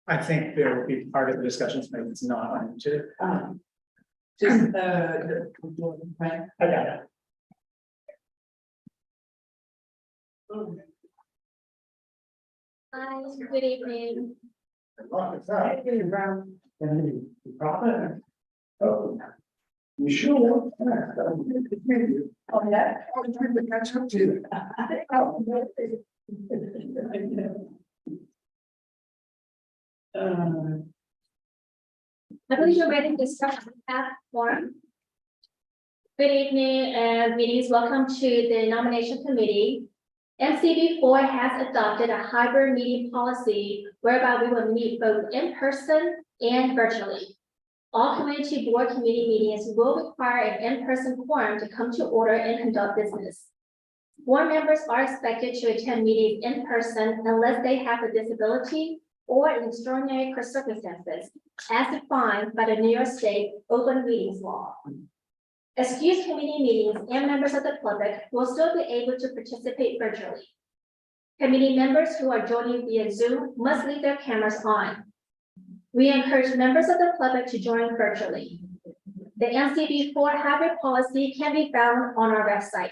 I think there will be part of the discussions, but it's not on YouTube. Just right. I got it. Hi, good evening. Oh, you sure? Oh, yeah. I'm trying to catch up to you. I believe you're ready to start that forum. Good evening, meetings. Welcome to the nomination committee. MCB4 has adopted a hybrid meeting policy whereby we will meet both in person and virtually. All community board committee meetings will require an in-person quorum to come to order and conduct business. Board members are expected to attend meetings in person unless they have a disability or in extraordinary circumstances, as defined by the New York State Open Meetings Law. Excused committee meetings and members of the public will still be able to participate virtually. Committee members who are joining via Zoom must leave their cameras on. We encourage members of the public to join virtually. The MCB4 hybrid policy can be found on our website.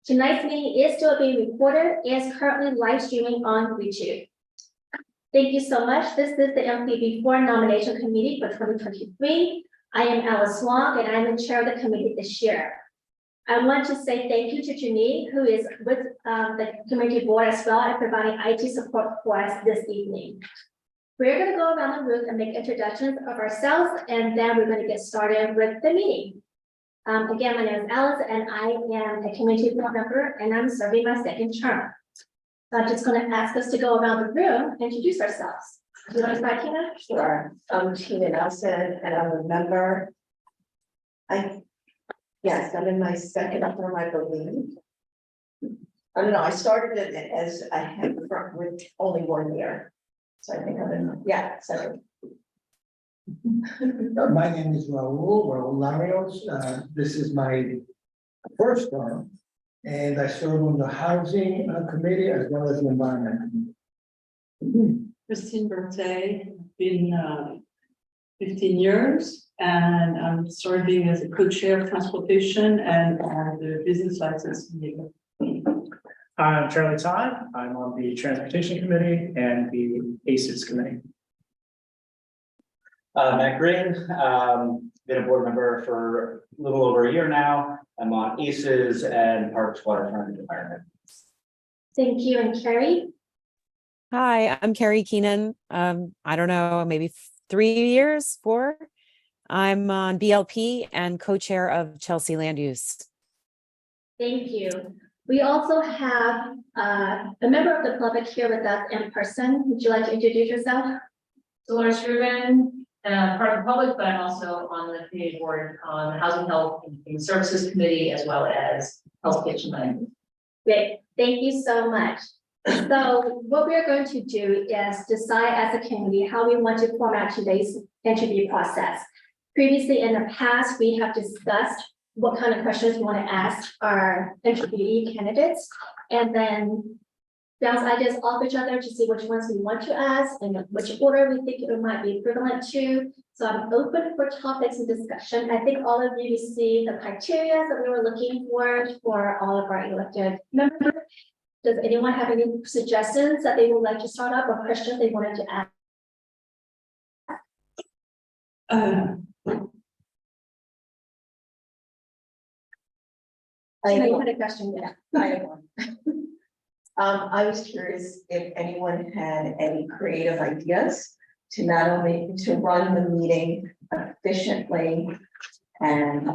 Tonight's meeting is still being recorded and is currently live streaming on YouTube. Thank you so much. This is the MCB4 nomination committee for 2023. I am Alice Wong, and I'm the chair of the committee this year. I want to say thank you to Janine, who is with the community board as well, and providing IT support for us this evening. We're going to go around the room and make introductions of ourselves, and then we're going to get started with the meeting. Again, my name is Alice, and I am a community board member, and I'm serving my second term. So I'm just going to ask us to go around the room and introduce ourselves. Do you want to start, Tina? Sure. I'm Tina Nelson, and I'm a member. Yes, I'm in my second term, I believe. I don't know, I started it as I had with only 1 year. So I think I'm in, yeah, second. My name is Raul Larios. This is my first term, and I serve on the housing committee as well as the environment committee. Christine Berthet, been 15 years, and I'm serving as a co-chair of transportation and the business license committee. I'm Charlie Todd. I'm on the transportation committee and the ACES committee. Matt Green, been a board member for a little over a year now. I'm on ACES and Parks, Waterfront, and Environment. Thank you, and Carrie. Hi, I'm Carrie Keenan. I don't know, maybe 4. I'm on BLP and co-chair of Chelsea Land Use. Thank you. We also have a member of the public here with us in person. Would you like to introduce yourself? Dolores Rubin, part of the public, but I'm also on the community board on the Housing, Health, and Human Services Committee, as well as Health Kitchen Land. Great, thank you so much. So what we're going to do is decide as a committee how we want to format today's interview process. Previously in the past, we have discussed what kind of questions we want to ask our interviewee candidates, and then bounce ideas off each other to see which ones we want to ask and which order we think it might be equivalent to. So I'm open for topics and discussion. I think all of you see the criteria that we were looking for all of our elected members. Does anyone have any suggestions that they would like to start up or questions they wanted to ask? I You had a question, yeah. I have one. I was curious if anyone had any creative ideas to not only to run the meeting efficiently and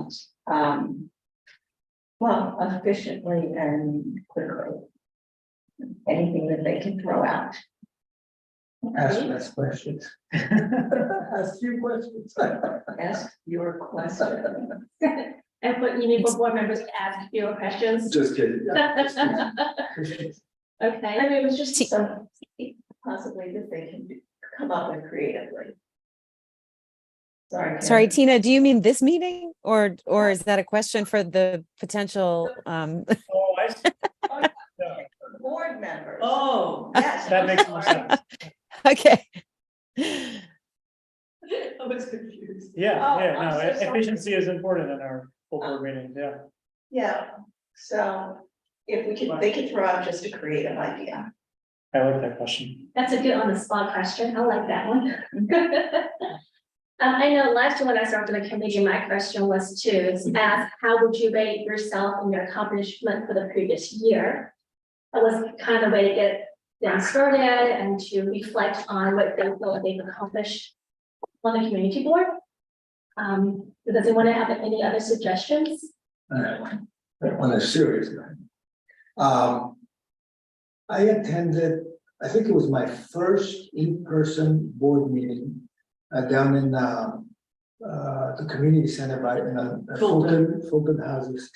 efficiently and quickly. Anything that they can throw out. Ask less questions. Ask few questions. Ask your question. And what you need for board members to ask fewer questions. Just kidding. Okay. I mean, it was just some possibly that they can come up with creatively. Sorry, Sorry, Tina, do you mean this meeting or is that a question for the potential? Oh, I see. board Oh, Yes. That makes more sense. Okay. I was confused. Yeah, Oh, yeah, I'm no, so sorry. efficiency is important in our full board meetings, yeah. Yeah, so if we could, they could throw out just a creative idea. I like that question. That's a good on the spot question. I like that one. I know last year when I started the committee, my question was to ask, how would you rate yourself and your accomplishment for the previous year? That was kind of a way to get them started and to reflect on what they feel they've accomplished on the community board. Does anyone have any other suggestions? On a serious note. I attended, I think it was my first in-person board meeting down in the community center by Fulton Houses.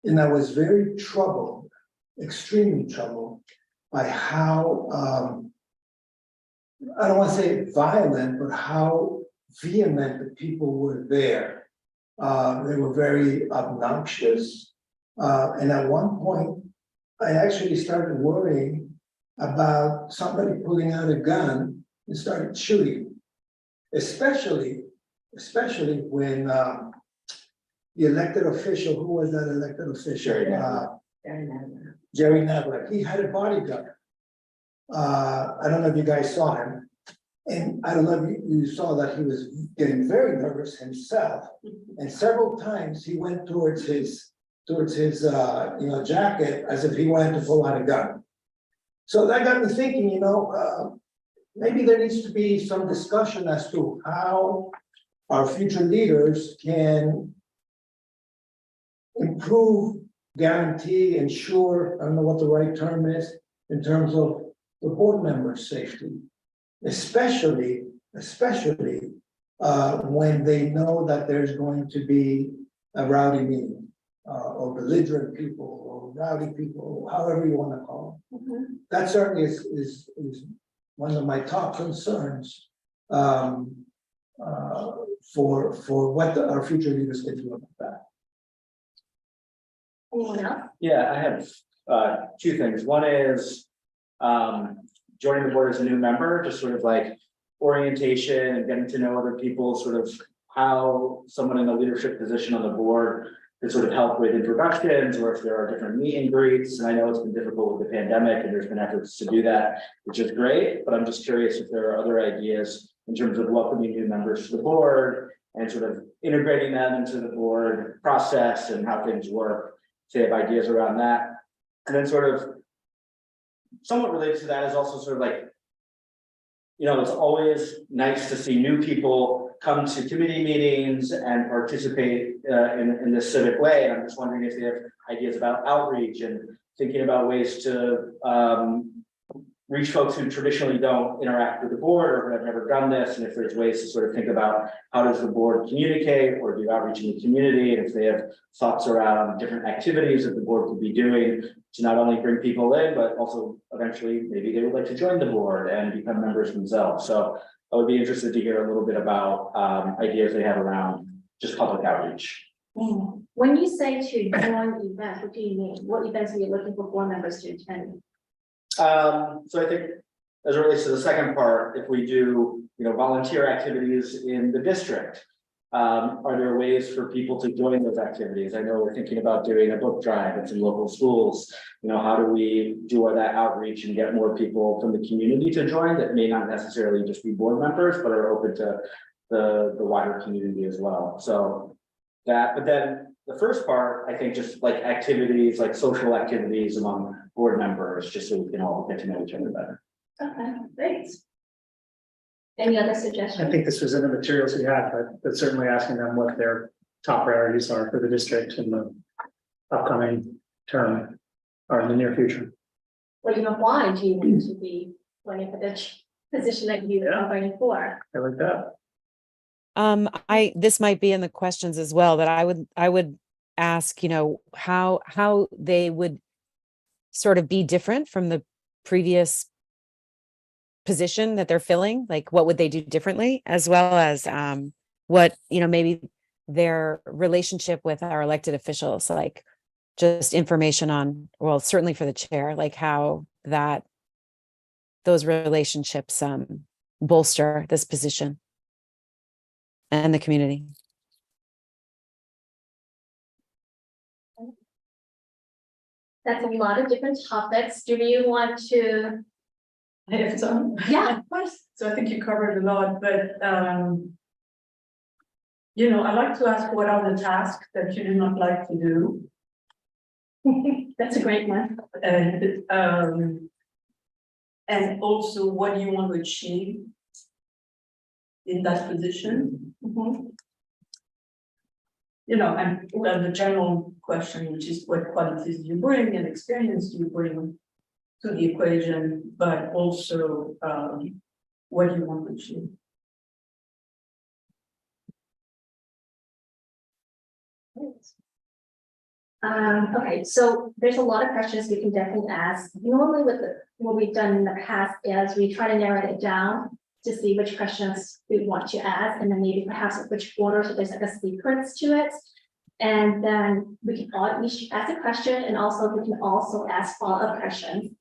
And I was very troubled, extremely troubled by how, I don't want to say violent, but how vehement the people were there. They were very obnoxious. And at one point, I actually started worrying about somebody pulling out a gun and started shooting. Especially when the elected official, who was that elected official? Jerry Nadler, he had a bodyguard. I don't know if you guys saw him. And I don't know if you saw that he was getting very nervous himself. And several times he went towards his jacket as if he wanted to pull out a gun. So that got me thinking, maybe there needs to be some discussion as to how our future leaders can improve, guarantee, ensure, I don't know what the right term is, in terms of the board members' safety. Especially when they know that there's going to be a rowdy meeting, or belligerent people, or rowdy people, however you want to call them. That certainly is one of my top concerns for what our future leaders can do about that. Anyone else? Yeah, I have two things. One is joining the board as a new member, just sort of like orientation and getting to know other people, sort of how someone in a leadership position on the board can sort of help with introductions, or if there are different meet and greets. And I know it's been difficult with the pandemic and there's been efforts to do that, which is great, but I'm just curious if there are other ideas in terms of welcoming new members to the board and sort of integrating them into the board process and how things work. So you have ideas around that. And then sort of somewhat related to that is also sort of like, it's always nice to see new people come to committee meetings and participate in this civic way. And I'm just wondering if they have ideas about outreach and thinking about ways to reach folks who traditionally don't interact with the board or have never done this, and if there's ways to sort of think about how does the board communicate or do outreach in the community, and if they have thoughts around different activities that the board could be doing to not only bring people in, but also eventually maybe they would like to join the board and become members themselves. So I would be interested to hear a little bit about ideas they have around just public outreach. When you say to join events, what do you mean? What events are you looking for board members to attend? So I think as it relates to the second part, if we do, volunteer activities in the district, are there ways for people to join those activities? I know we're thinking about doing a book drive at some local schools. How do we do all that outreach and get more people from the community to join that may not necessarily just be board members, but are open to the wider community as well? So that, but then the first part, I think just like activities, like social activities among board members, just so we can all get to know each other better. Okay, great. Any other I suggestions? think this was in the materials we had, but certainly asking them what their top priorities are for the district in the upcoming term or in the near future. Or even why do you want to be running for the position that you are running for? I like that. This might be in the questions as well, that I would ask, how they would sort of be different from the previous position that they're filling. Like, what would they do differently, as well as what, maybe their relationship with our elected officials, like just information on, well, certainly for the chair, like how that those relationships bolster this position and the community. That's a lot of different topics. Do you want to? I have some. Yeah. Of course. So I think you covered a lot, but, you know, I like to ask what are the tasks that you do not like to do? That's a great one. And also what do you want to achieve in that position? You know, and well, the general question, which is what qualities do you bring and experience do you bring to the equation, but also, what do you want to achieve? Okay, so there's a lot of questions we can definitely ask. Normally what we've done in the past is we try to narrow it down to see which questions we want to ask, and then maybe perhaps which order, so there's like a sequence to it. And then we can all each ask a question, and also we can also ask follow-up questions.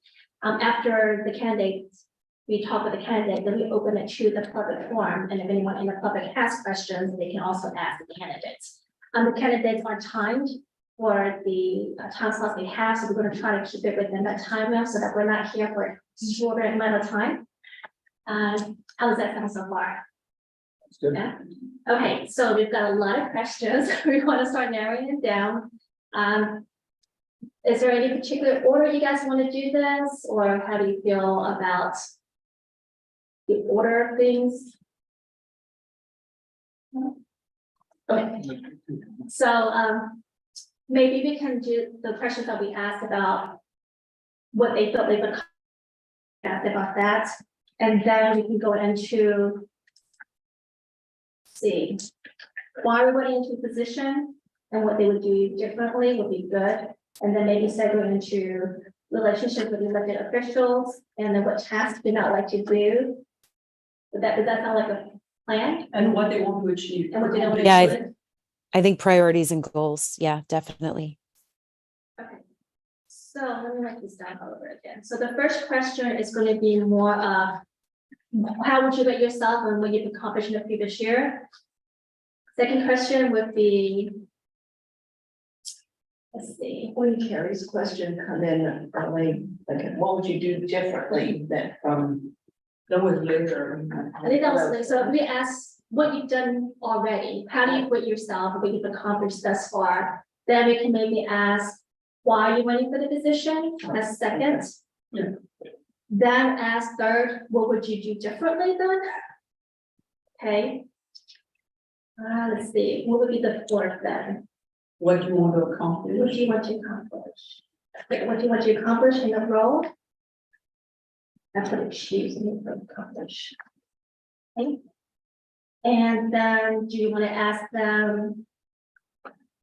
After the candidates, we talk with the candidate, then we open it to the public forum, and if anyone in the public has questions, they can also ask the candidates. The candidates are timed for the time slots they have, so we're going to try to keep it within that time now, so that we're not here for a shorter amount of time. How does that sound so far? That's good. Yeah. Okay, so we've got a lot of questions. We want to start narrowing it down. Is there any particular order you guys want to do this, or how do you feel about the order of things? Okay, so maybe we can do the questions that we asked about what they felt they would ask about that, and then we can go into see why we're going into a position and what they would do differently would be good, and then maybe segue into relationship with elected officials and then what tasks we not like to do. Does that sound like a plan? And what they want to achieve. And what they don't want to Yeah, do? I think priorities and goals. Yeah, definitely. Okay, so let me write this down over again. So the first question is going to be more of how would you rate yourself and what you've accomplished in the previous year? Second question would be, let's see. When Carrie's question come in early, like, what would you do differently than from? That was later. I think that was like, so we asked what you've done already. How do you rate yourself, what you've accomplished thus far? Then we can maybe ask why you're running for the position as second. Yeah. Then ask third, what would you do differently then? Okay. Let's see, what would be the fourth then? What do you want to What accomplish? do you want to accomplish? Like, what do you want to accomplish in the role? That's what it shoots me to accomplish. Okay. And then do you want to ask them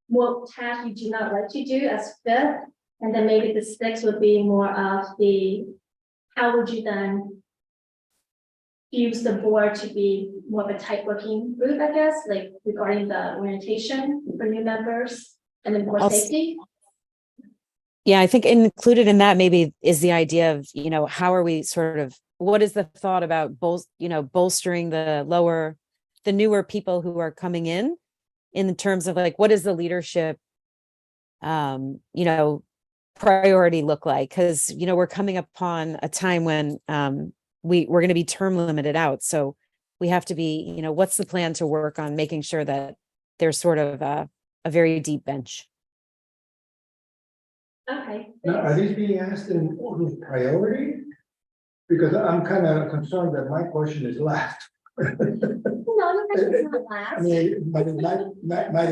what task you do not like to do as fifth? And then maybe the sixth would be more of the, how would you then use the board to be more of a tight working group, I guess, like regarding the orientation for new members and then board I'll s- safety? Yeah, I think included in that maybe is the idea of, how are we sort of, what is the thought about bolstering the newer people who are coming in terms of like, what does the leadership, priority look like? Because, we're coming upon a time when we're going to be term limited out. So we have to be, what's the plan to work on making sure that there's sort of a very deep bench? Okay. Now, are these being asked in order of priority? Because I'm kind of concerned that my question is last. No, your question's not I last. mean, might it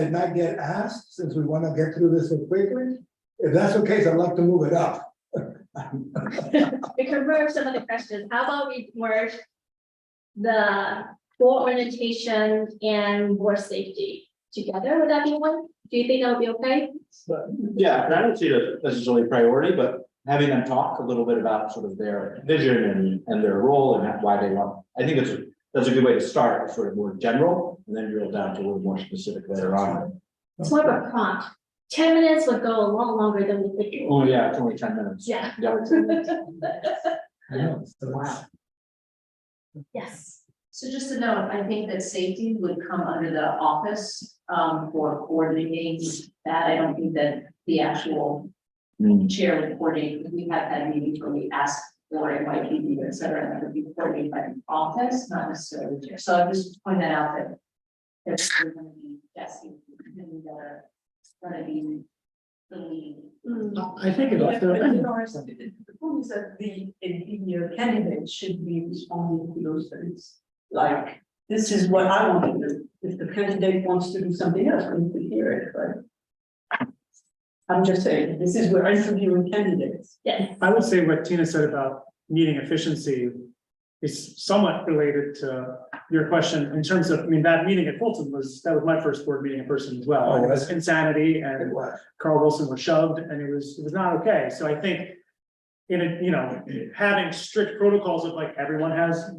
not get asked since we want to get through this so quickly? If that's the case, I'd like to move it up. We can merge some of the questions. How about we merge the board orientation and board safety together? Would that be one? Do you think that would be okay? But yeah, and I don't see it as necessarily a priority, but having them talk a little bit about sort of their vision and their role and why they want, I think that's a good way to start, sort of more general, and then drill down to a little more specific later on. It's more of a prompt. 10 minutes would go a lot longer than we think. Oh, yeah, it's only 10 minutes. Yeah. Yeah. I know, so it's- Yes. So just to note, I think that safety would come under the office, for coordinating that. I don't think that the actual chair would coordinate, because we have had meetings where we ask for NYPD, et cetera, and that would be coordinated by the office, not necessarily the chair. So I just point that out that there's going to be Jesse, and going to be the lead. I think it Yeah, but you also. know, the point is that the candidate should be responding to those things. Like, this is what I want to do. If the candidate wants to do something else, we need to hear it, right? I'm just saying, this is, we're interviewing candidates. Yes. I would say what Tina said about meeting efficiency is somewhat related to your question in terms of, I mean, that meeting at Fulton that was my first board meeting in person as well. And it was insanity It and was. Carl Wilson was shoved and it was not okay. So I think in a, you know, having strict protocols of like, everyone has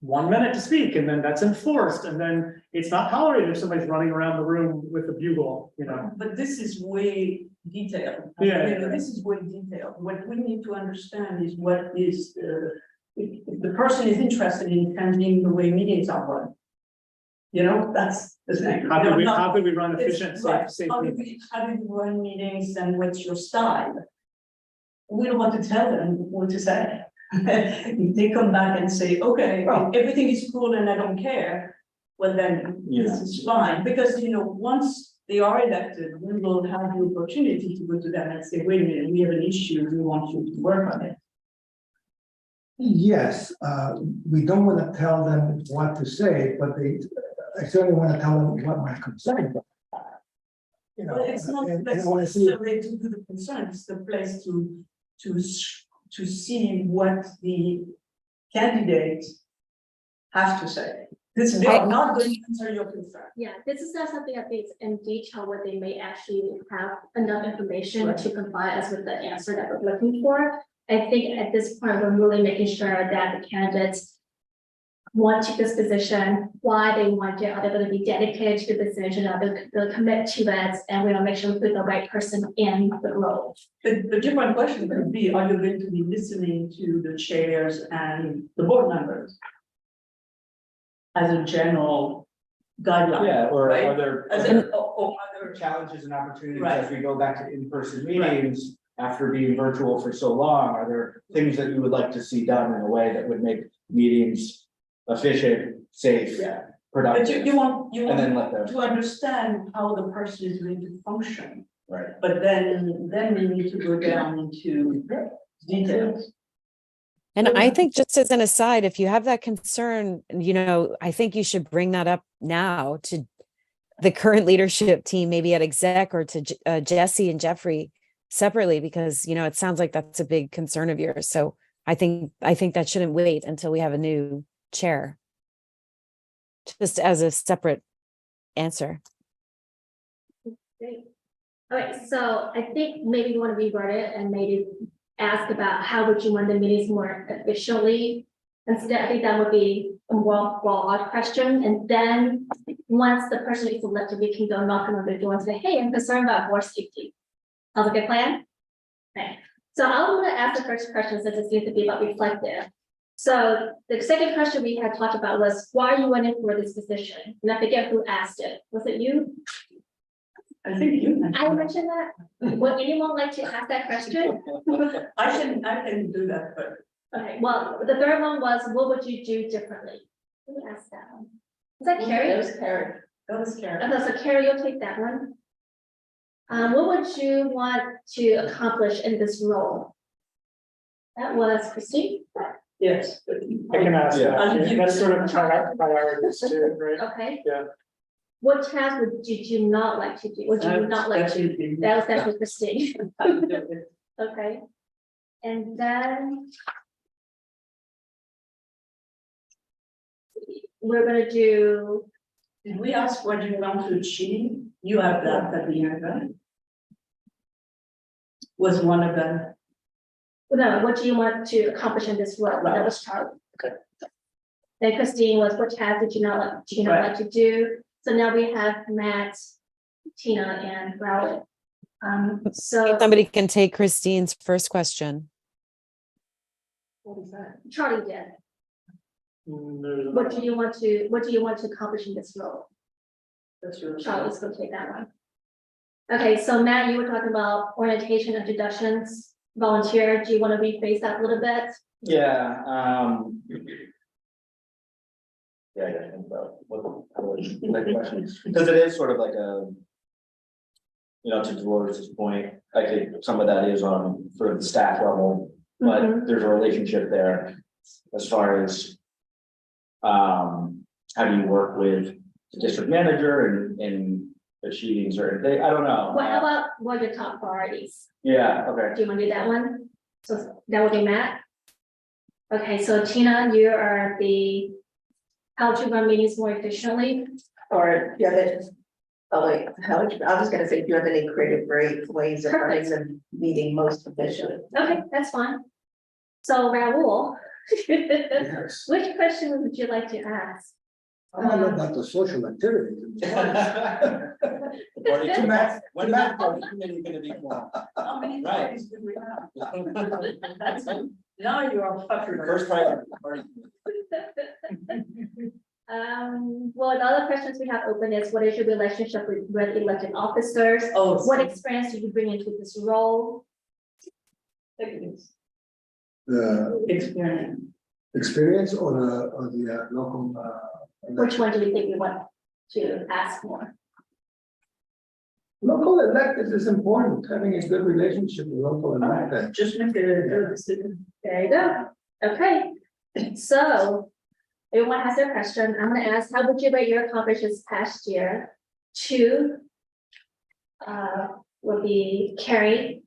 1 minute to speak and then that's enforced. And then it's not tolerated if somebody's running around the room with a bugle, you know. But this is way detailed. Yeah. You know, this is way detailed. What we need to understand is what is if the person is interested in changing the way meetings are run. You know, that's the thing. How You know, do not- we run efficient, it's right. safe How do meetings? how do you run meetings and what's your style? We don't want to tell them what to say. If they come back and say, okay, everything is cool and I don't care, well then, this is fine, because you know, once they are elected, we will have the opportunity to go to them and say, wait a minute, we have an issue, we want you to work on it. Yes, we don't want to tell them what to say, but I certainly want to tell them what my concerns are. You know, Well, it's not and the I place want to see, necessarily to do the concern, it's the place to see what the candidates have to say. This, they are not going to answer your concern. Yeah, this is not something I think is in detail where they may actually have enough information Right. to provide us with the answer that we're looking for. I think at this point, we're really making sure that the candidates want to this position, why they want it, are they going to be dedicated to the position, are they going to commit to it, and we want to make sure we put the right person in the role. The different question could be, are you going to be listening to the chairs and the board members? As a general guideline. Yeah, or right? are there As other a, or other, challenges and opportunities Right. as we go back to in-person Right. meetings? After being virtual for so long, are there things that you would like to see done in a way that would make meetings efficient, safe, yeah, but productive? you want And then let them, to understand how the person is going to function. right, But then we need to go down into details. And I think just as an aside, if you have that concern, you know, I think you should bring that up now to the current leadership team, maybe at exec or to Jesse and Jeffrey separately, because, you know, it sounds like that's a big concern of yours. So I think that shouldn't wait until we have a new chair. Just as a separate answer. Great. All right, so I think maybe you want to reword it and maybe ask about how would you run the meetings more efficiently? Instead, I think that would be a more broad question. And then once the person is elected, we can go knock on their door and say, hey, I'm concerned about board safety. Sounds like a plan? Okay, so I'm gonna ask the first question since it seems to be about reflective. So the second question we had talked about was, why are you running for this position? And I forget who asked it. Was it you? I think you. I mentioned that. Would anyone like to ask that question? I can do that, but Okay, well, the third one was, what would you do differently? Who asked that one? Was that Carrie? That was Carrie. that was Karen. Okay, so Carrie, you'll take that one. What would you want to accomplish in this role? That was Christine. Yes. I can ask Yeah. that. That's sort of priorities too, right? Okay. Yeah. What task would you not like to do? Would you not like to? That was definitely Christine. Okay. And then we're gonna do, Did we ask what you want to achieve? You have that at the end, right? Was one of them. no, what do you want to accomplish in this role? That was Charlie. Okay. Then Christine was, what task did you not like to do? So now we have Matt, Tina, and Raul. So Somebody can take Christine's first question. What is that? Charlie did. There's What do you want to accomplish in this role? That's your. Charlie's gonna take that one. Okay, so Matt, you were talking about orientation, introductions, volunteer. Do you want to rephrase that a little bit? Yeah, yeah, I gotta think about what questions, because it is sort of like a. You know, to Dolores' point, I think some of that is on sort of the staff level, but Mhm. there's a relationship there as far as. How do you work with the district manager in achieving certain things? I don't know. Well, how about what are your top priorities? Yeah, okay. Do you want to do that one? So that would be Matt. Okay, so Tina, you are the how to run meetings more efficiently. Or do you have it? Oh, wait, I was gonna say, do you have any creative ways of running the meeting most efficiently? Okay, that's fine. So Raul, Yes. which question would you like to ask? I don't know about the social activities. When that committee gonna be formed? How many Right. parties do we have? That's it. Now you are fucking. First priority. Well, the other questions we have open is what is your relationship with elected officers? Oh. What experience do you bring into this role? The Experience. experience or the local, Which one do you think we want to ask more? local electeds is important, having a good relationship with local elected. Just make a decision. There you go. Okay, so everyone has their question. I'm gonna ask, how would you rate your accomplishments past year? 2 will be Carrie.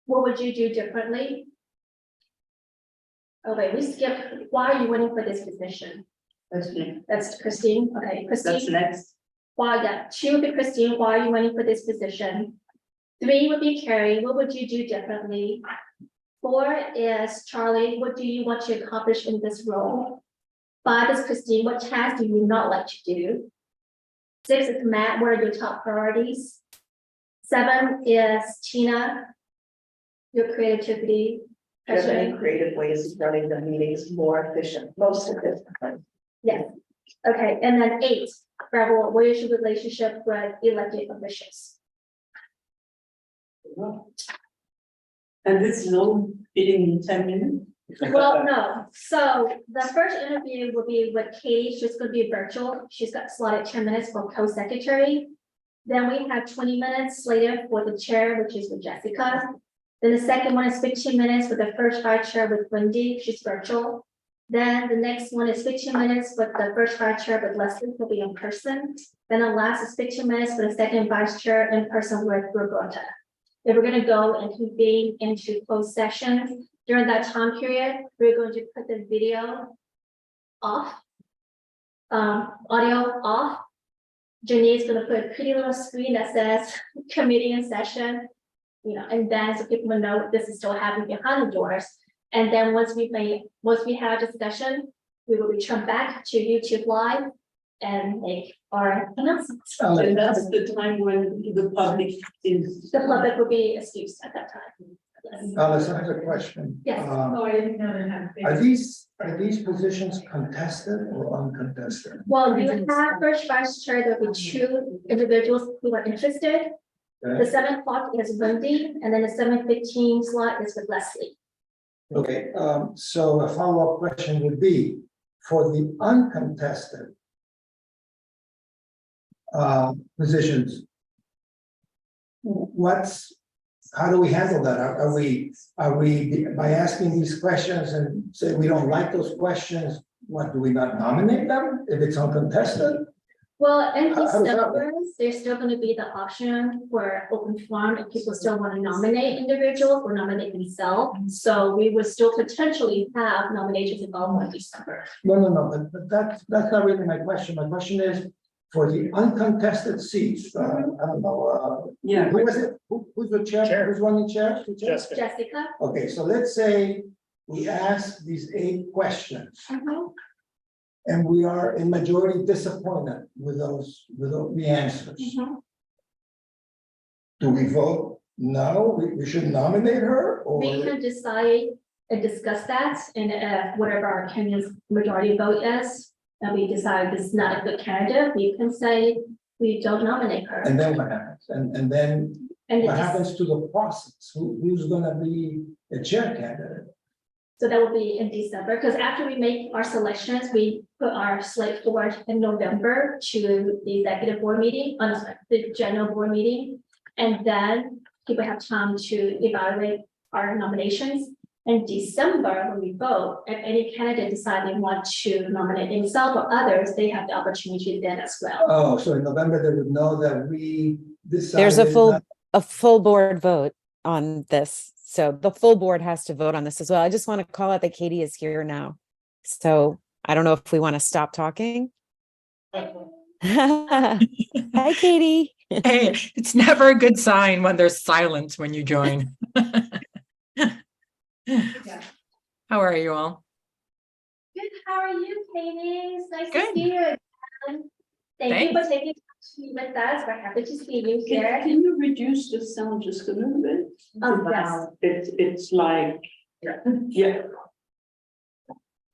What would you do differently? Oh wait, we skipped. Why are you winning for this position? That's me. That's Christine. Okay, That's Christine. next. Why, yeah, 2 would be Christine. Why are you winning for this position? 3 would be Carrie. What would you do differently? 4 is Charlie. What do you want to accomplish in this role? 5 is Christine. What task do you not like to do? 6 is Matt. What are your top priorities? 7 is Tina. Your creativity. Do you have any creative ways of running the meetings more efficient, most efficient? Yes. Okay, and then 8, Rebel, what is your relationship with elected officials? And this is all fitting in 10 minutes. Well, no, so the first interview will be with Katie. She's gonna be virtual. She's got slotted 10 minutes for co-secretary. Then we have 20 minutes later for the chair, which is with Jessica. Then the second one is 15 minutes with the first vice chair with Wendy, she's virtual. Then the next one is 15 minutes with the first vice chair with Leslie, will be in person. Then the last is 15 minutes for the second vice chair in person with Roberta. If we're gonna go and convene into closed session, during that time period, we're going to put the video off. Audio off. Janine's gonna put a pretty little screen that says committee in session. You know, and then so people will know this is still happening behind the doors. And then once we have a discussion, we will return back to YouTube Live and make our announcements. And that's the time when the public is. The public will be excused at that time. Yes. Alice, I have a question. Yes. Oh, I didn't know they had. Are these positions contested or uncontested? Well, you have first vice chair, there'll be 2 individuals who are interested. The 7 o'clock is Wendy, and then the 7:15 slot is with Leslie. Okay, so a follow-up question would be, for the uncontested positions, how do we handle that? Are we, by asking these questions and say we don't like those questions, what, do we not nominate them if it's uncontested? Well, in How does that December, there's still gonna be the option for open forum if people still want to nominate individuals or nominate themselves. So we would still potentially have nominations involved in December. No, but that's not really my question. My question is, for the uncontested seats, I don't know, Yeah. who was it? Who's the chair? Who's running chair? The chair? Jessica. Jessica? Okay, so let's say we ask these 8 questions and we are in majority disappointed with the answers. Do we vote no, we should nominate her, or? We can decide discuss that and whatever our opinions majority vote is, and we decide this is not a good candidate, we can say we don't nominate her. And then what happens? And then And what it just- happens to the process? Who's gonna be the chair candidate? So that will be in December, because after we make our selections, we put our slate forward in November to the executive board meeting, the general board meeting. And then people have time to evaluate our nominations. In December, when we vote, if any candidate decide they want to nominate themselves or others, they have the opportunity then as well. Oh, so in November, they would know that we decided. There's not- a full board vote on this. So the full board has to vote on this as well. I just want to call out that Katie is here now. So I don't know if we want to stop talking. Hi, Katie. Hey, it's never a good sign when there's silence when you join. How are you all? Good, how are you, Katie? It's nice to Good. see you again. Thank you for taking time to be with us. We're happy to see you here. Can you reduce the sound just a little bit? Yes. It's like, yeah,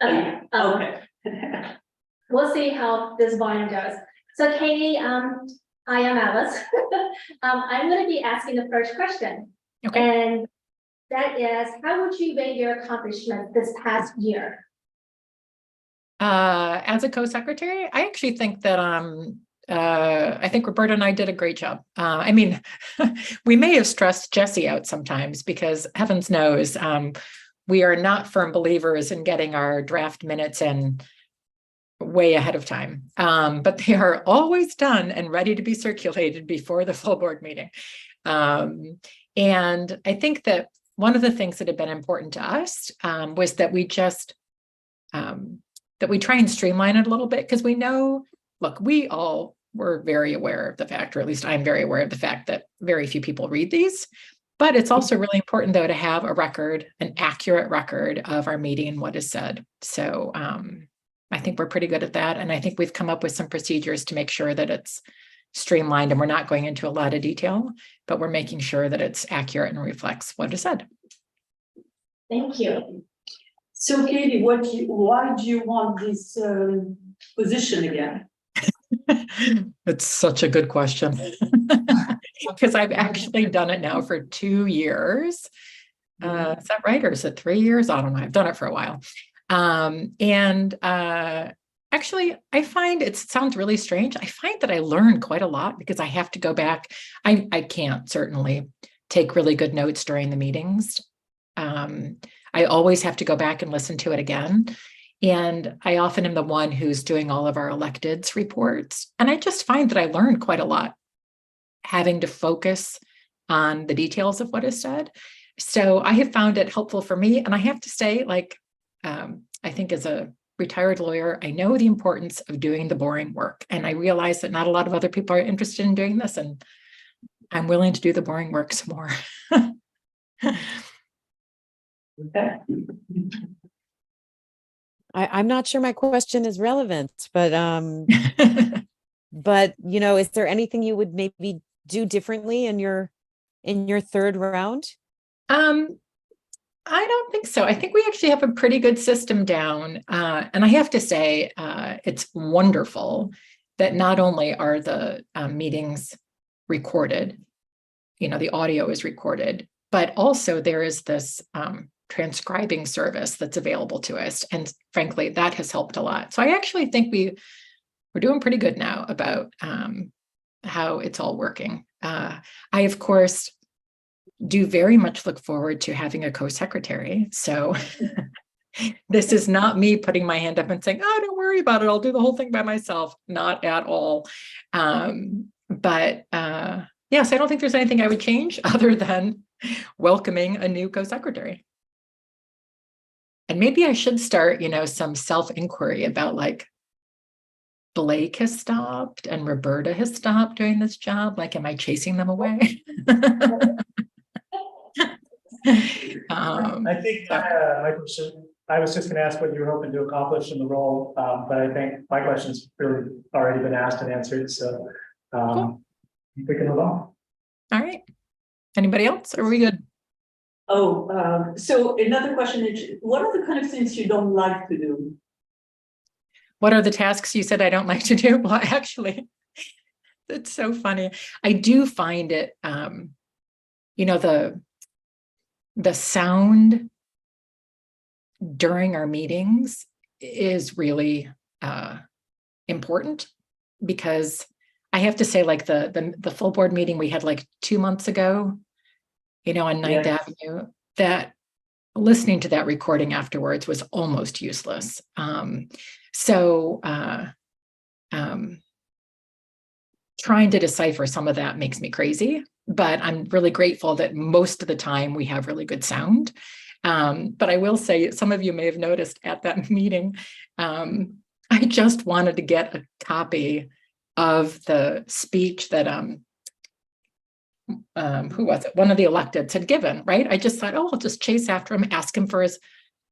Okay, okay. we'll see how this volume goes. So Katie, I am Alice. I'm gonna be asking the first question. Okay. And that is, how would you rate your accomplishment this past year? As a co-secretary, I actually think that I think Roberta and I did a great job. I mean, we may have stressed Jesse out sometimes because heavens knows, we are not firm believers in getting our draft minutes in way ahead of time. But they are always done and ready to be circulated before the full board meeting. And I think that one of the things that had been important to us was that we just that we try and streamline it a little bit, because we know, look, we all were very aware of the fact, or at least I'm very aware of the fact, that very few people read these. But it's also really important, though, to have a record, an accurate record of our meeting and what is said. So I think we're pretty good at that. And I think we've come up with some procedures to make sure that it's streamlined, and we're not going into a lot of detail, but we're making sure that it's accurate and reflects what is said. Thank you. So Katie, why do you want this position again? It's such a good question. Because I've actually done it now for 2 years. Is that right? Or is it 3 years? I don't know. I've done it for a while. Actually, I find it sounds really strange. I find that I learn quite a lot because I have to go back. I can't certainly take really good notes during the meetings. I always have to go back and listen to it again. And I often am the one who's doing all of our electeds reports. And I just find that I learn quite a lot having to focus on the details of what is said. So I have found it helpful for me. And I have to say, like, I think as a retired lawyer, I know the importance of doing the boring work. And I realize that not a lot of other people are interested in doing this. And I'm willing to do the boring work some more. Okay. I'm not sure my question is relevant, but you know, is there anything you would maybe do differently in your third round? I don't think so. I think we actually have a pretty good system down. And I have to say, it's wonderful that not only are the meetings recorded, you know, the audio is recorded, but also there is this transcribing service that's available to us. And frankly, that has helped a lot. So I actually think we're doing pretty good now about how it's all working. I, of course, do very much look forward to having a co-secretary. So this is not me putting my hand up and saying, oh, don't worry about it. I'll do the whole thing by myself. Not at all. Yes, I don't think there's anything I would change other than welcoming a new co-secretary. And maybe I should start, you know, some self-inquiry about, like, Blake has stopped and Roberta has stopped doing this job. Like, am I chasing them away? I think my question, I was just gonna ask what you were hoping to accomplish in the role, but I think my question's really already been asked and answered, so Cool. we can move on. All right. Anybody else? Are we good? So another question is, what are the kind of things you don't like to do? What are the tasks you said I don't like to do? Well, actually, that's so funny. I do find it, you know, the sound during our meetings is really important, because I have to say, like the full board meeting we had like 2 months ago, you know, on Ninth Yes. Avenue, that listening to that recording afterwards was almost useless. So trying to decipher some of that makes me crazy, but I'm really grateful that most of the time we have really good sound. But I will say, some of you may have noticed at that meeting, I just wanted to get a copy of the speech that who was it? One of the electeds had given, right? I just thought, oh, I'll just chase after him, ask him for his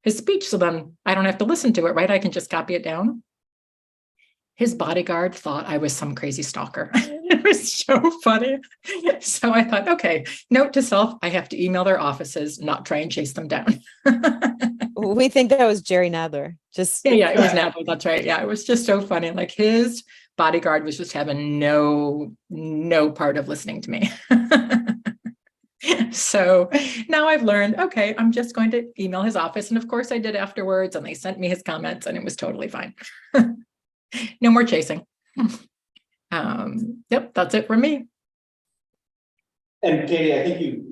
speech, so then I don't have to listen to it, right? I can just copy it down. His bodyguard thought I was some crazy stalker. It was so funny. So I thought, okay, note to self, I have to email their offices, not try and chase them down. We think that was Jerry Nadler. Just Yeah, it was Natalie. That's right. Yeah, it was just so funny. Like, his bodyguard was just having no part of listening to me. So now I've learned, okay, I'm just going to email his office. And of course I did afterwards, and they sent me his comments, and it was totally fine. No more chasing. Yep, that's it for me. And Katie, I think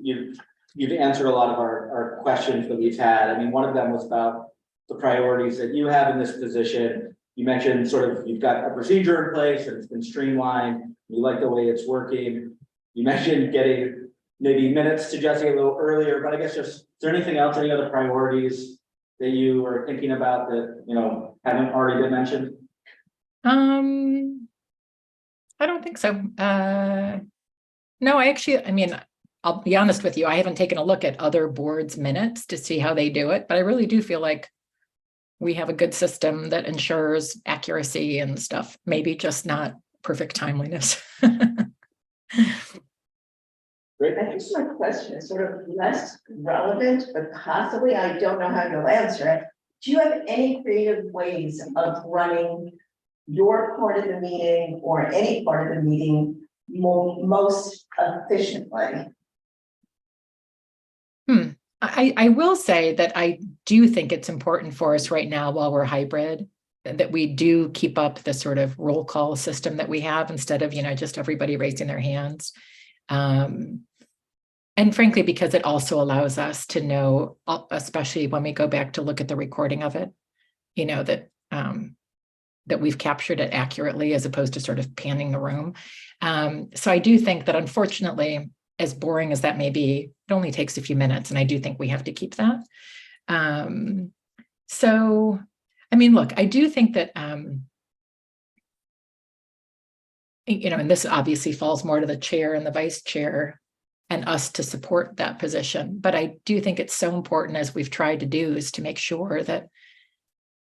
you've answered a lot of our questions that we've had. I mean, one of them was about the priorities that you have in this position. You mentioned sort of, you've got a procedure in place and it's been streamlined. You like the way it's working. You mentioned getting maybe minutes to Jesse a little earlier, but I guess just, is there anything else, any other priorities that you are thinking about that, you know, haven't already been mentioned? I don't think so. No, I mean, I'll be honest with you, I haven't taken a look at other boards' minutes to see how they do it, but I really do feel like we have a good system that ensures accuracy and stuff, maybe just not perfect timeliness. Great. I think my question is sort of less relevant, but possibly, I don't know how you'll answer it. Do you have any creative ways of running your part of the meeting or any part of the meeting most efficiently? I will say that I do think it's important for us right now, while we're hybrid, that we do keep up the sort of roll call system that we have, instead of, you know, just everybody raising their hands. And frankly, because it also allows us to know, especially when we go back to look at the recording of it, you know, that that we've captured it accurately, as opposed to sort of panning the room. So I do think that, unfortunately, as boring as that may be, it only takes a few minutes, and I do think we have to keep that. So, I mean, look, I do think that, you know, and this obviously falls more to the chair and the vice chair and us to support that position. But I do think it's so important, as we've tried to do, is to make sure that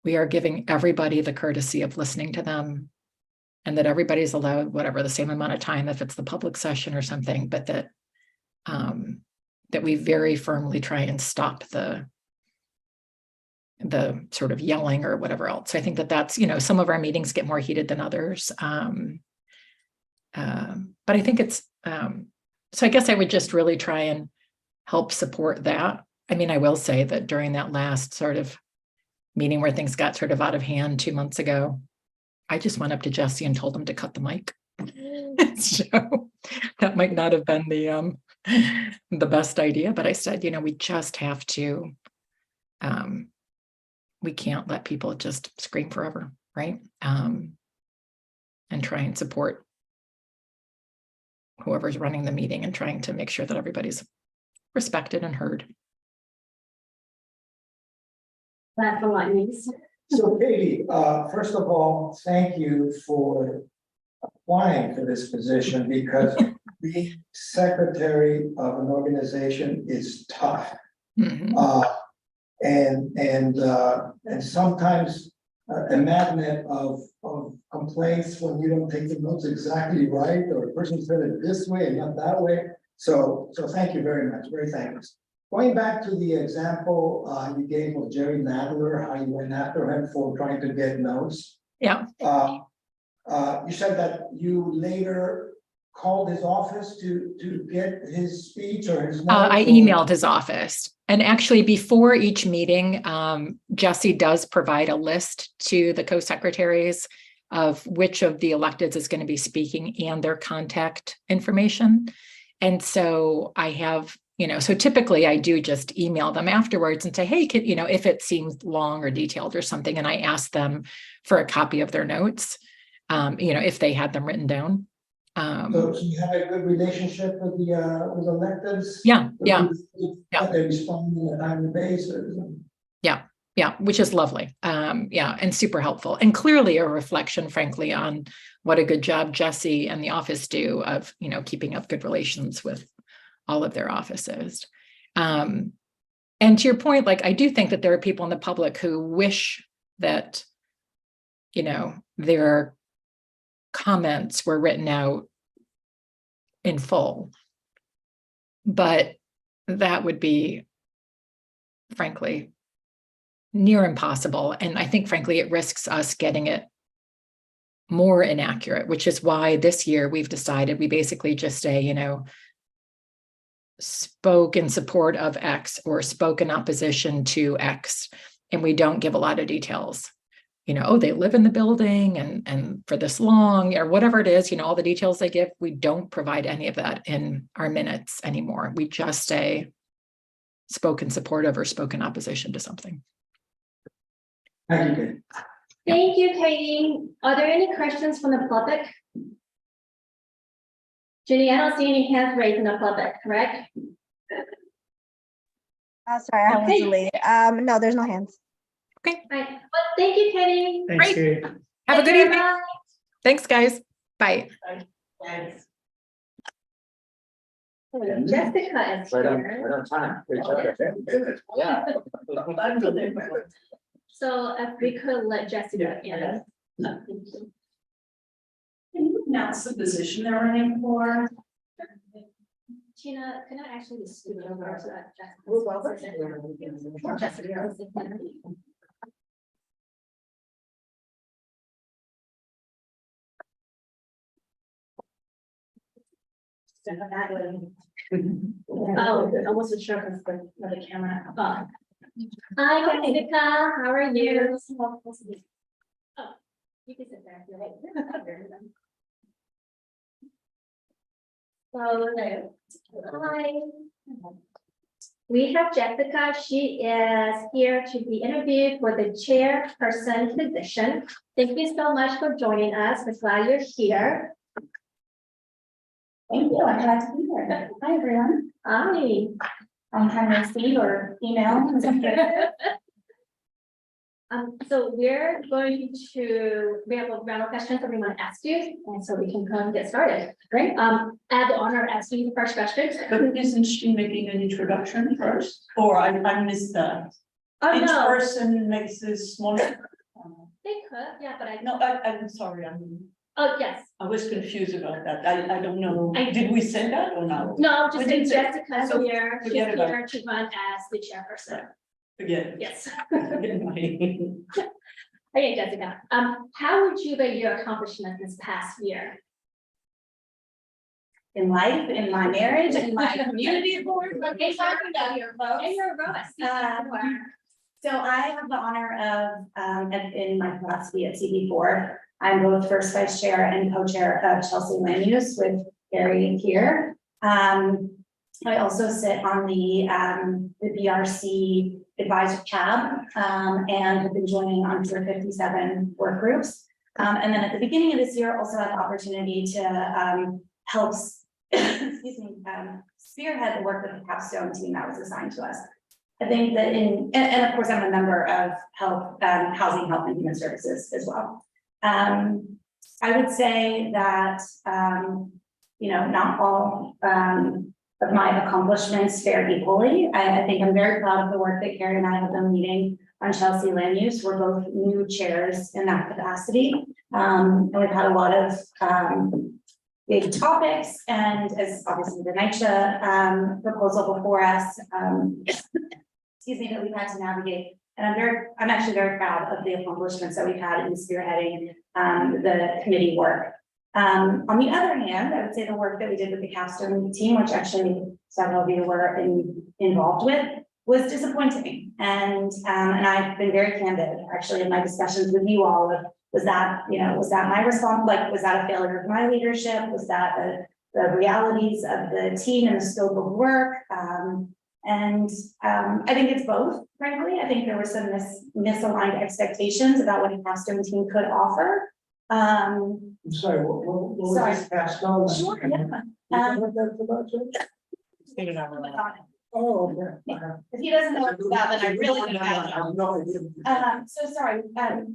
we are giving everybody the courtesy of listening to them, and that everybody's allowed whatever the same amount of time, if it's the public session or something, but that that we very firmly try and stop the sort of yelling or whatever else. So I think that that's, you know, some of our meetings get more heated than others. But I think it's, so I guess I would just really try and help support that. I mean, I will say that during that last sort of meeting where things got sort of out of hand 2 months ago, I just went up to Jesse and told him to cut the mic. So that might not have been the best idea, but I said, you know, we just have to, we can't let people just scream forever, right? And try and support whoever's running the meeting, and trying to make sure that everybody's respected and heard. That's a lot, Denise. So Katie, first of all, thank you for applying for this position, because being secretary of an organization is tough. Mhm. And sometimes a magnet of complaints when you don't take the notes exactly right, or a person said it this way and not that way. So thank you very much, very thanks. Going back to the example you gave of Jerry Nadler, how you went after him for trying to get notes. Yeah. You said that you later called his office to get his speech or his. I notes, or- emailed his office. And actually, before each meeting, Jesse does provide a list to the co-secretaries of which of the electeds is going to be speaking and their contact information. And so I have, so typically I do just email them afterwards and say, hey, if it seems long or detailed or something, and I ask them for a copy of their notes, if they had them written down. So you have a good relationship with the electeds? Yeah. They respond on a timely basis. Yeah, which is lovely. And super helpful, and clearly a reflection, frankly, on what a good job Jesse and the office do of, keeping up good relations with all of their offices. And to your point, I do think that there are people in the public who wish that, their comments were written out in full, but that would be, frankly, near impossible. And I think, frankly, it risks us getting it more inaccurate, which is why this year we've decided we basically just say, spoke in support of X or spoke in opposition to X. And we don't give a lot of details. They live in the building and for this long or whatever it is, all the details they give, we don't provide any of that in our minutes anymore. We just say spoke in support of or spoke in opposition to something. Thank you. Thank you, Katie. Are there any questions from the public? Jenny, I don't see any hands raised in the public, correct? Sorry, I was Okay. delayed. No, there's no hands. Okay. Right. Well, thank you, Katie. Thanks, Great. Katie. Have a good Thank you, evening. everyone. Thanks, guys. Bye. Jessica is Right here. on time. Great job. Yeah. So if we could let Jessica in. Can you announce the position they're running for? Tina, can I actually just scoot it over so that Jessica. Oh, I wasn't sure if the camera. Hi, Jessica, how are you? Oh, you can sit there. So, hi. We have Jessica. She is here to be interviewed for the chairperson position. Thank you so much for joining us. We're glad you're here. Thank you. I'm glad to be here. Hi, everyone. Hi. I'm trying to see or email. So we're going to, we have a round of questions that we want to ask you, and so we can come and get started. Great. I have the honor of asking you the first question. But isn't she making an introduction first? Or I missed that. Oh, Each no, person makes this smaller. they could, yeah, but No, I'm sorry, oh, yes. I was confused about that. I don't know. I- Did we say that or not? No, just We in didn't say- Jessica's so here, she's forget about here to run as the chairperson. Forget it. Yes. Forget my- Okay, Jessica, how would you rate your accomplishments this past year? In life, in my marriage, in my community board. Okay, talking about your vote. And your vote. So I have the honor of, in my capacity at CB4, I'm both first vice chair and co-chair of Chelsea Land Use with Gary here. I also sit on the BRC advisor tab, and have been joining on 57 work groups. And then at the beginning of this year, also had the opportunity to help excuse me, spearhead the work with the capstone team that was assigned to us. I think that and of course, I'm a member of Housing, Health and Human Services as well. I would say that, not all of my accomplishments fare equally. I think I'm very proud of the work that Carrie and I have been leading on Chelsea Land Use. We're both new chairs in that capacity. And we've had a lot of big topics, and as obviously the NYCHA proposal before us, excuse me, that we've had to navigate. And I'm actually very proud of the accomplishments that we've had in spearheading the committee work. On the other hand, I would say the work that we did with the capstone team, which actually several of you were involved with, was disappointing. And I've been very candid, actually, in my discussions with you all of, was that my response? Like, was that a failure of my leadership? Was that the realities of the team and the scope of work? I think it's both, frankly. I think there were some misaligned expectations about what a capstone team could offer. I'm sorry, what was Sorry. this passed on? Sure, yeah. Oh, okay. If he doesn't know what's about, then I really don't know. I have no idea. So sorry,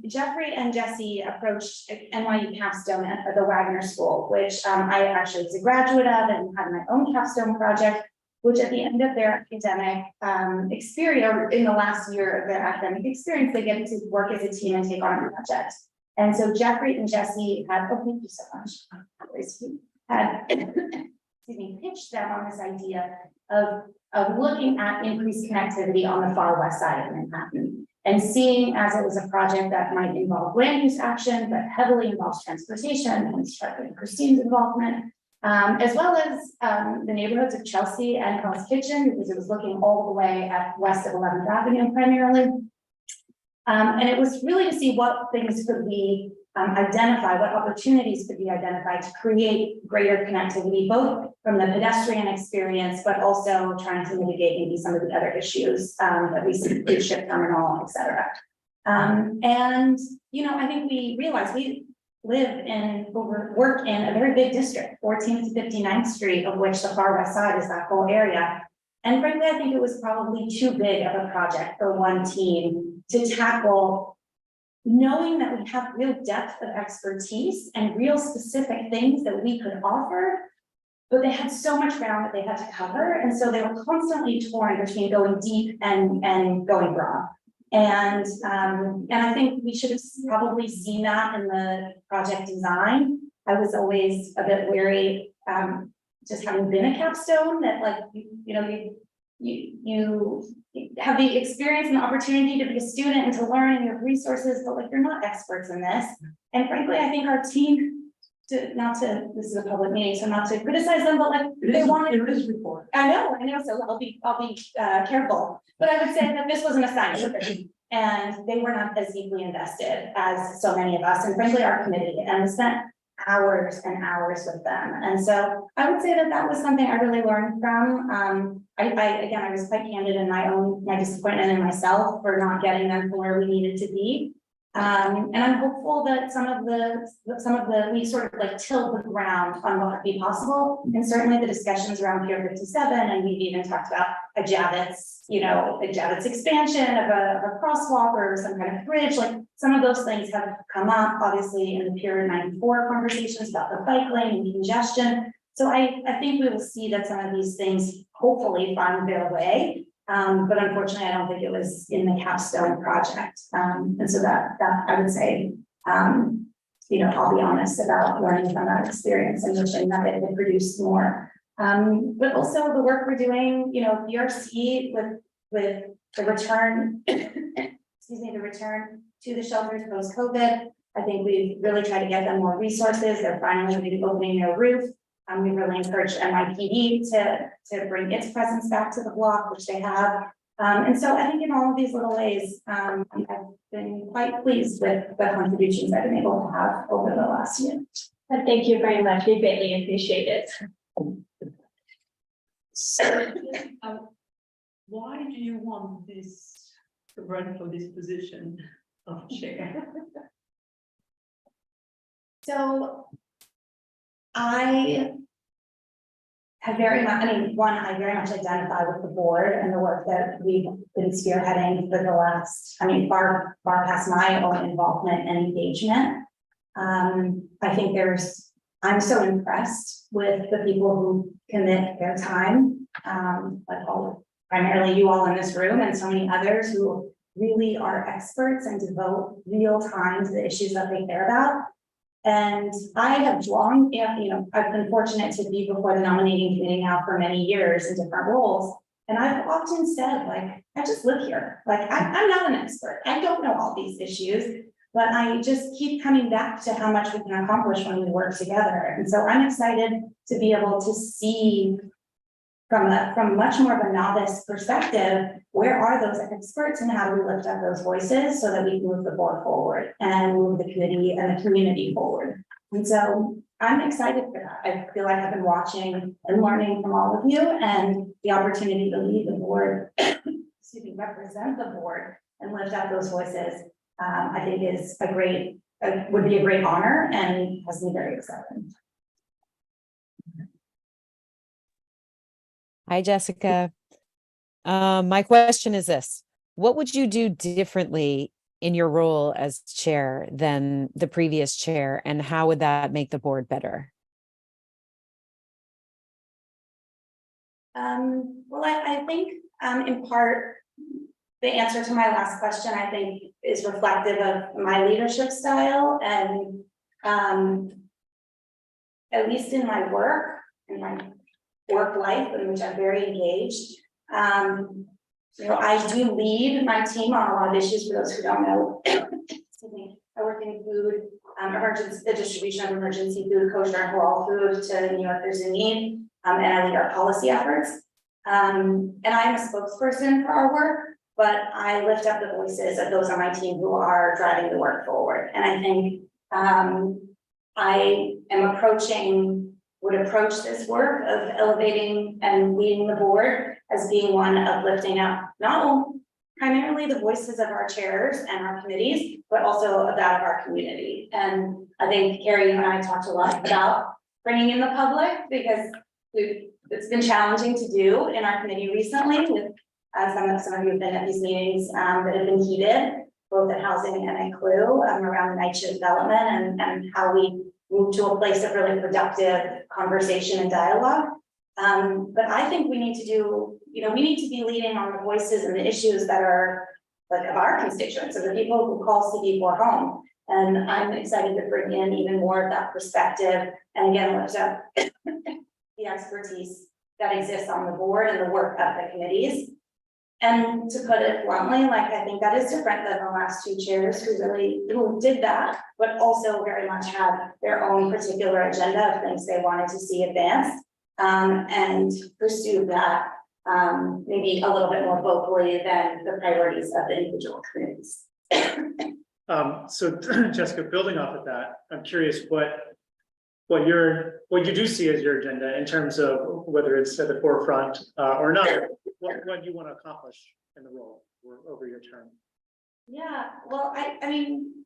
Jeffrey and Jesse approached NYU capstone at the Wagner School, which I actually was a graduate of and had my own capstone project, which at the end of their academic experience, or in the last year of their academic experience, they get to work as a team and take on a project. And so Jeffrey and Jesse had, oh, thank you so much. Had, excuse me, pitched them on this idea of looking at increased connectivity on the far west side of Manhattan and seeing as it was a project that might involve land use action, but heavily involves transportation and Christine's involvement, as well as the neighborhoods of Chelsea and Hell's Kitchen, because it was looking all the way at west of 11th Avenue primarily. And it was really to see what things could we identify, what opportunities could be identified to create greater connectivity, both from the pedestrian experience, but also trying to mitigate maybe some of the other issues that we see, cruise ship terminal, et cetera. And, I think we realize we live in, work in a very big district, 14th to 59th Street, of which the far west side is that whole area. And frankly, I think it was probably too big of a project for one team to tackle, knowing that we have real depth of expertise and real specific things that we could offer, but they had so much ground that they had to cover. And so they were constantly torn between going deep and going broad. And I think we should have probably seen that in the project design. I was always a bit wary, just having been a capstone, that like, you have the experience and the opportunity to be a student and to learn and you have resources, but like, you're not experts in this. And frankly, I think our team, this is a public meeting, so not to criticize them, but like, they wanted. It is report. I know, so I'll be careful, but I would say that this wasn't a science and they were not as deeply invested as so many of us, and frankly, our committee, and we spent hours and hours with them. And so I would say that was something I really learned from. I was quite candid in my disappointment in myself for not getting them to where we needed to be. And I'm hopeful that some of the we sort of like tilled the ground on what could be possible. And certainly the discussions around Pier 57, and we've even talked about a Javits expansion of a crosswalk or some kind of bridge. Like some of those things have come up, obviously, in the Pier 94 conversations about the bike lane and congestion. So I think we will see that some of these things hopefully find their way. But unfortunately, I don't think it was in the capstone project. And so that I would say, I'll be honest about learning from that experience and wishing that it had produced more. But also the work we're doing, BRC with the return, the return to the shelters post-COVID. I think we've really tried to get them more resources. They're finally opening their roof. We really encouraged NYPD to bring its presence back to the block, which they have. And so I think in all of these little ways, I've been quite pleased with the contributions I've been able to have over the last year. And thank you very much. We greatly appreciate it. So, why do you want this to run for this position of chair? So I very much identify with the board and the work that we've been spearheading for the last, far past my own involvement and engagement. I think I'm so impressed with the people who commit their time, primarily you all in this room and so many others who really are experts and devote real time to the issues that they care about. And I have long, I've been fortunate to be before the nominating committee now for many years in different roles. And I've often said, like, I just live here, like, I'm not an expert, I don't know all these issues. But I just keep coming back to how much we can accomplish when we work together. And so I'm excited to be able to see from much more of a novice perspective, where are those experts and how do we lift up those voices so that we can move the board forward and move the committee and the community forward. And so I'm excited for that. I feel like I've been watching and learning from all of you, and the opportunity to lead the board, represent the board and lift up those voices. I think is would be a great honor and has me very excited. Hi, Jessica. My question is this: what would you do differently in your role as chair than the previous chair, and how would that make the board better? Well, I think in part, the answer to my last question, I think, is reflective of my leadership style, and at least in my work life, in which I'm very engaged. I do lead my team on a lot of issues. For those who don't know, excuse me, I work in food, the distribution of emergency food, kosher and halal food to New Yorkers in need, and I lead our policy efforts. And I'm a spokesperson for our work, but I lift up the voices of those on my team who are driving the work forward. And I think I would approach this work of elevating and leading the board as being one of lifting up not only primarily the voices of our chairs and our committees, but also of that of our community. And I think Carrie and I talked a lot about bringing in the public, because it's been challenging to do in our committee recently with some of you have been at these meetings that have been heated, both at housing and at CLU around the night shift development and how we move to a place of really productive conversation and dialogue. But I think we need to we need to be leading on the voices and the issues that are like of our constituents, of the people who call CB4 home. And I'm excited to bring in even more of that perspective, and again, lift up the expertise that exists on the board and the work of the committees. And to put it bluntly, like, I think that is different than the last two chairs who did that, but also very much had their own particular agenda of things they wanted to see advanced, and pursue that maybe a little bit more vocally than the priorities of the individual committees. So Jessica, building off of that, I'm curious what you do see as your agenda in terms of whether it's at the forefront or not, what you want to accomplish in the role or over your term. Yeah, well, I mean,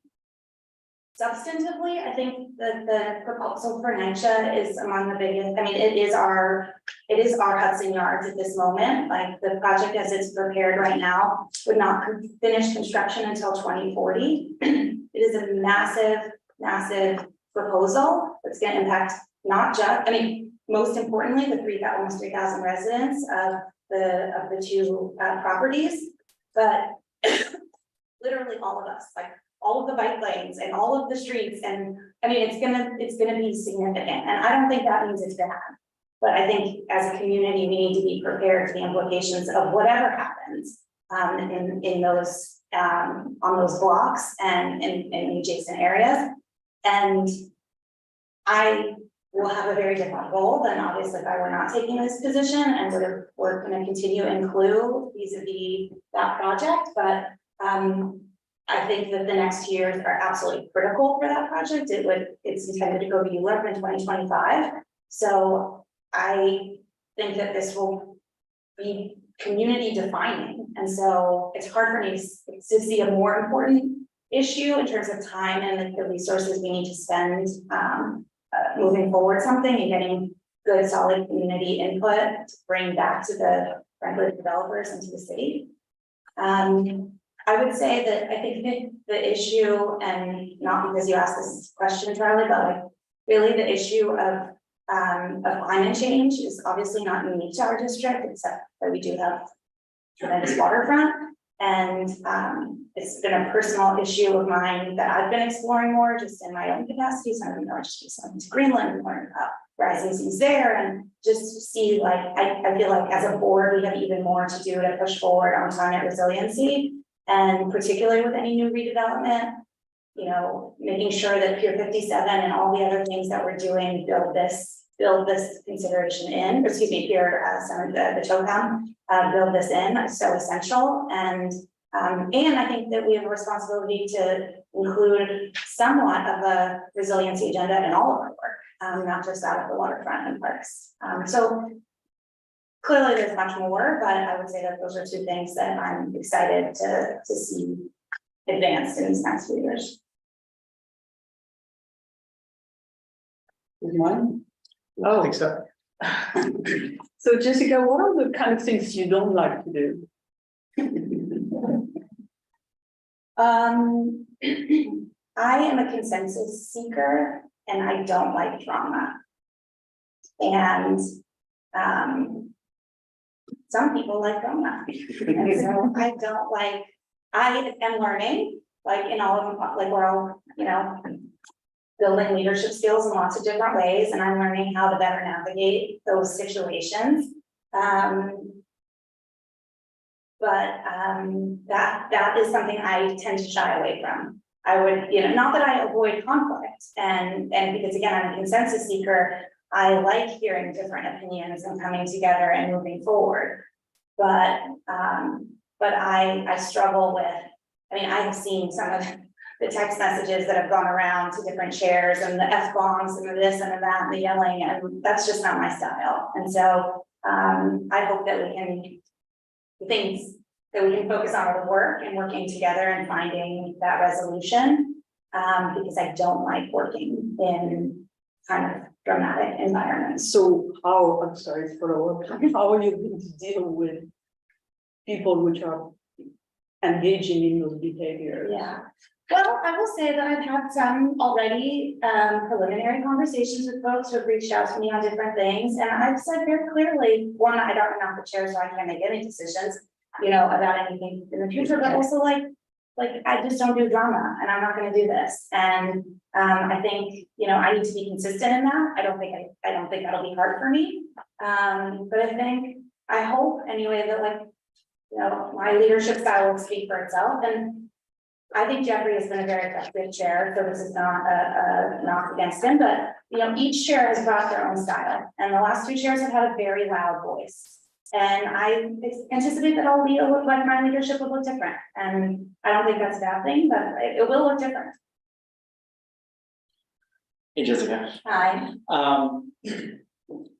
substantively, I think that the proposal for NYCHA is among the biggest. I mean, it is our Hudson Yards at this moment. Like, the project as it's prepared right now would not finish construction until 2040. It is a massive proposal that's going to impact not just, I mean, most importantly, the almost 3,000 residents of the two properties, but literally all of us, like all of the bike lanes and all of the streets. And I mean, it's gonna be significant. And I don't think that means it's bad, but I think as a community, we need to be prepared for the implications of whatever happens in those on those blocks and in adjacent areas. And I will have a very different role than obviously if I were not taking this position, and we're going to continue to include vis-a-vis that project. But I think that the next years are absolutely critical for that project. It's intended to go to Europe in 2025. So I think that this will be community defining. And so it's hard for me to see a more important issue in terms of time and the resources we need to spend moving forward something and getting good solid community input to bring back to the frankly developers and to the city. I would say that I think the issue, and not because you asked this question, Charlie, but like really the issue of climate change is obviously not unique to our district, except that we do have tremendous waterfront. And it's been a personal issue of mine that I've been exploring more just in my own capacity. So I'm just recently to Greenland and learn about rising seas there and just see like, I feel like as a board, we have even more to do to push forward on climate resiliency. And particularly with any new redevelopment, you know, making sure that Pier 57 and all the other things that we're doing build this consideration in, excuse me, Pier the TOCAM, build this in, it's so essential. And I think that we have a responsibility to include somewhat of a resiliency agenda in all of our work, not just out of the waterfront and parks. So clearly there's much more, but I would say that those are two things that I'm excited to see advanced in these next few years. Mine? I think so. So Jessica, what are the kind of things you don't like to do? I am a consensus seeker and I don't like drama. And some people like drama. And so I don't like, I am learning, like in all of them, like we're all, you know, building leadership skills in lots of different ways, and I'm learning how to better navigate those situations. That is something I tend to shy away from. I would, you know, not that I avoid conflict, and because again, I'm a consensus seeker, I like hearing different opinions and coming together and moving forward. But I struggle with, I mean, I have seen some of the text messages that have gone around to different chairs and the F-bombs and the this and the that and the yelling, and that's just not my style. And so I hope that we can, things that we can focus on are the work and working together and finding that resolution, because I don't like working in kind of dramatic environments. So how, I'm sorry for a while, how are you going to deal with people which are engaging in those behaviors? Yeah. Well, I will say that I've had some already preliminary conversations with folks who have reached out to me on different things. And I've said very clearly, one, I don't run off the chair, so I can't make any decisions, you know, about anything in the future, but also like I just don't do drama and I'm not gonna do this. And I think, you know, I need to be consistent in that. I don't think that'll be hard for me. But I hope anyway that like, you know, my leadership style will speak for itself. And I think Jeffrey has been a very effective chair, so this is not a knock against him, but you know, each chair has brought their own style, and the last two chairs have had a very loud voice. And I anticipate that like my leadership will look different, and I don't think that's a bad thing, but it will look different. Hey, Jessica. Hi.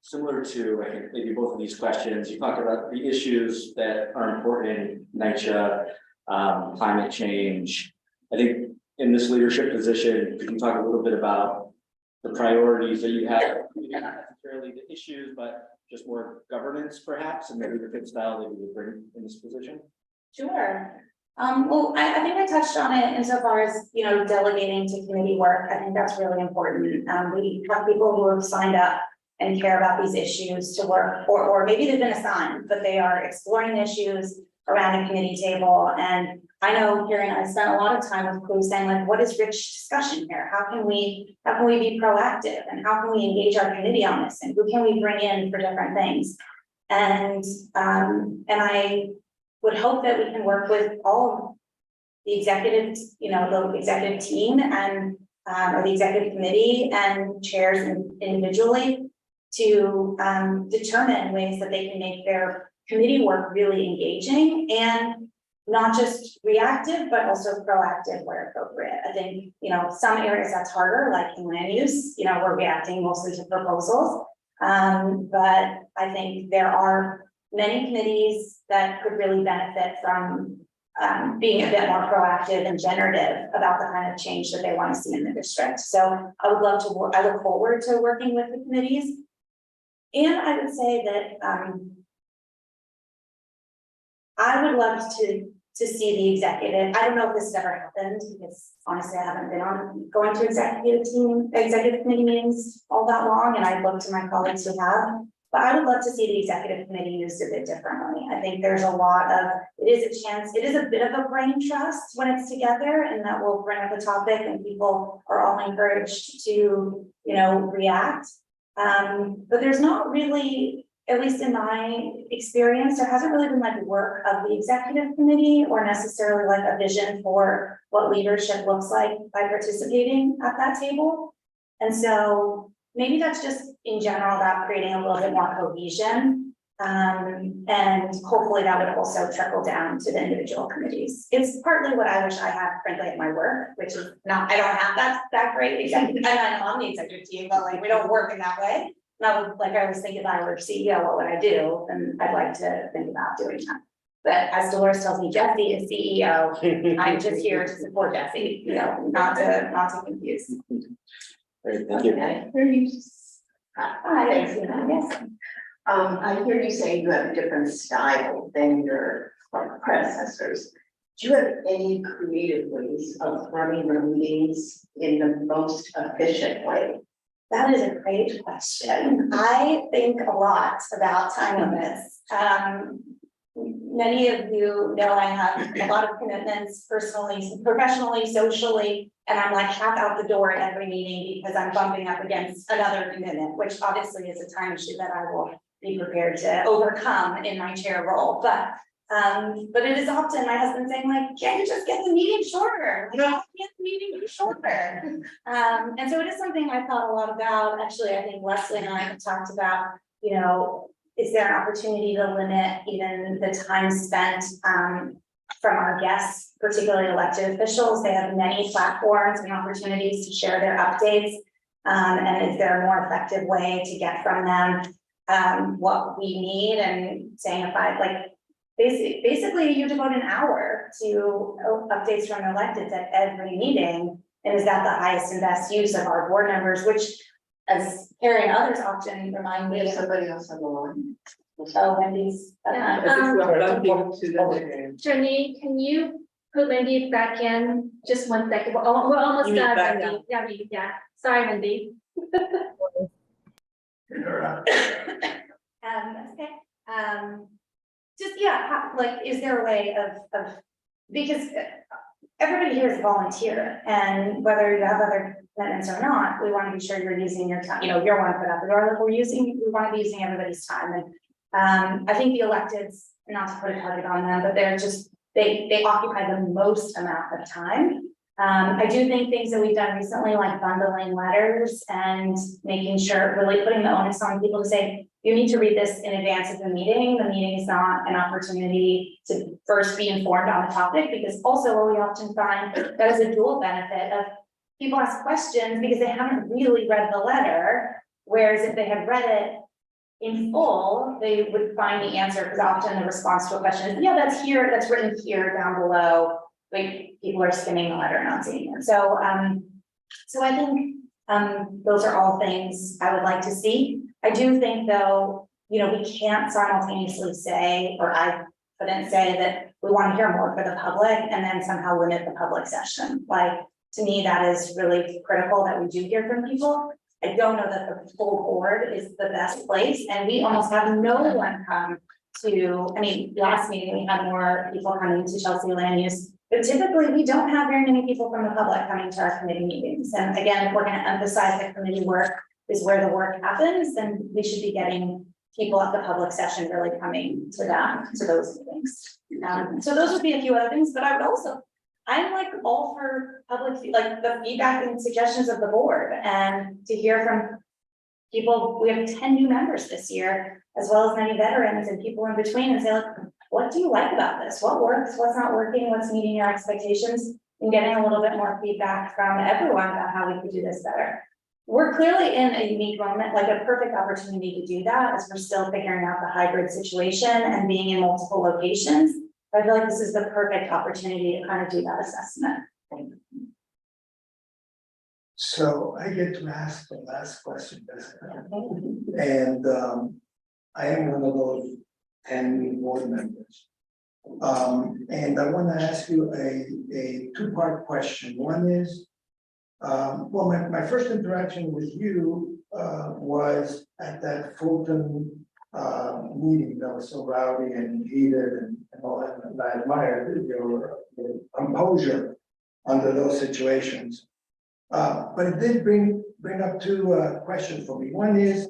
Similar to, I think, maybe both of these questions, you talked about the issues that are important in NYCHA, climate change. I think in this leadership position, we can talk a little bit about the priorities that you have, maybe not necessarily the issues, but just more governance perhaps, and maybe the good style that you would bring in this position. Sure. Well, I think I touched on it insofar as, you know, delegating to committee work. I think that's really important. We have people who have signed up and care about these issues to work, or maybe they've been assigned, but they are exploring issues around a committee table. And I know here, and I spent a lot of time with crew saying, like, what is rich discussion here? How can we be proactive, and how can we engage our committee on this, and who can we bring in for different things? And I would hope that we can work with all of the executive, you know, the executive team and or the executive committee and chairs individually to determine ways that they can make their committee work really engaging and not just reactive, but also proactive where appropriate. I think, you know, some areas that's harder, like in land use, you know, we're reacting mostly to proposals. But I think there are many committees that could really benefit from being a bit more proactive and generative about the kind of change that they want to see in the district. So I would love to work, I look forward to working with the committees. And I would say that I would love to see the executive. I don't know if this has ever happened because honestly, I haven't been going to executive committee meetings all that long, and I look to my colleagues who have. But I would love to see the executive committee used a bit differently. I think there's a lot of, it is a bit of a brain trust when it's together, and that will bring up a topic and people are all encouraged to, react. But there's not really, at least in my experience, there hasn't really been like work of the executive committee or necessarily like a vision for what leadership looks like by participating at that table. And so maybe that's just in general about creating a little bit more cohesion. And hopefully that would also trickle down to the individual committees. It's partly what I wish I had, frankly, at my work, which is not, I don't have that great executive, I'm on the executive team, but like, we don't work in that way. And I would, like I was thinking, if I were CEO, what would I do? And I'd like to think about doing that. But as Dolores tells me, Jesse is CEO. I'm just here to support Jesse, not to confuse. Great, thank you. Okay, I hear you. I hear you say you have a different style than your predecessors. Do you have any creative ways of running your meetings in the most efficient way? That is a great question. I think a lot about time limits. Many of you know I have a lot of commitments personally, professionally, socially, and I'm like half out the door at every meeting because I'm bumping up against another commitment, which obviously is a time issue that I will be prepared to overcome in my chair role. But it is often my husband saying like, can't you just get the meeting shorter? Get the meeting shorter. And so it is something I thought a lot about. Actually, I think Leslie and I have talked about, is there an opportunity to limit even the time spent from our guests, particularly elected officials? They have many platforms and opportunities to share their updates. And is there a more effective way to get from them what we need? And saying if I like, basically you devote an hour to updates from electeds at every meeting. And is that the highest and best use of our board members, which as Carrie and others often remind me of. Somebody else on the line. Oh, Wendy's. Jenny, can you put Wendy back in? Just 1 second. We're almost You mean done, back Wendy. Yeah. Sorry, Wendy. Okay. Just, is there a way of, because everybody here is a volunteer, and whether you have other commitments or not, we want to be sure you're using your time, you're one to put out the door, we want to be using everybody's time. And I think the electeds, not to put a target on them, but they're just, they occupy the most amount of time. I do think things that we've done recently, like bundling letters and making sure, really putting the onus on people to say, you need to read this in advance of the meeting. The meeting is not an opportunity to first be informed on the topic, because also what we often find that is a dual benefit of people ask questions because they haven't really read the letter. Whereas if they had read it in full, they would find the answer, because often the response to a question is, yeah, that's here, that's written here down below. Like people are skimming the letter and not seeing it. So I think those are all things I would like to see. I do think though, we can't simultaneously say, or I couldn't say that we want to hear more for the public and then somehow limit the public session. Like, to me, that is really critical that we do hear from people. I don't know that the full board is the best place, and we almost have no one come to, last meeting we had more people coming to Chelsea Land Use, but typically we don't have very many people from the public coming to our committee meetings. And again, if we're going to emphasize that committee work is where the work happens, then we should be getting people at the public session really coming to those meetings. So those would be a few other things, but I would also, I'm like all for public, like the feedback and suggestions of the board, and to hear from people. We have 10 new members this year, as well as many veterans and people in between, and say, like, what do you like about this? What works? What's not working? What's meeting your expectations? And getting a little bit more feedback from everyone about how we could do this better. We're clearly in a unique moment, like a perfect opportunity to do that, as we're still figuring out the hybrid situation and being in multiple locations. I feel like this is the perfect opportunity to kind of do that assessment. So I get to ask the last question, and I am one of those 10 new board members. And I want to ask you a two-part question. One is, well, my first interaction with you was at that Fulton meeting that was so rowdy and heated and all that. And I admire your composure under those situations. But it did bring up two questions for me. One is,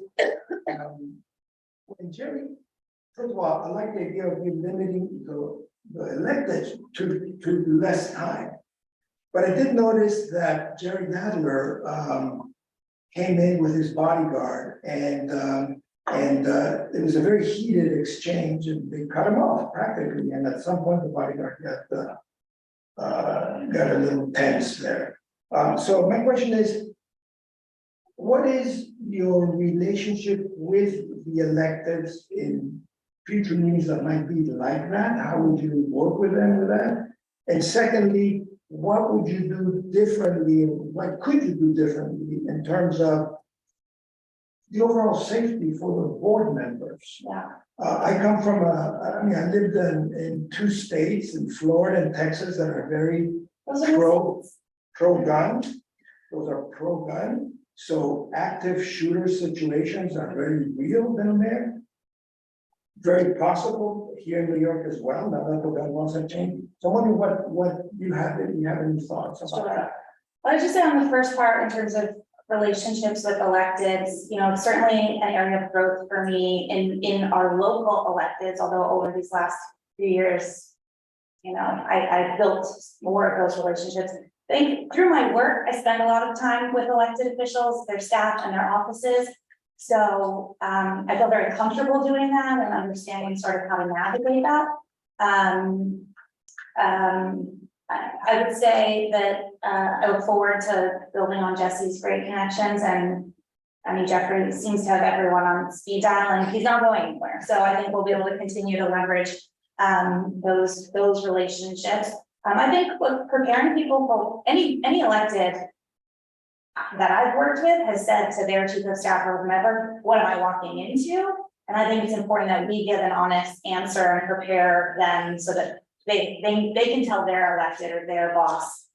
when Jerry, first of all, I like the idea of you limiting the elected to less time. But I did notice that Jerry Nadler came in with his bodyguard and it was a very heated exchange and they cut him off practically. And at some point the bodyguard got a little tense there. So my question is, what is your relationship with the electeds in future meetings that might be like that? How would you work with them with that? And secondly, what would you do differently? What could you do differently in terms of the overall safety for the board members? Yeah. I come from I lived in two states, in Florida and Texas, that are very pro-gun. Those are pro-gun. So active shooter situations are very real down there. Very possible here in New York as well, now that the gun laws have changed. So I wonder what you have any thoughts about Sure. that? I was just say on the first part, in terms of relationships with electeds, you know, certainly an area of growth for me in our local electeds, although over these last few years, you know, I built more of those relationships. I think through my work, I spend a lot of time with elected officials, their staff and their offices. So I feel very comfortable doing that and understanding sort of how to navigate that. I would say that I look forward to building on Jesse's great connections, and I mean, Jeffrey seems to have everyone on speed dial and he's not going anywhere. So I think we'll be able to continue to leverage those relationships. I think preparing people for any elected that I've worked with has said to their chief of staff or whomever, what am I walking into? And I think it's important that we give an honest answer and prepare them so that they can tell their elected or their boss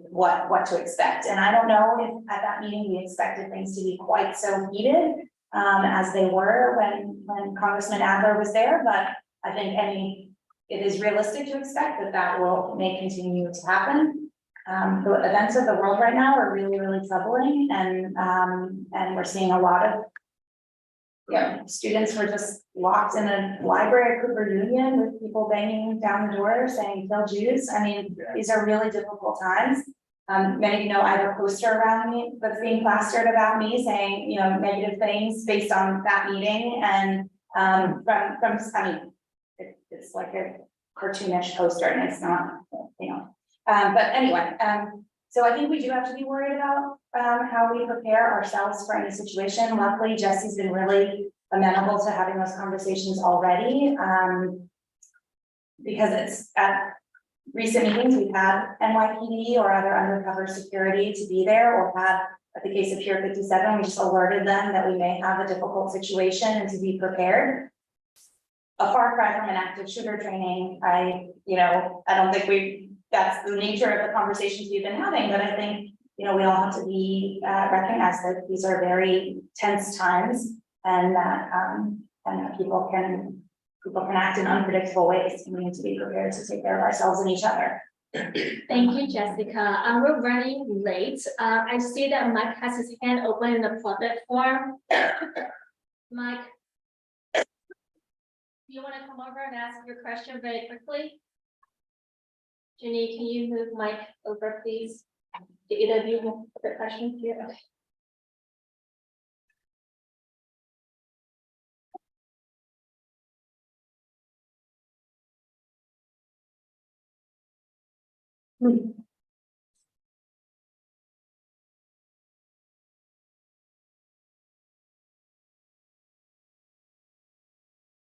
what to expect. And I don't know if at that meeting we expected things to be quite so heated as they were when Congressman Adler was there, but I think it is realistic to expect that may continue to happen. The events of the world right now are really, really troubling, and we're seeing a lot of, students were just locked in a library at Cooper Union with people banging down the door saying "kill Jews." I mean, these are really difficult times. Many of you know I have a poster around me that's being plastered about me saying, negative things based on that meeting, and it's like a cartoonish poster, and it's not, but anyway, so I think we do have to be worried about how we prepare ourselves for any situation. Luckily, Jesse's been really amenable to having those conversations already, because it's at recent meetings we've had NYPD or other undercover security to be there, or have, at the case of Pier 57, we just alerted them that we may have a difficult situation and to be prepared. A far cry from an active shooter training. I don't think that's the nature of the conversations we've been having, but I think, we all have to be, recognize that these are very tense times, and that people can act in unpredictable ways. We need to be prepared to take care of ourselves and each other. Thank you, Jessica. We're running late. I see that Mike has his hand open in the public forum. Mike, do you want to come over and ask your question very quickly? Jenny, can you move Mike over, please? Do either of you have a question here? Okay.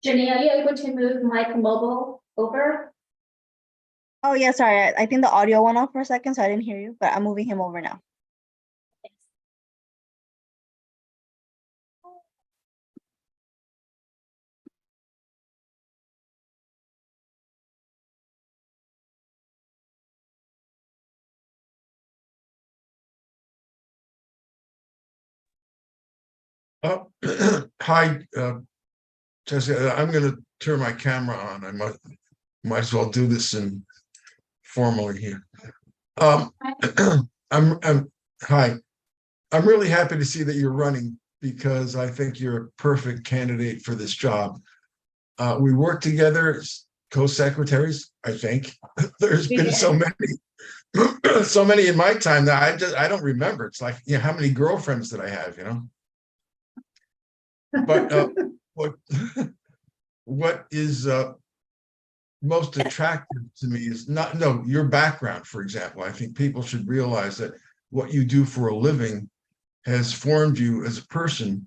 Jenny, are you able to move Mike Mobile over? Oh, yeah, sorry. I think the audio went off for a second, so I didn't hear you, but I'm moving him over now. Hi, Jessica, I'm gonna turn my camera on. I might as well do this in formally here. Hi. I'm really happy to see that you're running because I think you're a perfect candidate for this job. We work together as co-secretaries, I think. There's been so many in my time that I don't remember. It's like, how many girlfriends did I have, But what is most attractive to me is your background, for example. I think people should realize that what you do for a living has formed you as a person,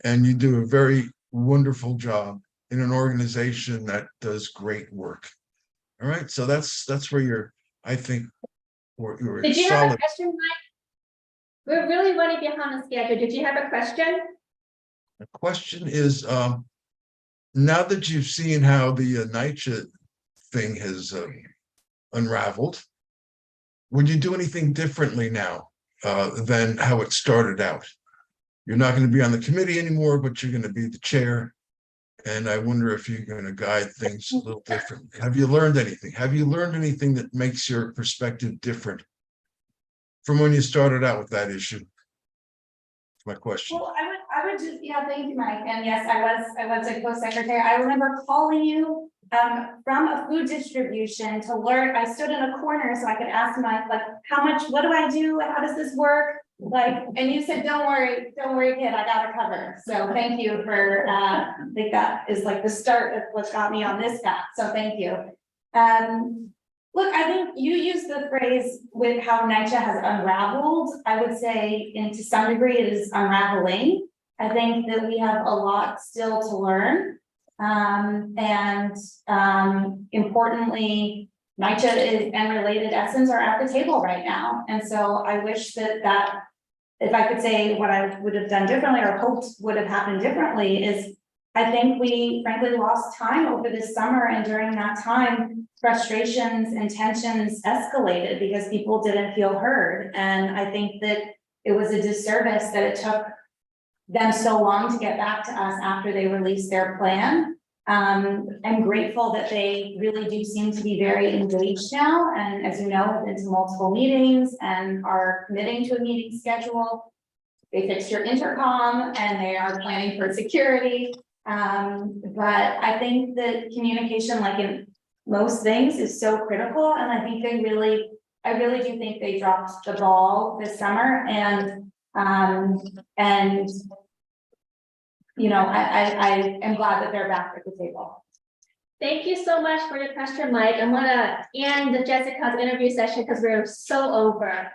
and you do a very wonderful job in an organization that does great work. All right, so that's where I think you're Did you have a solid. question, Mike? We're really running behind the schedule. Did you have a question? The question is, now that you've seen how the NYCHA thing has unraveled, would you do anything differently now than how it started out? You're not going to be on the committee anymore, but you're going to be the chair. And I wonder if you're going to guide things a little differently. Have you learned anything? Have you learned anything that makes your perspective different from when you started out with that issue? That's my question. Well, I would just, thank you, Mike. And yes, I was a co-secretary. I remember calling you from a food distribution to learn. I stood in a corner so I could ask Mike, like, what do I do? How does this work? Like, and you said, don't worry, kid, I got it covered. So thank you for, I think that is like the start of what got me on this path. So thank you. Look, I think you used the phrase with how NYCHA has unraveled. I would say, and to some degree, it is unraveling. I think that we have a lot still to learn. Importantly, NYCHA and related essence are at the table right now. And so I wish that if I could say what I would have done differently or hoped would have happened differently is I think we frankly lost time over this summer, and during that time, frustrations and tensions escalated because people didn't feel heard. And I think that it was a disservice that it took them so long to get back to us after they released their plan. I'm grateful that they really do seem to be very engaged now. And as you know, have been to multiple meetings and are committing to a meeting schedule. They fixed your intercom and they are planning for security. But I think that communication, like in most things, is so critical. And I think I really do think they dropped the ball this summer. And I am glad that they're back at the table. Thank you so much for your question, Mike. I'm gonna end Jessica's interview session because we're so over.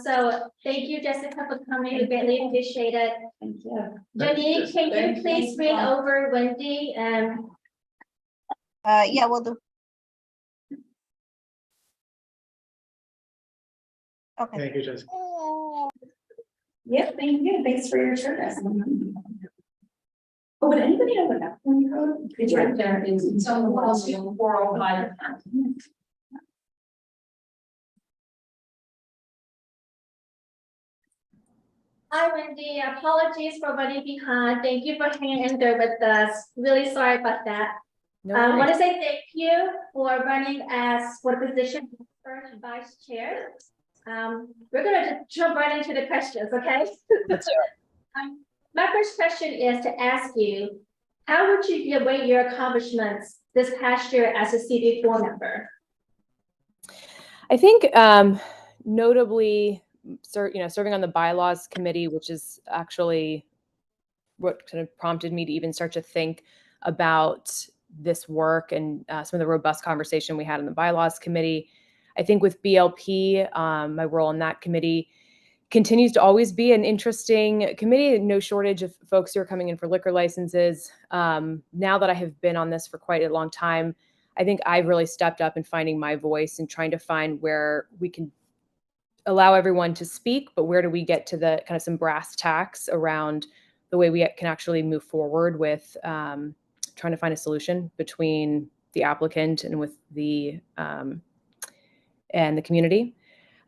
So thank you, Jessica, for coming. We greatly appreciate it. Thank you. Jenny, can you please read over Wendy and Yeah, we'll do. Okay. Thank you, Jessica. Yeah, thank you. Thanks for your service. Oh, would anybody have a bathroom code? It's right there, it's on the wall, 405. hi, Wendy. Apologies for running behind. Thank you for hanging in there with us. Really sorry about that. I want to say thank you for running for the position of first vice chair. We're going to just jump right into the questions, okay? My first question is to ask you, how would you rate your accomplishments this past year as a CB4 member? I think notably, serving on the bylaws committee, which is actually what kind of prompted me to even start to think about this work and some of the robust conversation we had in the bylaws committee. I think with BLP, my role in that committee continues to always be an interesting committee. No shortage of folks who are coming in for liquor licenses. Now that I have been on this for quite a long time, I think I've really stepped up in finding my voice and trying to find where we can allow everyone to speak, but where do we get to the kind of some brass tacks around the way we can actually move forward with trying to find a solution between the applicant and with the community.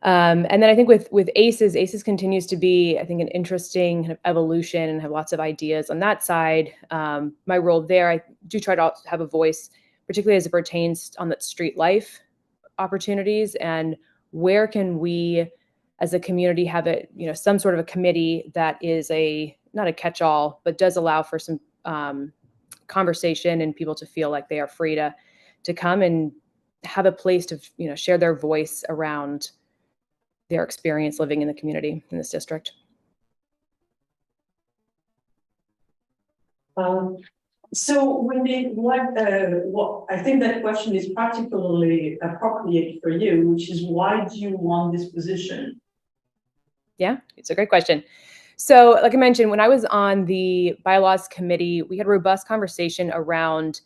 And then I think with ACEs continues to be, I think, an interesting kind of evolution and have lots of ideas on that side. My role there, I do try to have a voice, particularly as it pertains on that street life opportunities, and where can we as a community have some sort of a committee that is not a catch-all, but does allow for some conversation and people to feel like they are free to come and have a place to share their voice around their experience living in the community in this district. So Wendy, what I think that question is particularly appropriate for you, which is why do you want this position? Yeah, it's a great question. So like I mentioned, when I was on the bylaws committee, we had a robust conversation around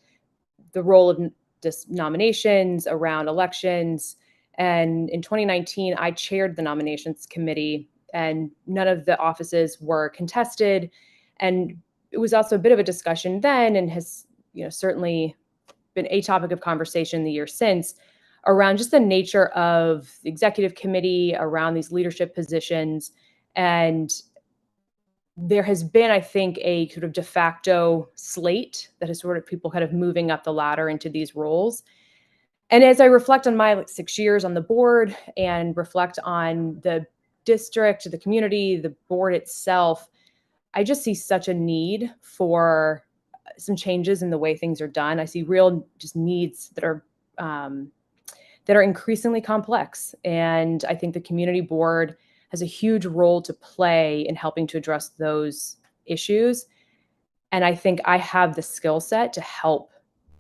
the role of just nominations, around elections. And in 2019, I chaired the nominations committee, and none of the offices were contested. And it was also a bit of a discussion then, and has certainly been a topic of conversation in the year since, around just the nature of the executive committee, around these leadership positions. And there has been, I think, a sort of de facto slate that has sort of people kind of moving up the ladder into these roles. And as I reflect on my 6 years on the board and reflect on the district, the community, the board itself, I just see such a need for some changes in the way things are done. I see real just needs that are increasingly complex. And I think the community board has a huge role to play in helping to address those issues. And I think I have the skill set to help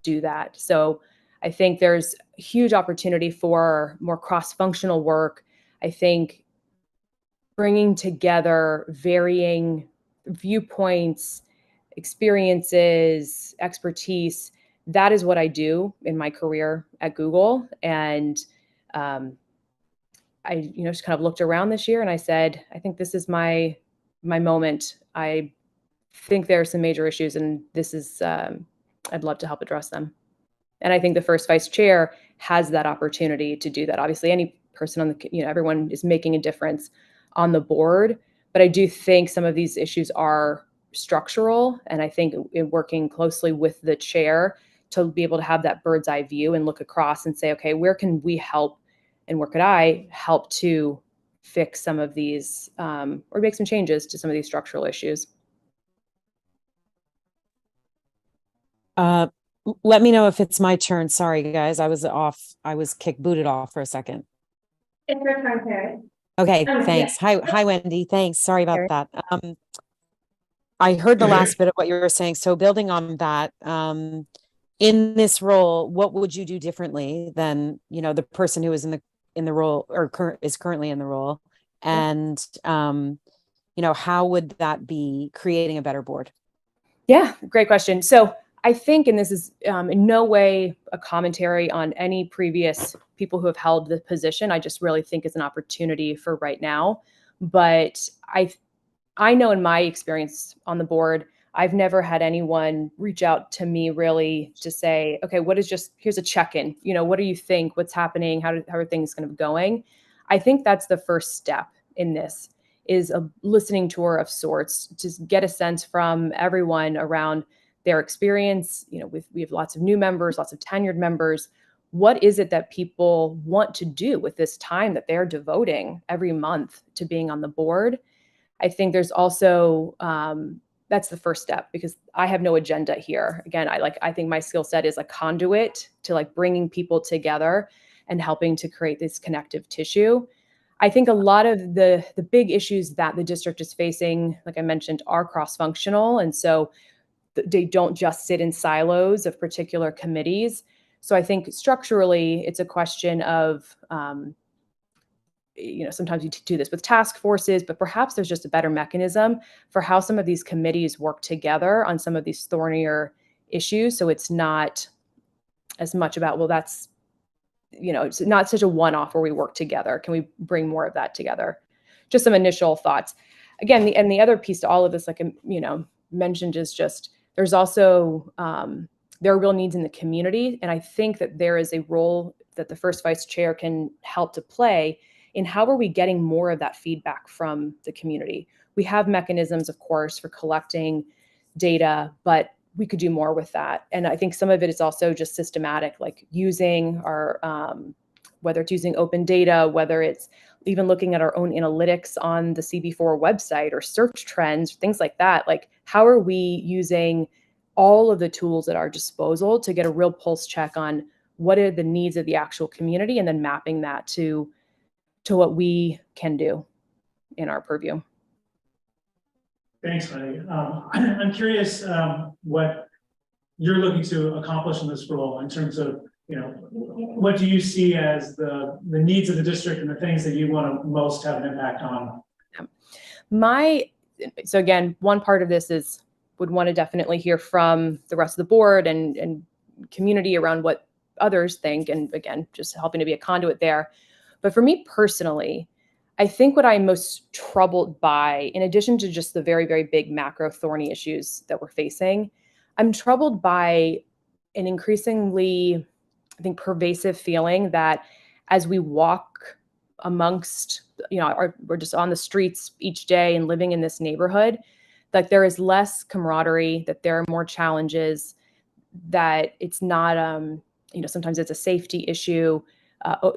do that. So I think there's a huge opportunity for more cross-functional work. I think bringing together varying viewpoints, experiences, expertise, that is what I do in my career at Google. And I just kind of looked around this year and I said, I think this is my moment. I think there are some major issues, and this is I'd love to help address them. And I think the first vice chair has that opportunity to do that. Obviously, any person on the everyone is making a difference on the board, but I do think some of these issues are structural, and I think in working closely with the chair to be able to have that bird's eye view and look across and say, okay, where can we help, and where could I help to fix some of these or make some changes to some of these structural issues. Let me know if it's my turn. Sorry, guys. I was off. I was booted off for a second. It's your turn, Carrie. Okay, Yeah. thanks. Hi, Wendy. Thanks. Sorry about that. I heard the last bit of what you were saying. So building on that, in this role, what would you do differently than, the person who is in the role or is currently in the role? And, how would that be creating a better board? Yeah, great question. So I think, and this is in no way a commentary on any previous people who have held the position. I just really think it's an opportunity for right now. But I know in my experience on the board, I've never had anyone reach out to me really to say, okay, here's a check-in. What do you think? What's happening? How are things kind of going? I think that's the first step in this, is a listening tour of sorts, to get a sense from everyone around their experience. We have lots of new members, lots of tenured members. What is it that people want to do with this time that they're devoting every month to being on the board? I think there's also, that's the first step, because I have no agenda here. Again, I think my skill set is a conduit to bringing people together and helping to create this connective tissue. I think a lot of the big issues that the district is facing, like I mentioned, are cross-functional. And so they don't just sit in silos of particular committees. So I think structurally, it's a question of, sometimes you do this with task forces, but perhaps there's just a better mechanism for how some of these committees work together on some of these thornier issues. So it's not as much about, well, that's, it's not such a one-off where we work together. Can we bring more of that together? Just some initial thoughts. Again, the other piece to all of this, mentioned, is just, there's also, there are real needs in the community. And I think that there is a role that the first vice chair can help to play in how are we getting more of that feedback from the community. We have mechanisms, of course, for collecting data, but we could do more with that. And I think some of it is also just systematic, like using our, whether it's using open data, whether it's even looking at our own analytics on the CB4 website or search trends, things like that. Like, how are we using all of the tools at our disposal to get a real pulse check on what are the needs of the actual community, and then mapping that to what we can do in our purview. Thanks, Heidi. I'm curious what you're looking to accomplish in this role in terms of, you know, what do you see as the needs of the district and the things that you want to most have an impact on? So again, one part of this is would want to definitely hear from the rest of the board and community around what others think, and again, just helping to be a conduit there. But for me personally, I think what I'm most troubled by, in addition to just the very, very big macro thorny issues that we're facing, I'm troubled by an increasingly, I think, pervasive feeling that as we walk amongst, you know, we're just on the streets each day and living in this neighborhood, that there is less camaraderie, that there are more challenges, that it's not, you know, sometimes it's a safety issue,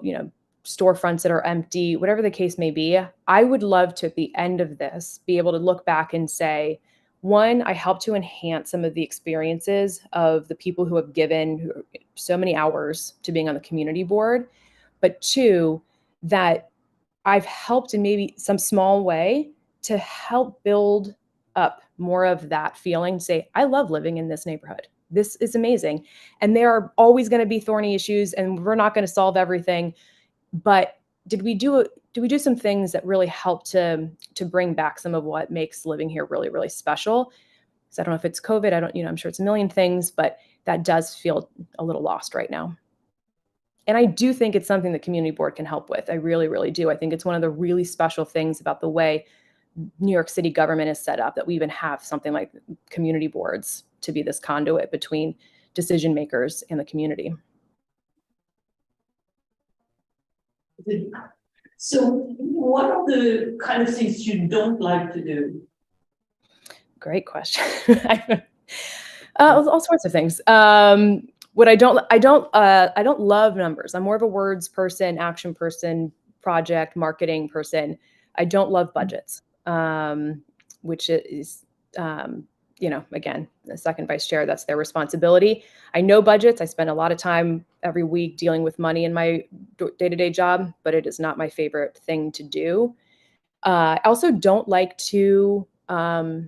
you know, storefronts that are empty, whatever the case may be. I would love to, at the end of this, be able to look back and say, one, I helped to enhance some of the experiences of the people who have given so many hours to being on the community board. But two, that I've helped in maybe some small way to help build up more of that feeling, say, I love living in this neighborhood. This is amazing. And there are always going to be thorny issues, and we're not going to solve everything. But did we do some things that really helped to bring back some of what makes living here really, really special? So I don't know if it's COVID, I'm sure it's a million things, but that does feel a little lost right now. And I do think it's something the community board can help with. I really, really do. I think it's one of the really special things about the way New York City government is set up, that we even have something like community boards to be this conduit between decision makers and the community. So what are the kind of things you don't like to do? Great question. All sorts of things. What I don't love numbers. I'm more of a words person, action person, project marketing person. I don't love budgets, which is, you know, again, the second vice chair, that's their responsibility. I know budgets. I spend a lot of time every week dealing with money in my day-to-day job, but it is not my favorite thing to do. I also don't like to, I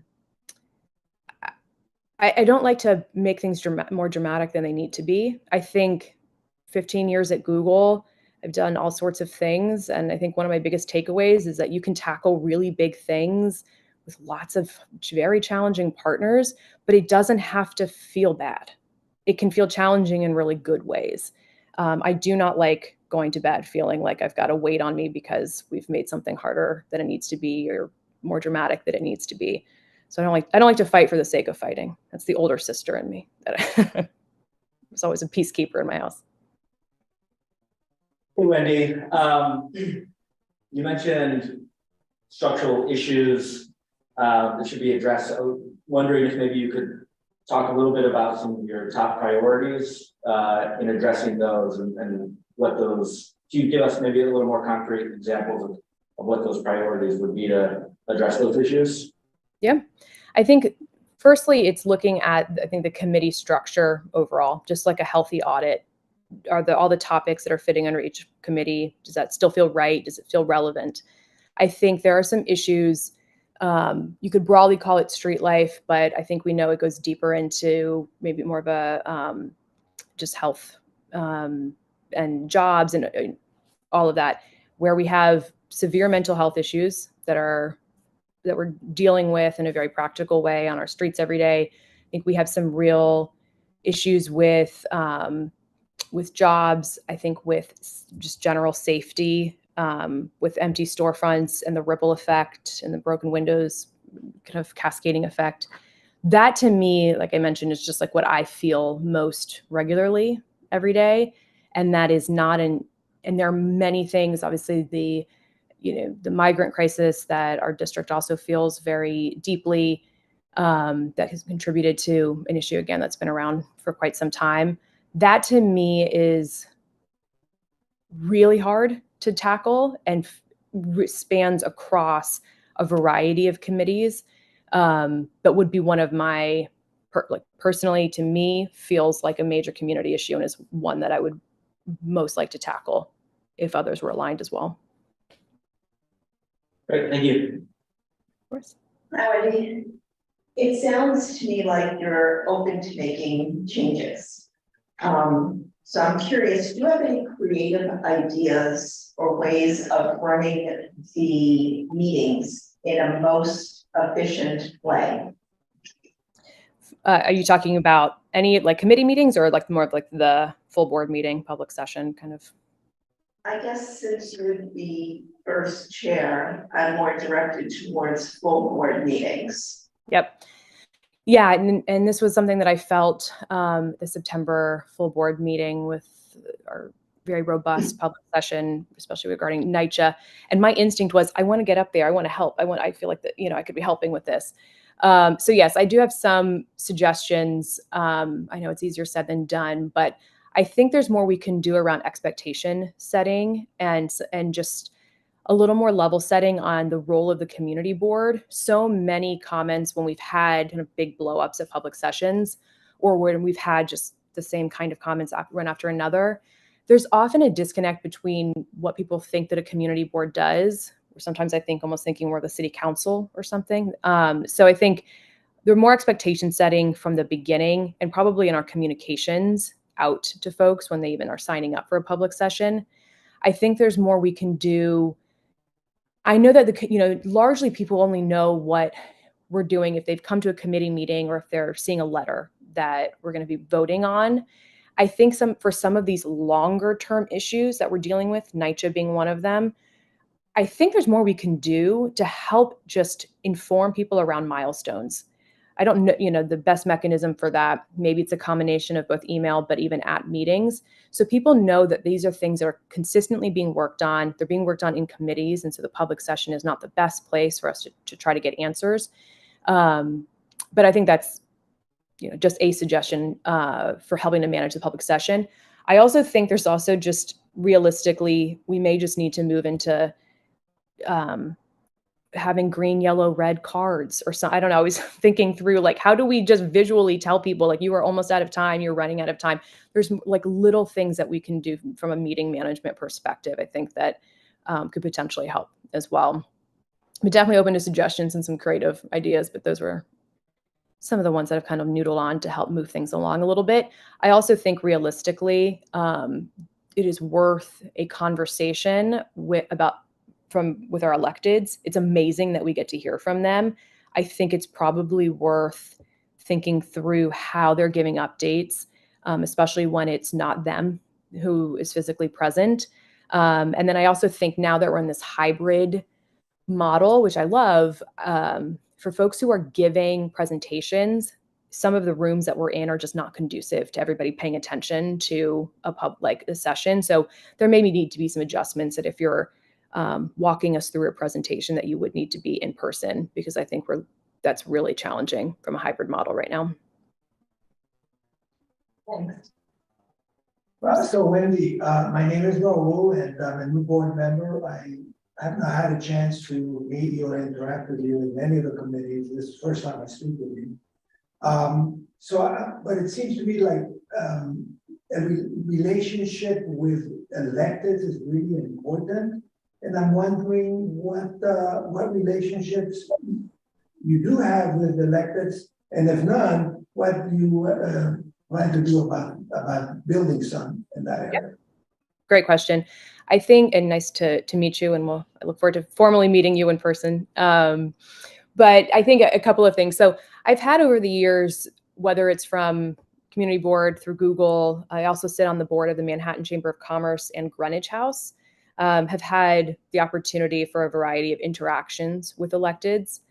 don't like to make things more dramatic than they need to be. I think 15 years at Google, I've done all sorts of things. And I think one of my biggest takeaways is that you can tackle really big things with lots of very challenging partners, but it doesn't have to feel bad. It can feel challenging in really good ways. I do not like going to bed feeling like I've got a weight on me because we've made something harder than it needs to be, or more dramatic than it needs to be. So I don't like to fight for the sake of fighting. That's the older sister in me. That was always a peacekeeper in my house. Hey, Wendy, you mentioned structural issues that should be addressed. I was wondering if maybe you could talk a little bit about some of your top priorities in addressing those, and what those, can you give us maybe a little more concrete examples of what those priorities would be to address those issues? Yeah, I think firstly, it's looking at, I think, the committee structure overall, just like a healthy audit. Are all the topics that are fitting under each committee, does that still feel right? Does it feel relevant? I think there are some issues, you could broadly call it street life, but I think we know it goes deeper into maybe more of a just health and jobs and all of that, where we have severe mental health issues that we're dealing with in a very practical way on our streets every day. I think we have some real issues with jobs. I think with just general safety, with empty storefronts and the ripple effect and the broken windows, kind of cascading effect. That to me, like I mentioned, is just like what I feel most regularly every day. And that is not and there are many things, obviously the the migrant crisis that our district also feels very deeply, that has contributed to an issue, again, that's been around for quite some time. That to me is really hard to tackle and spans across a variety of committees, but would be one of my, personally to me, feels like a major community issue and is one that I would most like to tackle if others were aligned as well. Great, thank you. Of course. Alrighty. It sounds to me like you're open to making changes. So I'm curious, do you have any creative ideas or ways of running the meetings in a most efficient way? Are you talking about any like committee meetings or like more of like the full board meeting, public session kind of? I guess since you're the first chair, I'm more directed towards full board meetings. Yep. Yeah, and this was something that I felt the September full board meeting with our very robust public session, especially regarding NYCHA. And my instinct was, I want to get up there. I want to help. I feel like that, I could be helping with this. So yes, I do have some suggestions. I know it's easier said than done, but I think there's more we can do around expectation setting and just a little more level setting on the role of the community board. So many comments when we've had kind of big blow ups at public sessions, or when we've had just the same kind of comments one after another, there's often a disconnect between what people think that a community board does, or sometimes I think almost thinking we're the city council or something. So I think there's more expectation setting from the beginning and probably in our communications out to folks when they even are signing up for a public session. I think there's more we can do. I know that largely people only know what we're doing if they've come to a committee meeting or if they're seeing a letter that we're going to be voting on. I think for some of these longer term issues that we're dealing with, NYCHA being one of them, I think there's more we can do to help just inform people around milestones. I don't know, the best mechanism for that. Maybe it's a combination of both email, but even at meetings. So people know that these are things that are consistently being worked on. They're being worked on in committees. And so the public session is not the best place for us to try to get answers. But I think that's, just a suggestion for helping to manage the public session. I also think there's also just realistically, we may just need to move into having green, yellow, red cards or something. I don't know. I was thinking through like, how do we just visually tell people like you are almost out of time, you're running out of time. There's like little things that we can do from a meeting management perspective. I think that could potentially help as well. We're definitely open to suggestions and some creative ideas, but those were some of the ones that I've kind of noodled on to help move things along a little bit. I also think realistically, it is worth a conversation with our electeds. It's amazing that we get to hear from them. I think it's probably worth thinking through how they're giving updates, especially when it's not them who is physically present. And then I also think now that we're in this hybrid model, which I love, for folks who are giving presentations, some of the rooms that we're in are just not conducive to everybody paying attention to a session. So there maybe need to be some adjustments that if you're walking us through a presentation that you would need to be in person, because I think that's really challenging from a hybrid model right now. Thanks. Well, so Wendy, my name is Raul and I'm a new board member. I have not had a chance to meet you or interact with you in any of the committees. This is the first time I speak with you. But it seems to me like a relationship with electeds is really important. And I'm wondering what relationships you do have with electeds, and if none, what do you plan to do about building some in that area? Yep. Great question. I think, and nice to meet you, and I look forward to formally meeting you in person. But I think a couple of things. So I've had over the years, whether it's from community board through Google, I also sit on the board of the Manhattan Chamber of Commerce and Greenwich House, have had the opportunity for a variety of interactions with electeds.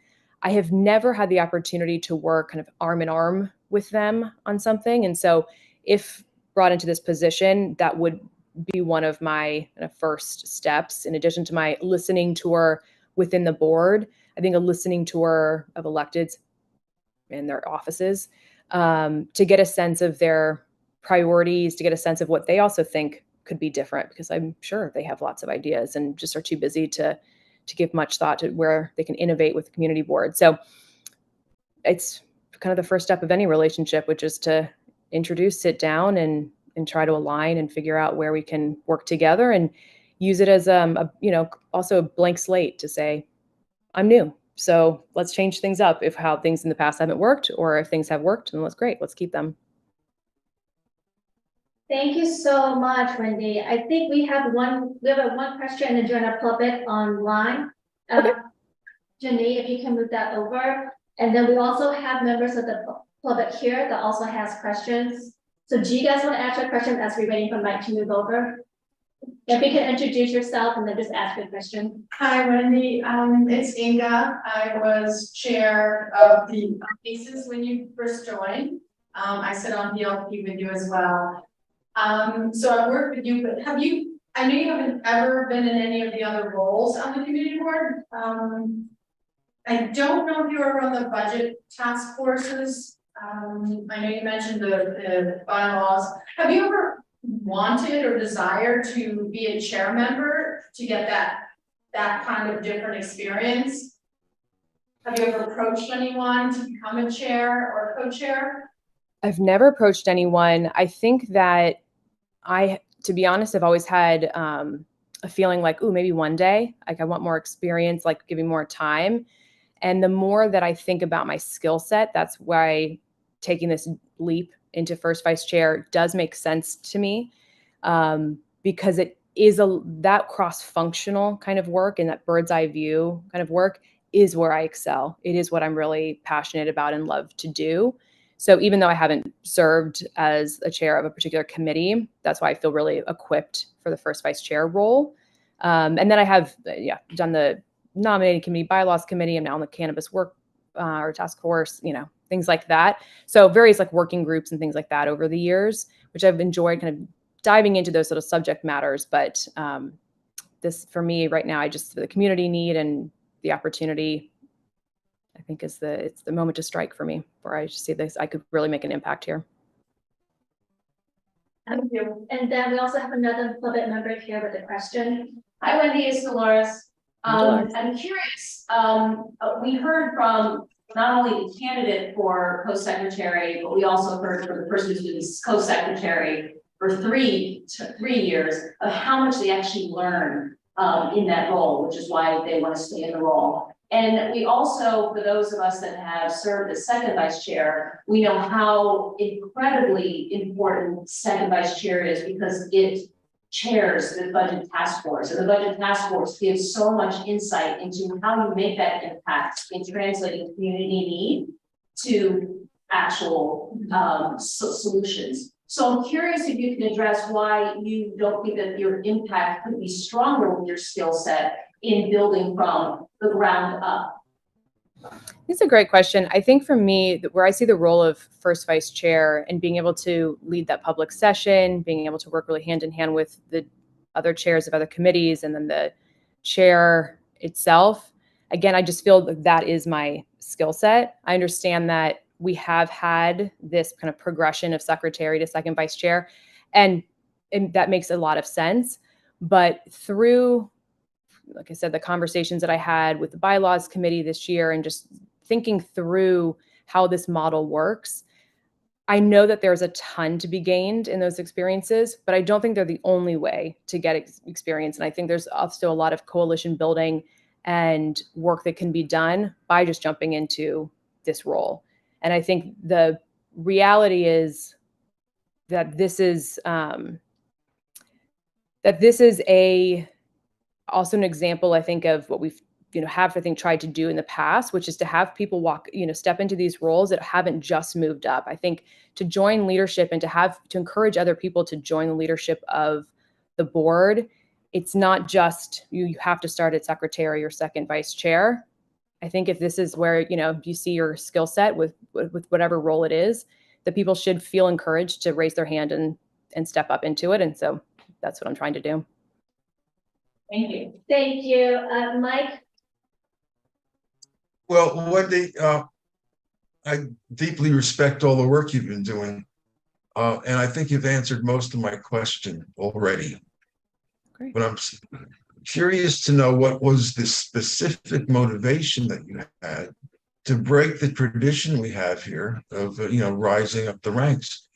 I have never had the opportunity to work kind of arm in arm with them on something. And so if brought into this position, that would be one of my kind of first steps, in addition to my listening tour within the board. I think a listening tour of electeds in their offices, to get a sense of their priorities, to get a sense of what they also think could be different, because I'm sure they have lots of ideas and just are too busy to give much thought to where they can innovate with the community board. So it's kind of the first step of any relationship, which is to introduce, sit down, and try to align and figure out where we can work together, and use it as also a blank slate to say, I'm new, so let's change things up. If how things in the past haven't worked, or if things have worked, then that's great. Let's keep them. Thank you so much, Wendy. I think we have one question in the general public online. Jenny, if you can move that over. And then we also have members of the public here that also has questions. So do you guys want to ask your question as we're waiting for Mike to move over? If you can introduce yourself and then just ask your question. Hi, Wendy. It's Inga. I was chair of the cases when you first joined. I sit on DLP with you as well. So I worked with you, but I know you haven't ever been in any of the other roles on the community board. I don't know if you were on the budget task forces. I know you mentioned the bylaws. Have you ever wanted or desired to be a chair member to get that kind of different experience? Have you ever approached anyone to become a chair or co-chair? I've never approached anyone. I think that to be honest, I've always had a feeling like, ooh, maybe one day, like I want more experience, like giving more time. And the more that I think about my skill set, that's why taking this leap into first vice chair does make sense to me, because it is that cross-functional kind of work and that bird's eye view kind of work is where I excel. It is what I'm really passionate about and love to do. So even though I haven't served as a chair of a particular committee, that's why I feel really equipped for the first vice chair role. And then I have done the nominating committee, bylaws committee. I'm now on the cannabis work or task force, things like that. So various like working groups and things like that over the years, which I've enjoyed kind of diving into those sort of subject matters. But this for me right now, the community need and the opportunity, I think it's the moment to strike for me, where I just see this, I could really make an impact here. Thank you. And then we also have another public member here with a question. Hi, Wendy, it's Dolores. I'm curious, we heard from not only the candidate for co-secretary, but we also heard from the person who's been co-secretary for three years of how much they actually learn in that role, which is why they want to stay in the role. And we also, for those of us that have served as second vice chair, we know how incredibly important second vice chair is, because it chairs the budget task force, and the budget task force gives so much insight into how you make that impact in translating community need to actual solutions. So I'm curious if you can address why you don't think that your impact could be stronger with your skill set in building from the ground up. It's a great question. I think for me, where I see the role of first vice chair and being able to lead that public session, being able to work really hand in hand with the other chairs of other committees, and then the chair itself, again, I just feel that is my skill set. I understand that we have had this kind of progression of secretary to second vice chair, and that makes a lot of sense. But through, like I said, the conversations that I had with the bylaws committee this year and just thinking through how this model works, I know that there's a ton to be gained in those experiences, but I don't think they're the only way to get experience. And I think there's also a lot of coalition building and work that can be done by just jumping into this role. And I think the reality is that this is also an example, I think, of what we've tried to do in the past, which is to have people step into these roles that haven't just moved up. I think to join leadership and to encourage other people to join the leadership of the board, it's not just you have to start at secretary or second vice chair. I think if this is where, you see your skill set with whatever role it is, that people should feel encouraged to raise their hand and step up into it. And so that's what I'm trying to do. Thank you. Thank you, Mike. Well, Wendy, I deeply respect all the work you've been doing. And I think you've answered most of my question already. Great. But I'm curious to know what was the specific motivation that you had to break the tradition we have here of, rising up the ranks.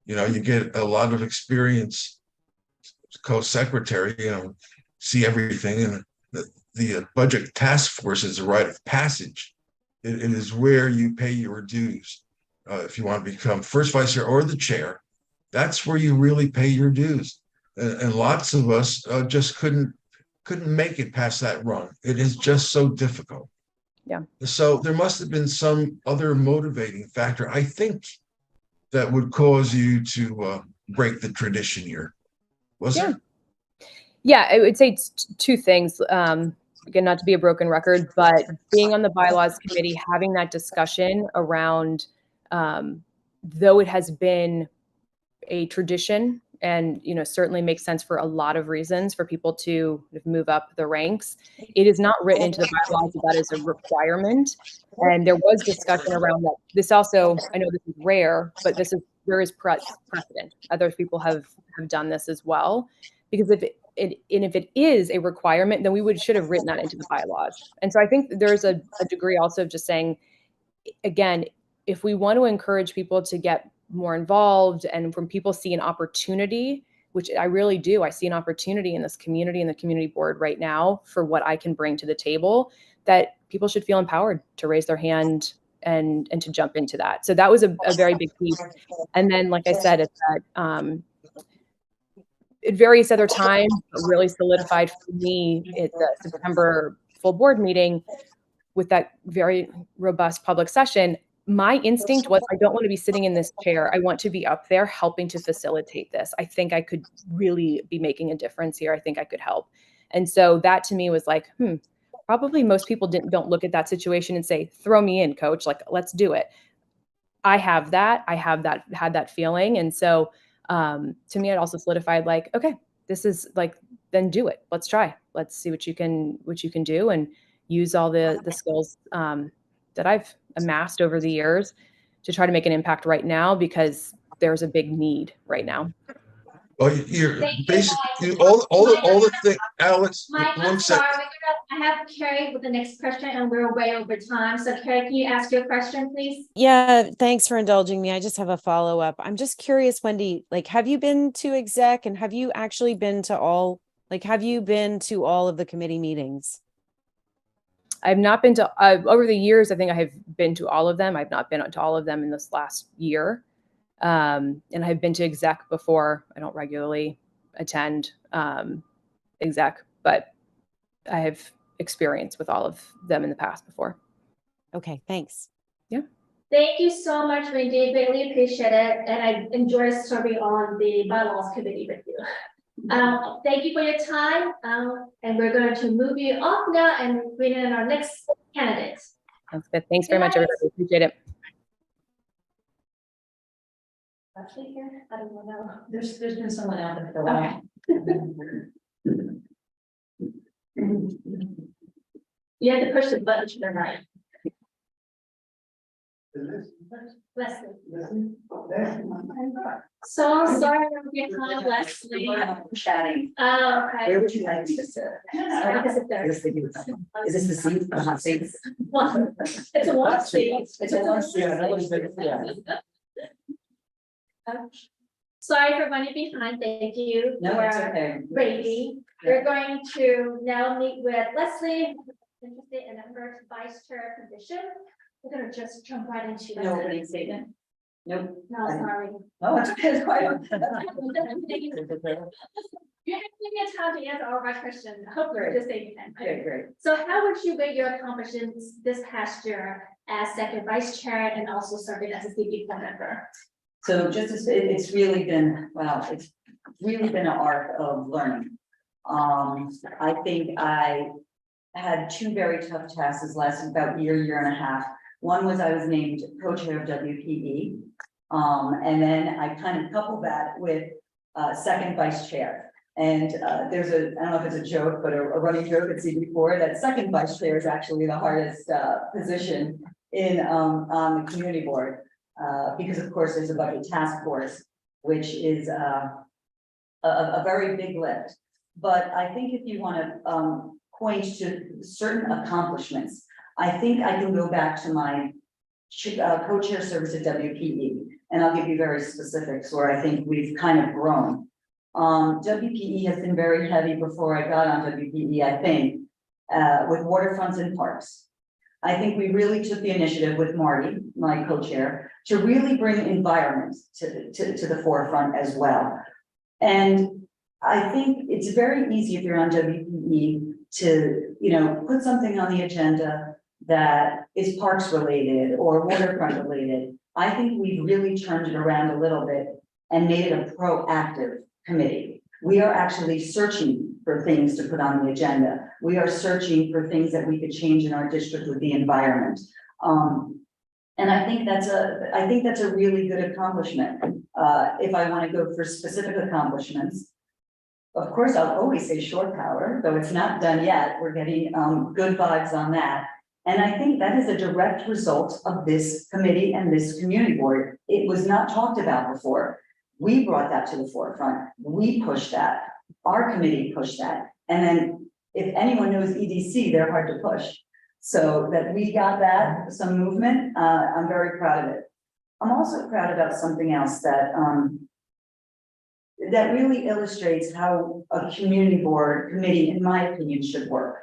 You get a lot of experience, co-secretary, see everything, and the budget task force is a rite of passage. It is where you pay your dues. If you want to become first vice chair or the chair, that's where you really pay your dues. And lots of us just couldn't make it past that rung. It is just so difficult. Yeah. So there must have been some other motivating factor, I think, that would cause you to break the tradition here. Was there? Yeah, I would say it's two things. Again, not to be a broken record, but being on the bylaws committee, having that discussion around, though it has been a tradition and, certainly makes sense for a lot of reasons for people to move up the ranks. It is not written into the bylaws that is a requirement. And there was discussion around that. This also, I know this is rare, but there is precedent. Other people have done this as well, because if it is a requirement, then we should have written that into the bylaws. And so I think there's a degree also of just saying, again, if we want to encourage people to get more involved, and when people see an opportunity, which I really do, I see an opportunity in this community and the community board right now for what I can bring to the table, that people should feel empowered to raise their hand and to jump into that. So that was a very big piece. And then, like I said, it's that at various other times, really solidified for me at the September full board meeting with that very robust public session. My instinct was, I don't want to be sitting in this chair. I want to be up there helping to facilitate this. I think I could really be making a difference here. I think I could help. And so that to me was like, probably most people don't look at that situation and say, throw me in, coach, like, let's do it. I had that feeling. And so to me, it also solidified like, okay, this is like, then do it. Let's try. Let's see what you can do, and use all the skills that I've amassed over the years to try to make an impact right now, because there's a big need right now. Well, you're basically all the thing, Alex. Mike, I'm sorry. I have Carrie with the next question, and we're way over time. So Carrie, can you ask your question, please? Yeah, thanks for indulging me. I just have a follow-up. I'm just curious, Wendy, like, have you been to exec, and have you actually been to all of the committee meetings? I've not been to, over the years, I think I have been to all of them. I've not been to all of them in this last year. And I've been to exec before. I don't regularly attend exec, but I have experience with all of them in the past before. Okay, thanks. Yeah. Thank you so much, Wendy. Greatly appreciate it. And I enjoy serving on the bylaws committee with you. Thank you for your time. And we're going to move you off now and bring in our next candidate. That's good. Thanks very much, everybody. Appreciate it. Actually, here, I don't know. There's been someone out there for a while. You have to push the button to the right. Leslie. So sorry I'm behind Leslie. Chatting. Oh, okay. Where would you like me to sit? I can sit there. Is this the seat, the hot seats? One. It's a one seat. It's a one seat. Yeah. Sorry for running behind. Thank you. No, for it's okay. Brady. We're going to now meet with Leslie, interested in the first vice chair position. We're gonna just jump right into it. No opening statement? Nope. No, sorry. Oh, it's okay. It's quite. You have plenty of time to answer all my questions. Hopefully, just say you can. Okay, great. So how would you rate your accomplishments this past year as second vice chair and also serving as a CB4 member? So it's really been, wow, it's really been an arc of learning. I think I had two very tough tasks this last about year and a half. One was I was named co-chair of WPE. And then I kind of coupled that with second vice chair. And there's I don't know if it's a joke, but a running joke at CB4 that second vice chair is actually the hardest position in on the community board. Because of course, there's a budget task force, which is a very big lift. But I think if you want to point to certain accomplishments, I think I can go back to my co-chair service at WPE, and I'll give you very specifics where I think we've kind of grown. WPE has been very heavy before I got on WPE, I think, with waterfronts and parks. I think we really took the initiative with Marty, my co-chair, to really bring environment to the forefront as well. And I think it's very easy if you're on WPE to, you know, put something on the agenda that is parks related or waterfront related. I think we've really turned it around a little bit and made it a proactive committee. We are actually searching for things to put on the agenda. We are searching for things that we could change in our district with the environment. And I think that's a really good accomplishment. If I want to go for specific accomplishments, of course, I'll always say shore power, though it's not done yet. We're getting good vibes on that. And I think that is a direct result of this committee and this community board. It was not talked about before. We brought that to the forefront. We pushed that. Our committee pushed that. And then if anyone knows EDC, they're hard to push. So that we got that, some movement, I'm very proud of it. I'm also proud about something else that that really illustrates how a community board committee, in my opinion, should work.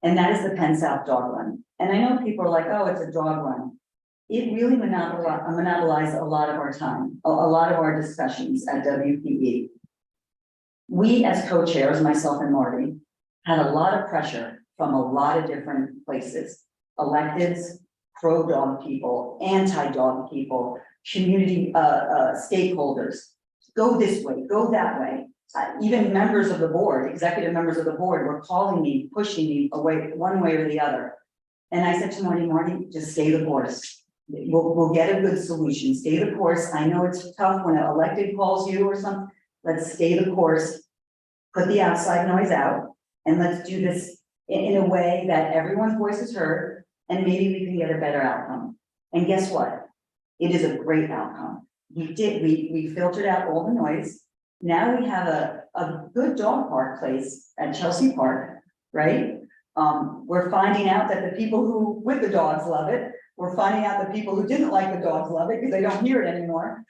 And that is the Penn South Dog Run. And I know people are like, oh, it's a dog run. It really monopolized a lot of our time, a lot of our discussions at WPE. We as co-chairs, myself and Marty, had a lot of pressure from a lot of different places. Electeds, pro-dog people, anti-dog people, community stakeholders. Go this way, go that way. Even members of the board, executive members of the board were calling me, pushing me away one way or the other. And I said to Marty, just stay the course. We'll get a good solution. Stay the course. I know it's tough when an elected calls you or something. Let's stay the course. Put the outside noise out, and let's do this in a way that everyone's voice is heard, and maybe we can get a better outcome. And guess what? It is a great outcome. We filtered out all the noise. Now we have a good dog park place at Chelsea Park, right? We're finding out that the people who with the dogs love it. We're finding out the people who didn't like the dogs love it because they don't hear it anymore.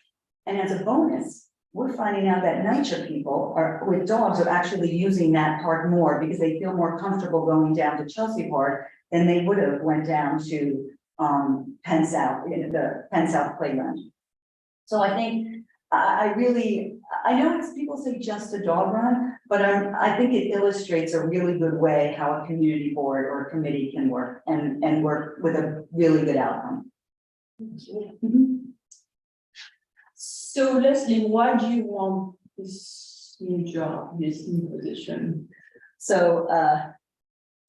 And as a bonus, we're finding out that NYCHA people with dogs are actually using that park more because they feel more comfortable going down to Chelsea Park than they would have went down to Penn South, the Penn South playground. So I think I know it's people say just a dog run, but I think it illustrates a really good way how a community board or a committee can work and work with a really good outcome. So Leslie, why do you want this new job, this new position? So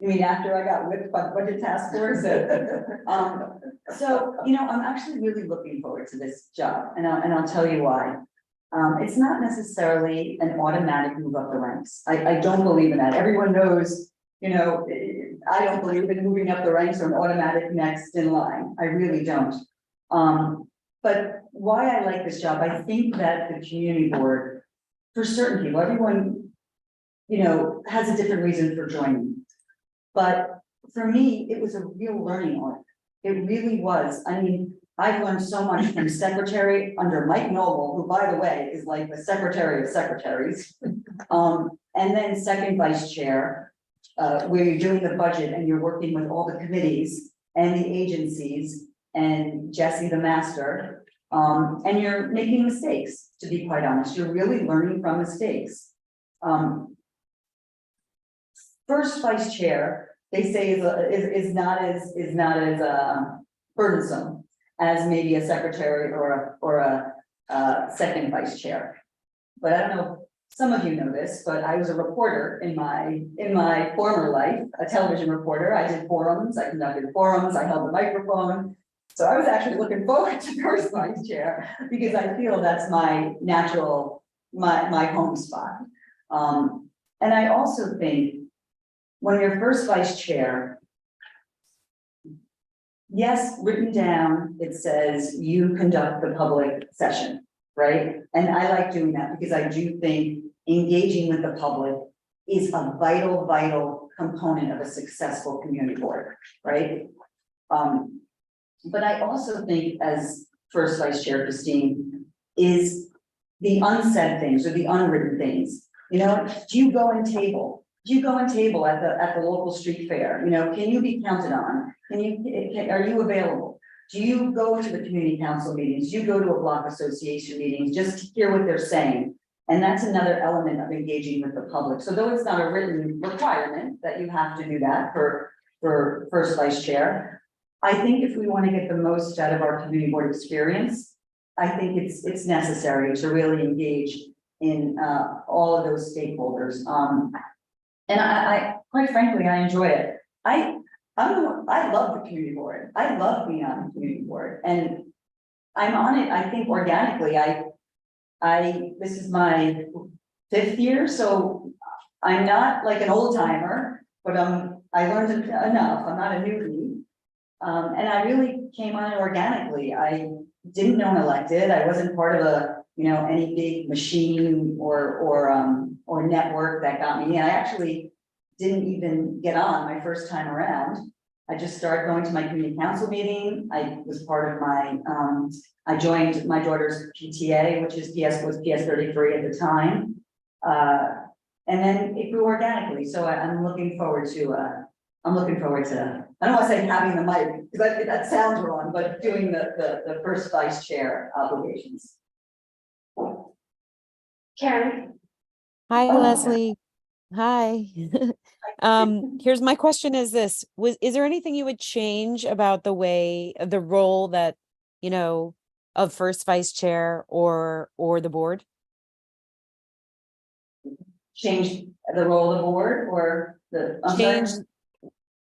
you mean after I got whipped by the budget task force? So, you know, I'm actually really looking forward to this job, and I'll tell you why. It's not necessarily an automatic move up the ranks. I don't believe in that. Everyone knows, you know, I don't believe in moving up the ranks or an automatic next in line. I really don't. But why I like this job, I think that the community board, for certain people, everyone, you know, has a different reason for joining. But for me, it was a real learning arc. It really was. I mean, I've learned so much from secretary under Mike Noble, who, by the way, is like the secretary of secretaries. And then second vice chair, where you're doing the budget and you're working with all the committees and the agencies and Jesse the master. And you're making mistakes, to be quite honest. You're really learning from mistakes. First vice chair, they say is not as burdensome as maybe a secretary or a second vice chair. But I don't know, some of you know this, but I was a reporter in my former life, a television reporter. I did forums, I conducted forums, I held the microphone. So I was actually looking forward to first vice chair because I feel that's my natural, my home spot. And I also think when you're first vice chair, yes, written down, it says you conduct the public session, right? And I like doing that because I do think engaging with the public is a vital, vital component of a successful community board, right? But I also think as first vice chair, Christine, is the unsaid things or the unwritten things. You know, do you go and table? Do you go and table at the local street fair? You know, can you be counted on? Are you available? Do you go to the community council meetings? Do you go to a block association meetings just to hear what they're saying? And that's another element of engaging with the public. So though it's not a written requirement that you have to do that for first vice chair, I think if we want to get the most out of our community board experience, I think it's necessary to really engage in all of those stakeholders. And I quite frankly, I enjoy it. I love the community board. I love being on the community board, and I'm on it. I think organically. This is my 5th year, so I'm not like an old timer, but I learned enough. I'm not a newbie, and I really came on it organically. I didn't know I'm elected. I wasn't part of any big machine or network that got me in. I actually didn't even get on my first time around. I just started going to my community council meeting. I was part of I joined my daughter's PTA, which is was PS 33 at the time. And then it grew organically. So I'm looking forward to, I don't want to say having the mic, because that sounds wrong, but doing the first vice chair obligations. Karen? Hi, Oh. Leslie. Hi. Here's my question is this, is there anything you would change about the role that, of first vice chair or the board? Change the role of the board or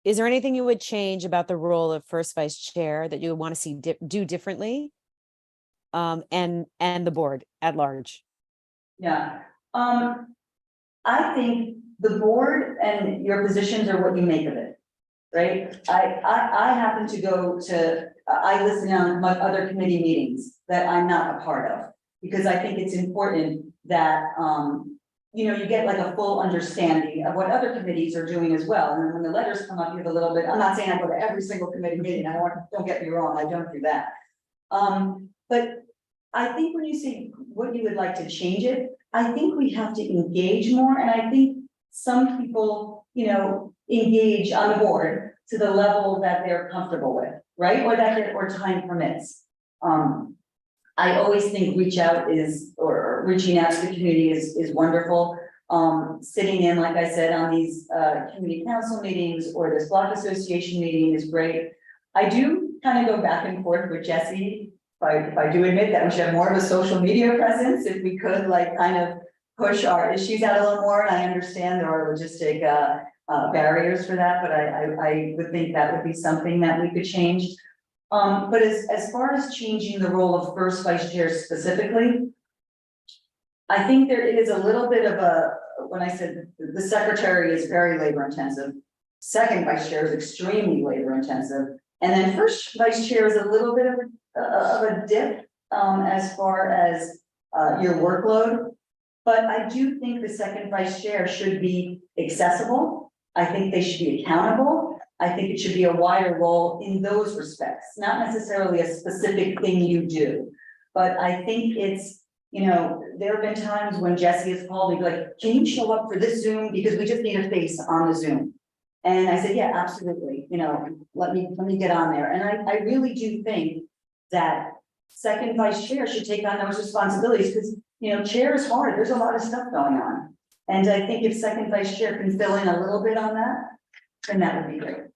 Is there anything you would change about the role of first vice chair that you would want to see do differently? And the board at large? Yeah. I think the board and your positions are what you make of it, right? I happen to go to, I listen on other committee meetings that I'm not a part of, because I think it's important that, you get like a full understanding of what other committees are doing as well. And then when the letters come up, you have a little bit, I'm not saying I go to every single committee meeting. Don't get me wrong, I don't do that. But I think when you say what you would like to change it, I think we have to engage more. And I think some people, engage on the board to the level that they're comfortable with, right? Or time permits. I always think reaching out to the community is wonderful. Sitting in, like I said, on these community council meetings or this block association meeting is great. I do kind of go back and forth with Jesse. If I do admit that we should have more of a social media presence, if we could kind of push our issues out a little more. And I understand there are logistic barriers for that, but I would think that would be something that we could change. But as far as changing the role of first vice chair specifically, I think there is a little bit of when I said the secretary is very labor intensive, second vice chair is extremely labor intensive, and then first vice chair is a little bit of a dip as far as your workload. But I do think the second vice chair should be accessible. I think they should be accountable. I think it should be a wider role in those respects, not necessarily a specific thing you do. But I think it's, there have been times when Jesse has called me like, can you show up for this Zoom? Because we just need a face on the Zoom. And I said, yeah, absolutely. Let me get on there. And I really do think that second vice chair should take on those responsibilities because, chair is hard. There's a lot of stuff going on. And I think if second vice chair can fill in a little bit on that, then that would be great.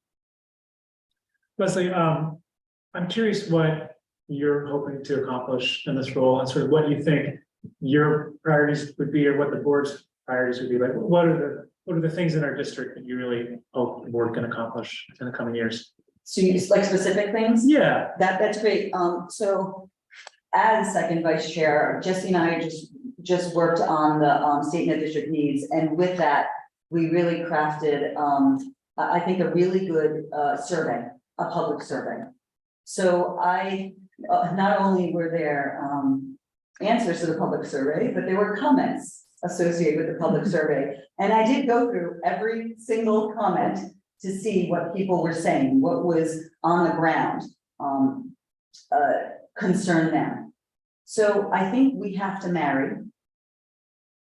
Leslie, I'm curious what you're hoping to accomplish in this role and sort of what you think your priorities would be or what the board's priorities would be. Like, what are the things in our district that you really hope the board can accomplish in the coming years? So you just like specific things? Yeah. That's great. So as second vice chair, Jesse and I just just worked on the statement of district needs, and with that, we really crafted I think a really good survey, a public survey. So I not only were there answers to the public survey, but there were comments associated with the public survey. And I did go through every single comment to see what people were saying, what was on the ground concerned them. So I think we have to marry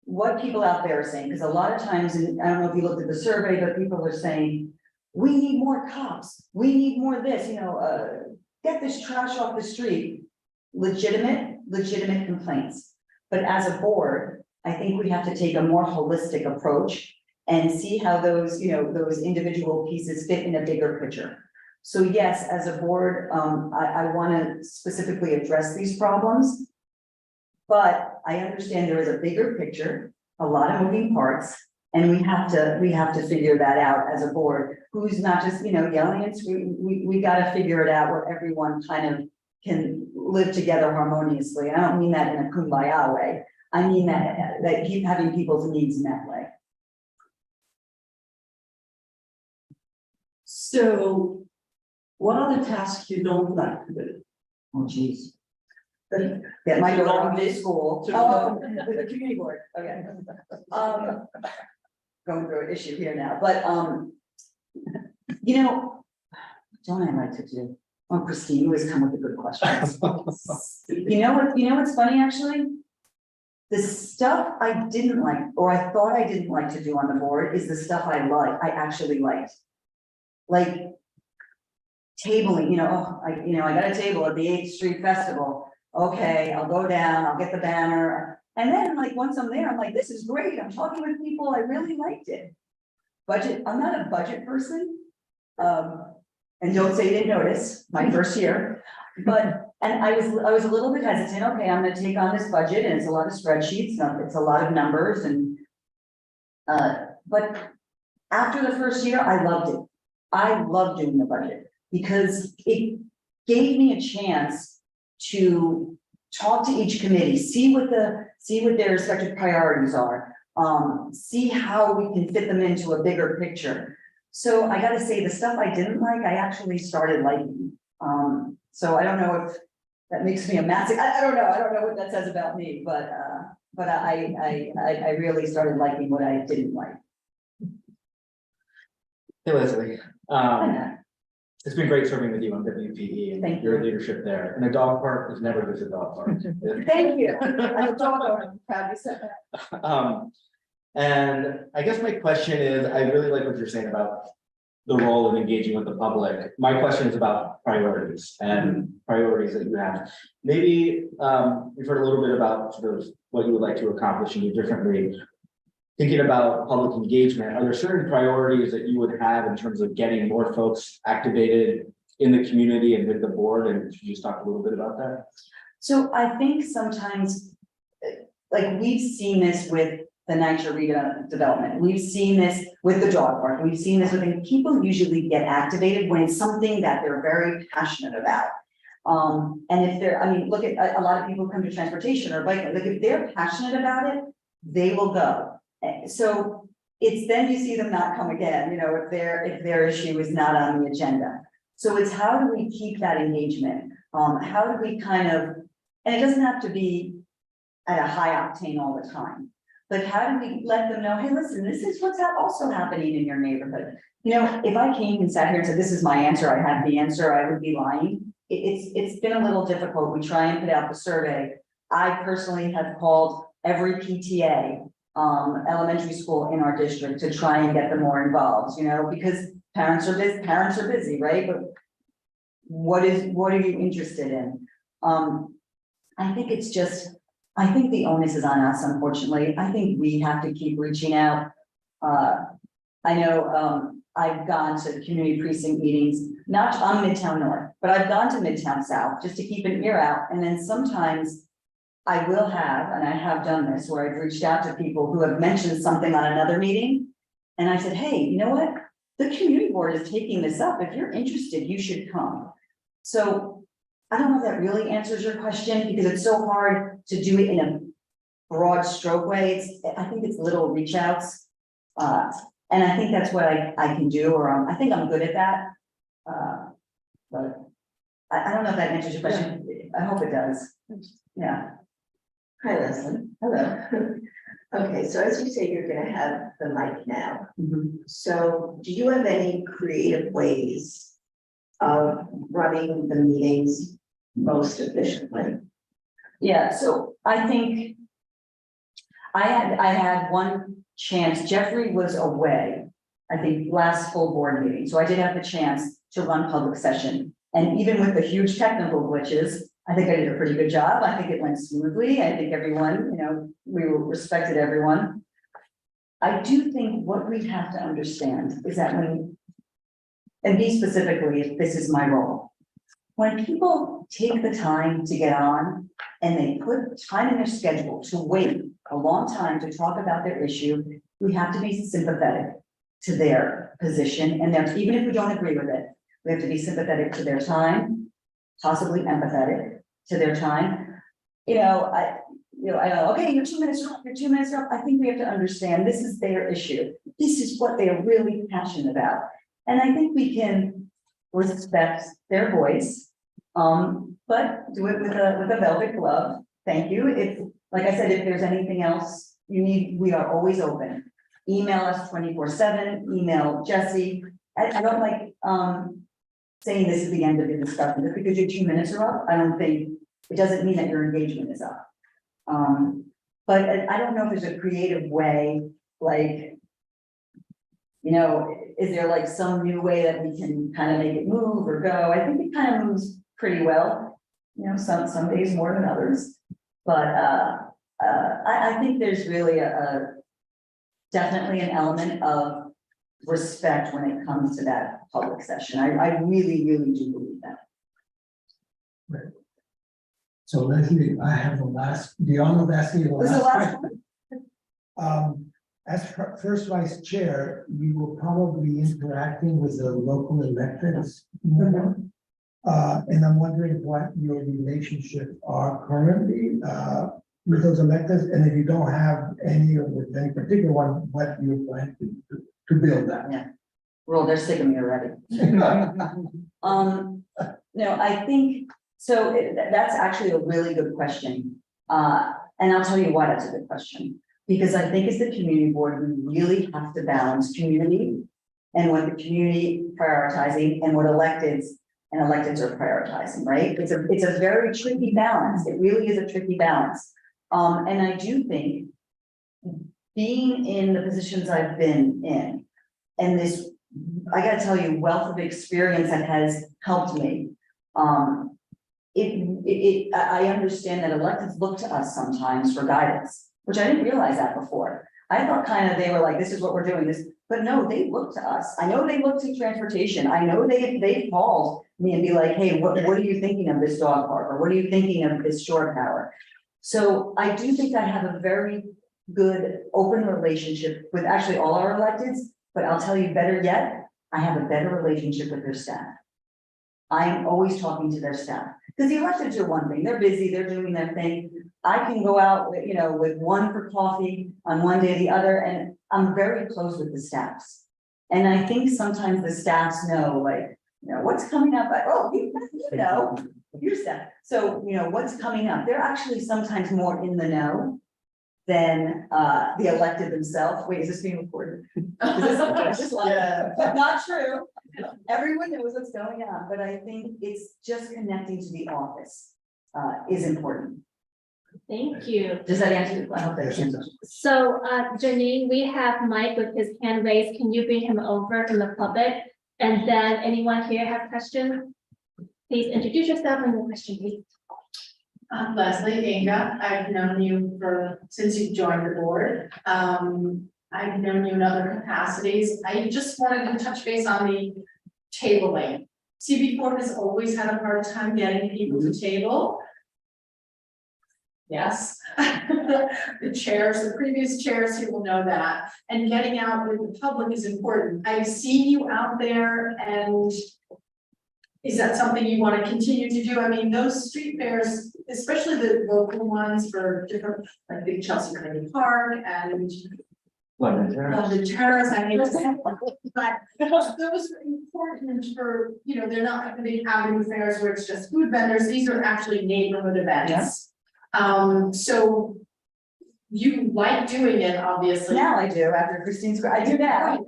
what people out there are saying, because a lot of times, and I don't know if you looked at the survey, but people are saying, we need more cops, we need more this, get this trash off the street. Legitimate complaints. But as a board, I think we have to take a more holistic approach and see how those, those individual pieces fit in a bigger picture. So yes, as a board, I want to specifically address these problems. But I understand there is a bigger picture, a lot of moving parts, and we have to figure that out as a board. Who's not just, yelling and screaming, we got to figure it out where everyone kind of can live together harmoniously. I don't mean that in a kumbaya way. I mean that keep having people's needs met way. So what are the tasks you don't like to do? Oh, geez. Get my daughter off to school. Oh, the community board, okay. Going through an issue here now, but, don't I like to do? Oh, Christine, you always come with the good questions. You know what's funny, actually? The stuff I didn't like, or I thought I didn't like to do on the board is the stuff I actually liked. Like tabling, I got a table at the 8th Street Festival. Okay, I'll go down, I'll get the banner. And then once I'm there, I'm like, this is great. I'm talking with people. I really liked it. Budget, I'm not a budget person. And don't say you didn't notice my first year, and I was a little bit hesitant. Okay, I'm gonna take on this budget and it's a lot of spreadsheets, it's a lot of numbers but after the first year, I loved it. I loved doing the budget because it gave me a chance to talk to each committee, see what their respective priorities are, see how we can fit them into a bigger picture. So I gotta say, the stuff I didn't like, I actually started liking. So I don't know if that makes me a massive, I don't know what that says about me, but I really started liking what I didn't like. Hey, Leslie, it's been great serving with you on WPE and Thank your you. leadership there. And a dog park is never just a dog park. Thank you. I'm a dog owner, I'm proud to say that. And I guess my question is, I really like what you're saying about the role of engaging with the public. My question is about priorities and priorities that you have. Maybe we've heard a little bit about sort of what you would like to accomplish and do differently. Thinking about public engagement, are there certain priorities that you would have in terms of getting more folks activated in the community and with the board? And could you just talk a little bit about that? So I think sometimes, we've seen this with the NYCHA redevelopment. We've seen this with the dog park. We've seen this with people usually get activated when it's something that they're very passionate about. And if they're, look at a lot of people who come to transportation or bike, if they're passionate about it, they will go. So it's then you see them not come again, if their issue is not on the agenda. So it's how do we keep that engagement? How do we kind of, and it doesn't have to be at a high octane all the time, but how do we let them know, hey, listen, this is what's also happening in your neighborhood. If I came and sat here and said, this is my answer, I have the answer, I would be lying. It's been a little difficult. We try and put out the survey. I personally have called every PTA elementary school in our district to try and get them more involved, because parents are busy, right? But what are you interested in? I think I think the onus is on us, unfortunately. I think we have to keep reaching out. I know I've gone to community precinct meetings, not on Midtown North, but I've gone to Midtown South just to keep an ear out. And then sometimes I will have, and I have done this, where I've reached out to people who have mentioned something on another meeting. And I said, hey, you know what? The community board is taking this up. If you're interested, you should come. So I don't know if that really answers your question, because it's so hard to do it in broad stroke way. I think it's little reach outs. And I think that's what I can do, or I think I'm good at that. But I don't know if that answers your question. I hope it does. Yeah. Hi, Leslie. Hello. Okay, so as you say, you're gonna have the mic now. So do you have any creative ways of running the meetings most efficiently? Yeah, so I think I had one chance. Jeffrey was away, I think, last full board meeting, so I did have the chance to run public session. And even with the huge technical glitches, I think I did a pretty good job. I think it went smoothly. I think everyone, we respected everyone. I do think what we have to understand is that and me specifically, if this is my role, when people take the time to get on and they put time in their schedule to wait a long time to talk about their issue, we have to be sympathetic to their position, and even if we don't agree with it, we have to be sympathetic to their time, possibly empathetic to their time. I know, okay, you're 2 minutes up, you're 2 minutes up. I think we have to understand this is their issue. This is what they're really passionate about. And I think we can respect their voice, but do it with a velvet glove. Thank you. If, like I said, if there's anything else you need, we are always open. Email us 24/7, email Jesse. I don't like saying this is the end of the discussion. Just because your 2 minutes are up, I don't think, it doesn't mean that your engagement is up. But I don't know if there's a creative way, like, is there like some new way that we can kind of make it move or go? I think it kind of moves pretty well, some days more than others. But I think there's really definitely an element of respect when it comes to that public session. I really, really do believe that. Right. So Leslie, I have the honor of asking you the This is the last last question. As first vice chair, you will probably be interacting with the local electeds more. And I'm wondering what your relationships are currently with those electeds, and if you don't have any, or with any particular one, what you plan to build that. Yeah. Well, they're sick of me already. I think, so that's actually a really good question. And I'll tell you why that's a good question. Because I think as the community board, we really have to balance community and what the community prioritizing and what electeds are prioritizing, right? It's a very tricky balance. It really is a tricky balance. And I do think being in the positions I've been in, and this, I gotta tell you, wealth of experience that has helped me. I understand that electeds look to us sometimes for guidance, which I didn't realize that before. I thought kind of they were like, this is what we're doing, but no, they look to us. I know they look to transportation. I know they called me and be like, hey, what are you thinking of this dog park? Or what are you thinking of this shore power? So I do think I have a very good open relationship with actually all our electeds, but I'll tell you better yet, I have a better relationship with their staff. I'm always talking to their staff, because the electeds are one thing, they're busy, they're doing their thing. I can go out, with one for coffee on one day or the other, and I'm very close with the staffs. And I think sometimes the staffs know, what's coming up, your staff. So, what's coming up, they're actually sometimes more in the know than the elected themselves. Wait, is this being recorded? Not true. Everyone knows what's going on, but I think it's just connecting to the office is important. Thank you. Does that answer your question? So, Janine, we have Mike with his hand raised. Can you bring him over from the public? And then anyone here have questions? Please introduce yourself and your question, please. I'm Leslie Inga. I've known you since you joined the board. I've known you in other capacities. I just wanted to touch base on the tabling. CB4 has always had a hard time getting people to table. Yes. The previous chairs here will know that. And getting out with the public is important. I've seen you out there, and is that something you want to continue to do? I mean, those street fairs, especially the local ones for different, like the Chelsea Community Park and London Terrace. the Terrace, I hate to say, but those are important for, you know, they're not gonna be avenue fairs where it's just food vendors, these are actually neighborhood events. So you like doing it, obviously. Now I do, after Christine's, I do now.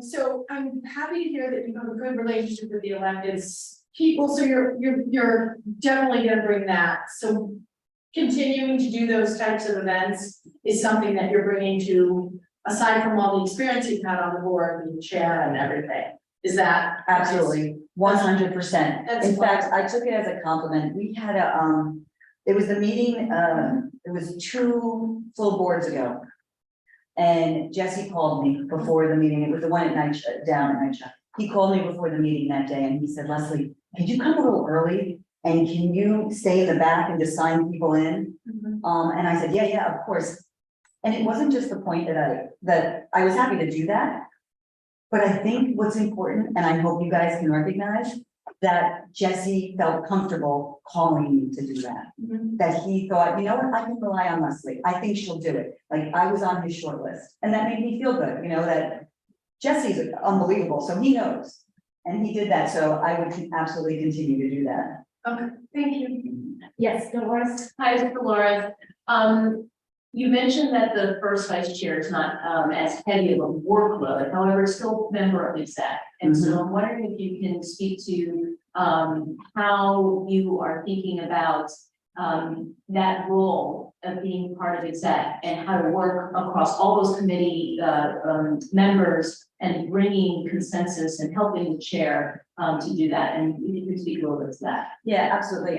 So I'm happy to hear that you have a good relationship with the elected people, so you're definitely gonna bring that, so. Continuing to do those types of events is something that you're bringing to, aside from all the experience you've had on the board, the chair and everything, is that? Absolutely, 100%. That's In fact, I took it as a compliment. We had a, it was the meeting, it was 2 full boards ago. And Jesse called me before the meeting. It was the one at night, down at night. He called me before the meeting that day and he said, Leslie, could you come a little early? And can you stay in the back and just sign people in? And I said, yeah, of course. And it wasn't just the point that I was happy to do that. But I think what's important, and I hope you guys can recognize, that Jesse felt comfortable calling me to do that. That he thought, you know what, I can rely on Leslie. I think she'll do it. Like I was on his short list. And that made me feel good, you know, that Jesse's unbelievable, so he knows. And he did that, so I would absolutely continue to do that. Okay, thank you. Yes, Dolores? Hi, Dolores. You mentioned that the first vice chair is not as heavy of a workload, however, it's still a member of exec. And so I'm wondering if you can speak to how you are thinking about that role of being part of exec and how to work across all those committee members and bringing consensus and helping the chair to do that. And you can speak a little bit to that. Yeah, absolutely.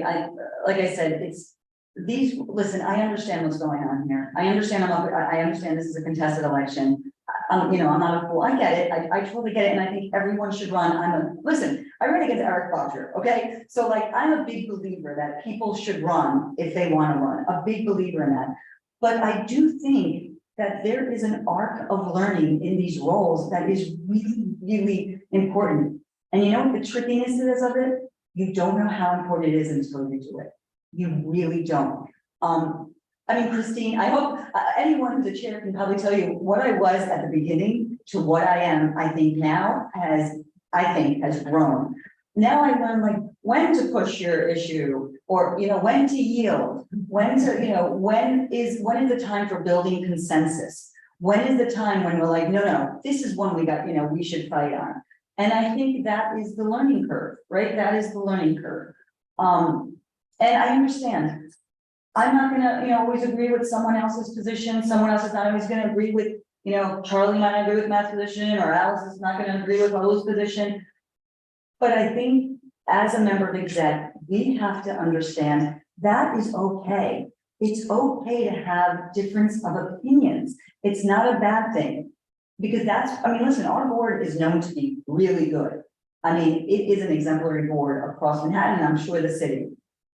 Like I said, it's these, listen, I understand what's going on here. I understand I understand this is a contested election. You know, I'm not a fool. I get it. I totally get it. And I think everyone should run. Listen, I ran against Eric Bodger, okay? So like, I'm a big believer that people should run if they want to run, a big believer in that. But I do think that there is an arc of learning in these roles that is really, really important. And you know what the trickiness is of it? You don't know how important it is until you do it. You really don't. I mean, Christine, I hope anyone who's a chair can probably tell you what I was at the beginning to what I am, I think now has grown. Now I learn like when to push your issue or, you know, when to yield, when to, you know, when is the time for building consensus? When is the time when we're like, no, this is one we got, you know, we should fight on. And I think that is the learning curve, right? That is the learning curve. And I understand. I'm not gonna, you know, always agree with someone else's position. Someone else is not always gonna agree with, you know, Charlie might not agree with Matt's position, or Alice is not gonna agree with Lo's position. But I think as a member of exec, we have to understand that is okay. It's okay to have difference of opinions. It's not a bad thing. Because that's, I mean, listen, our board is known to be really good. I mean, it is an exemplary board across Manhattan, and I'm sure the city.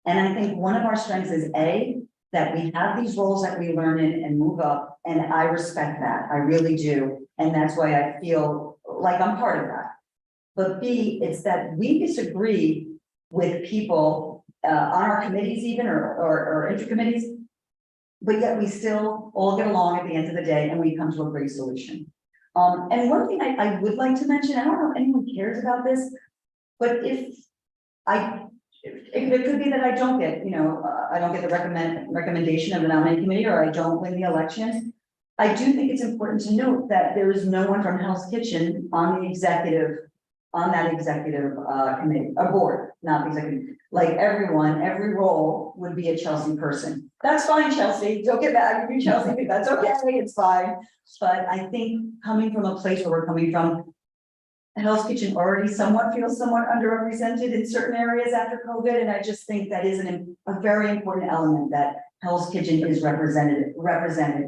And I think one of our strengths is A, that we have these roles that we learn in and move up. And I respect that. I really do. And that's why I feel like I'm part of that. But B, it's that we disagree with people on our committees even or intercommittees. But yet we still all get along at the end of the day and we come to a great solution. And one thing I would like to mention, I don't know if anyone cares about this, but if it could be that I don't get, you know, I don't get the recommendation of the nominating committee, or I don't win the election. I do think it's important to note that there is no one from Hell's Kitchen on the executive, on that executive committee, a board, not the executive. Like everyone, every role would be a Chelsea person. That's fine, Chelsea. Don't get mad at me, Chelsea. That's okay. It's fine. But I think coming from a place where we're coming from, Hell's Kitchen already feels somewhat underrepresented in certain areas after COVID. And I just think that is a very important element that Hell's Kitchen is represented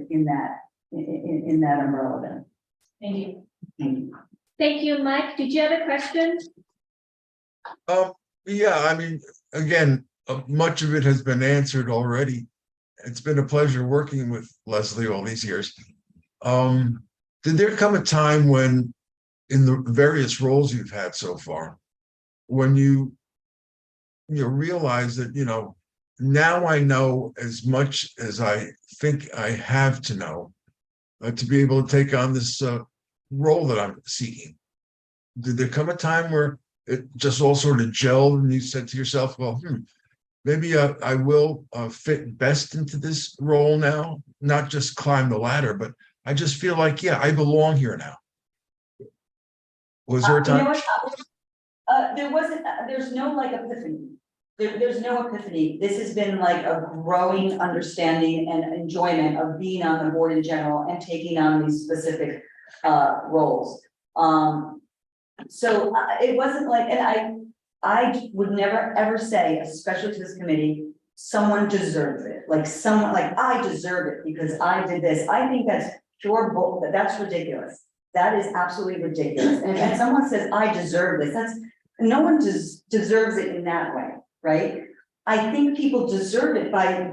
in that umbrella then. Thank you. Thank you. Thank you, Mike. Did you have a question? Yeah, I mean, again, much of it has been answered already. It's been a pleasure working with Leslie all these years. Did there come a time when, in the various roles you've had so far, when you realize that, now I know as much as I think I have to know to be able to take on this role that I'm seeking? Did there come a time where it just all sort of gelled and you said to yourself, well, maybe I will fit best into this role now, not just climb the ladder, but I just feel like, yeah, I belong here now. Was there a You know time? what? There wasn't, there's no like epiphany. There's no epiphany. This has been like a growing understanding and enjoyment of being on the board in general and taking on these specific roles. So it wasn't like, and I would never ever say, especially to this committee, someone deserves it. Like someone, like I deserve it because I did this. I think that's pure bull, that's ridiculous. That is absolutely ridiculous. And if someone says, I deserve this, that's, no one deserves it in that way, right? I think people deserve it by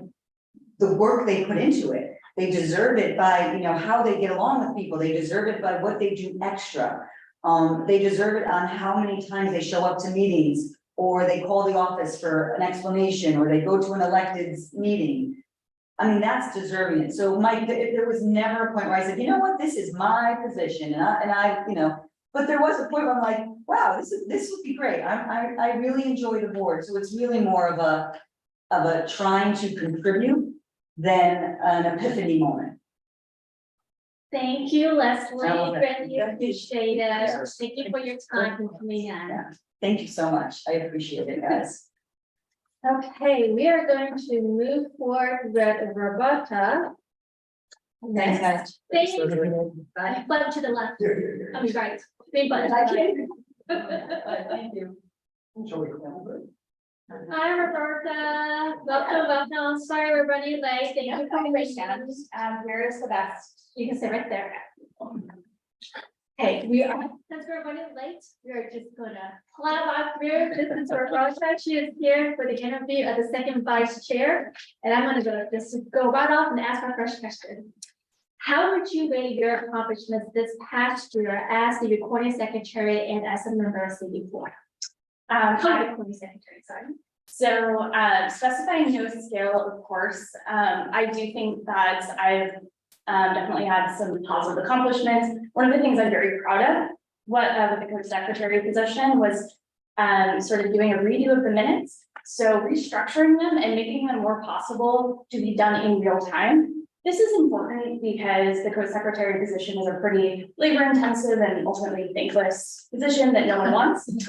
the work they put into it. They deserve it by, how they get along with people. They deserve it by what they do extra. They deserve it on how many times they show up to meetings, or they call the office for an explanation, or they go to an elected's meeting. I mean, that's deserving it. So Mike, if there was never a point where I said, you know what, this is my position, and I, but there was a point where I'm like, wow, this would be great. I really enjoy the board. So it's really more of a trying to contribute than an epiphany moment. Thank you, Leslie. I love it. Really appreciate it. Thank you for your time and coming in. Yeah. Thank you so much. I appreciate it, guys. Okay, we are going to move forward with Roberta. Thanks, guys. Thank you. Button to the left. I'm right. Green button. Thank you. Hi, Roberta. Welcome. Sorry, we're running late. Thank you for waiting. Where is the best? You can sit right there. Hey, since we're running late, we're just gonna plow out through. This is Roberta. She is here for the interview of the second vice chair. And I'm gonna just go right off and ask my first question. How would you rate your accomplishments this past year as the recording secretary and as a member of MCB4? Recording secretary, sorry. So specifying no scale, of course, I do think that I've definitely had some positive accomplishments. One of the things I'm very proud of, with the code secretary position was sort of doing a redo of the minutes. So restructuring them and making them more possible to be done in real time. This is important because the code secretary position is a pretty labor intensive and ultimately thankless position that no one wants. And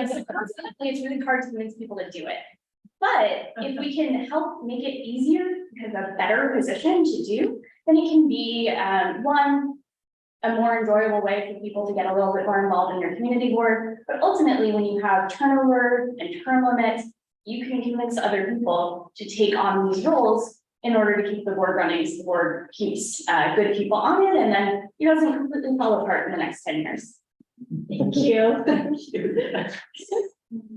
consequently, it's really hard to convince people to do it. But if we can help make it easier because a better position to do, then it can be a more enjoyable way for people to get a little bit more involved in your community board. But ultimately, when you have turnover and term limits, you can convince other people to take on these roles in order to keep the board running, so the board keeps good people on it, and then it doesn't completely fall apart in the next 10 years. Thank you. Thank you.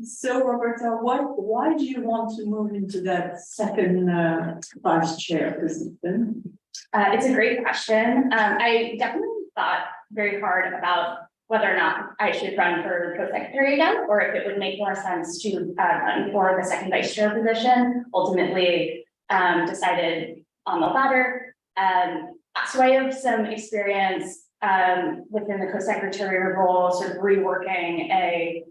So Roberta, why do you want to move into that second vice chair position? It's a great question. I definitely thought very hard about whether or not I should run for co-secretary again, or if it would make more sense to run for the second vice chair position. Ultimately, decided on the latter. So I have some experience within the co-secretary role, sort of reworking a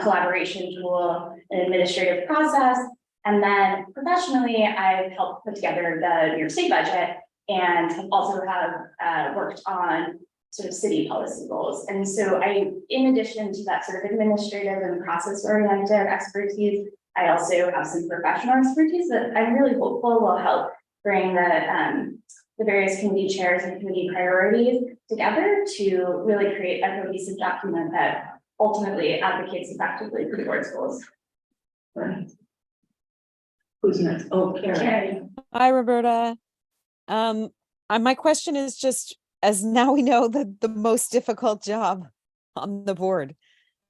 collaboration tool, an administrative process. And then professionally, I've helped put together the New York State budget and also have worked on sort of city policy goals. And so in addition to that sort of administrative and process-oriented expertise, I also have some professional expertise that I'm really hopeful will help bring the various committee chairs and committee priorities together to really create a cohesive document that ultimately advocates effectively for the board's goals. Right. Who's next? Oh, Carrie. Hi, Roberta. My question is just, as now we know the most difficult job on the board,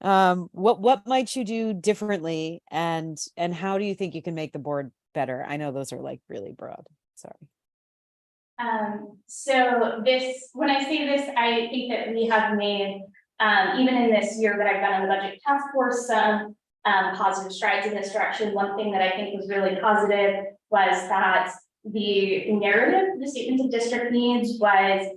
what might you do differently, and how do you think you can make the board better? I know those are like really broad. Sorry. So when I say this, I think that we have made Even in this year that I've been on the budget task force, some positive strides in this direction. One thing that I think was really positive was that the narrative, the statement of district needs was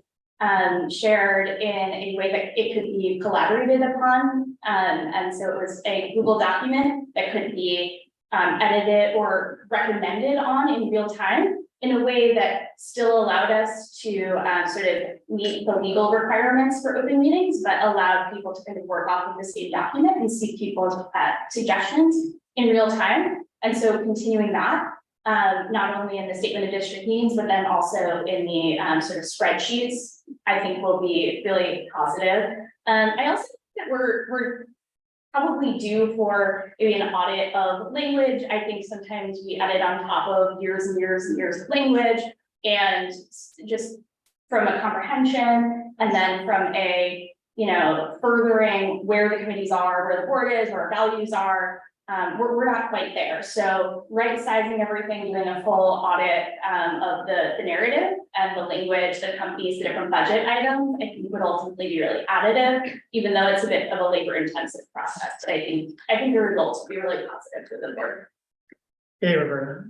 shared in a way that it could be collaborated upon. And so it was a Google document that could be edited or recommended on in real time in a way that still allowed us to sort of meet the legal requirements for open meetings, but allowed people to kind of work off of the same document and see people's suggestions in real time. And so continuing that, not only in the statement of district needs, but then also in the sort of spreadsheets, I think will be really positive. I also think that we're probably due for maybe an audit of language. I think sometimes we edit on top of years and years and years of language, and just from a comprehension, and then from a, furthering where the committees are, where the board is, where our values are. We're not quite there. So right sizing everything, doing a full audit of the narrative and the language that accompanies the different budget items, I think would ultimately be really additive, even though it's a bit of a labor intensive process. I think the results will be really positive for the board. Hey, Roberta.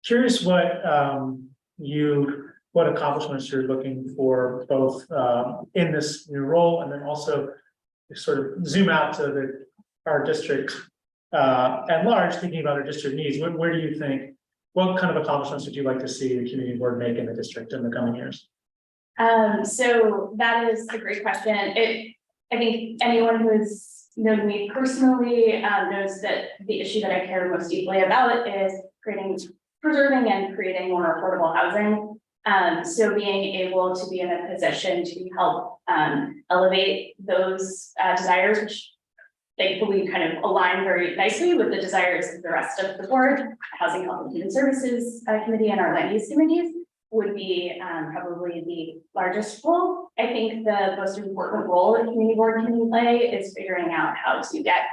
Curious what accomplishments you're looking for both in this new role, and then also sort of zoom out to our district at large, thinking about our district needs. Where do you think, what kind of accomplishments would you like to see the community board make in the district in the coming years? So that is a great question. I think anyone who has known me personally knows that the issue that I care most deeply about is preserving and creating more affordable housing. So being able to be in a position to help elevate those desires, which thankfully kind of align very nicely with the desires of the rest of the board, Housing, Health and Human Services Committee and our land use committees, would be probably the largest role. I think the most important role that community board can play is figuring out how to get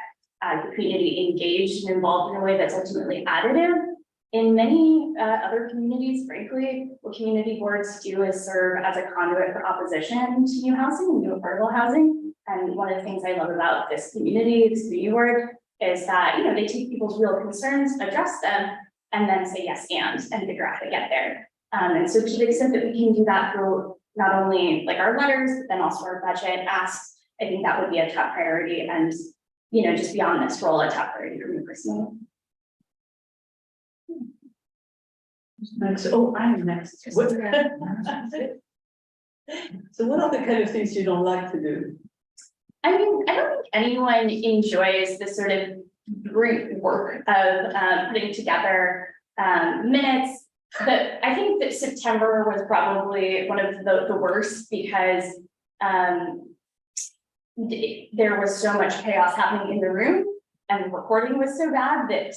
the community engaged and involved in a way that's ultimately additive. In many other communities, frankly, what community boards do is serve as a conduit for opposition to new housing and new affordable housing. And one of the things I love about this community board, is that they take people's real concerns, address them, and then say yes and figure out how to get there. And so to the extent that we can do that through not only like our letters, but then also our budget asks, I think that would be a top priority. And just beyond this role, a top priority for me personally. Next, I'm next. What? So what are the kind of things you don't like to do? I mean, I don't think anyone enjoys the sort of brute work of putting together minutes. But I think that September was probably one of the worst because there was so much chaos happening in the room, and the recording was so bad that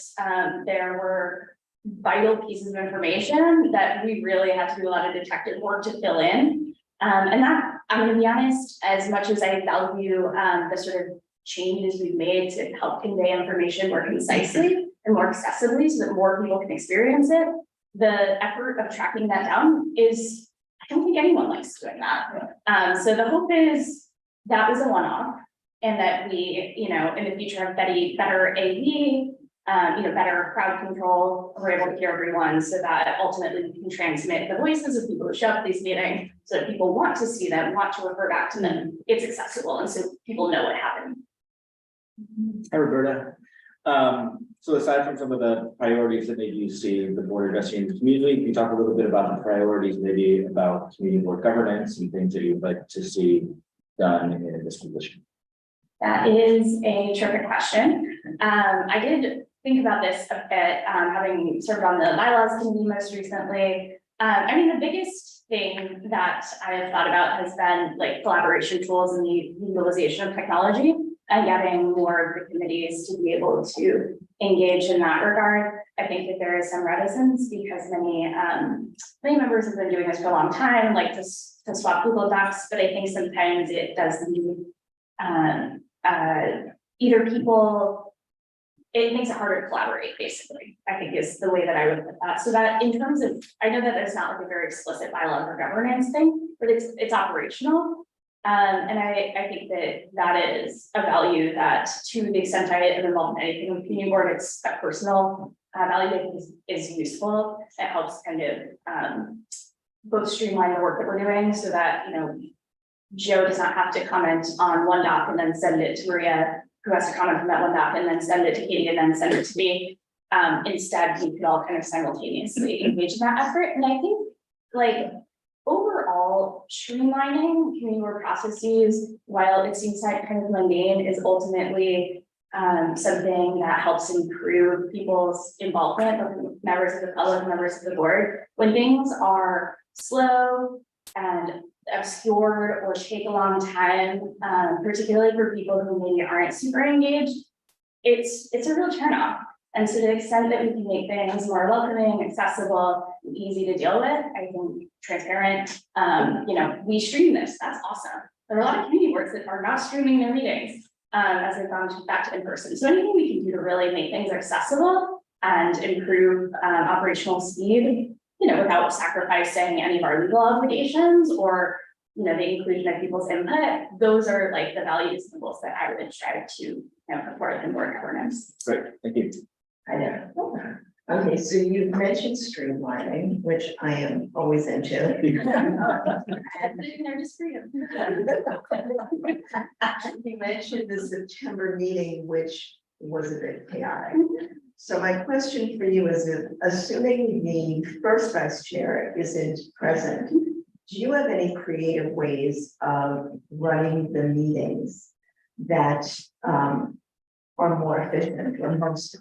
there were vital pieces of information that we really had to do a lot of detective work to fill in. And that, I'm going to be honest, as much as I value the sort of changes we've made to help convey information more concisely and more accessibly so that more people can experience it, the effort of tracking that down is, I don't think anyone likes doing that. So the hope is that was a one-off, and that we, in the future have better AV, better crowd control, we're able to hear everyone so that ultimately we can transmit the voices of people who show up at these meetings so that people want to see them, want to refer back to them. It's accessible, and so people know what happened. Hi, Roberta. So aside from some of the priorities that maybe you see the board addressing in the community, can you talk a little bit about the priorities, maybe about community board governance and things that you'd like to see done in this position? That is a terrific question. I did think about this a bit, having served on the bylaws committee most recently. I mean, the biggest thing that I have thought about has been like collaboration tools and the utilization of technology, and getting more of the committees to be able to engage in that regard. I think that there is some reticence because many members have been doing this for a long time, like to swap Google Docs, but I think sometimes it does need either people, it makes it harder to collaborate, basically, I think is the way that I would put that. So that in terms of, I know that it's not like a very explicit bylaw or governance thing, but it's operational. And I think that is a value that, to the extent I am involved in anything with community board, it's a personal value is useful. It helps kind of both streamline the work that we're doing so that, you know, Joe does not have to comment on one doc and then send it to Maria, who has to comment on that one doc and then send it to Katie and then send it to me. Instead, we could all kind of simultaneously engage in that effort. And I think, like, overall, streamlining community work processes, while it seems like kind of mundane, is ultimately something that helps improve people's involvement, of members of the public, members of the board. When things are slow and obscured or take a long time, particularly for people who maybe aren't super engaged, it's a real turnoff. And so to the extent that we can make things more welcoming, accessible, easy to deal with, I think transparent, you know, we stream this, that's awesome. There are a lot of community boards that are not streaming their meetings as they've gone back to in-person. So anything we can do to really make things accessible and improve operational speed, you know, without sacrificing any of our legal obligations or, you know, the inclusion of people's input, those are like the value symbols that I would strive to, you know, put forward in board governance. Great, thank you. I know. Okay, so you mentioned streamlining, which I am always into. You mentioned the September meeting, which was a bit chaotic. So my question for you is, assuming the first vice chair isn't present, do you have any creative ways of running the meetings that are more efficient or most?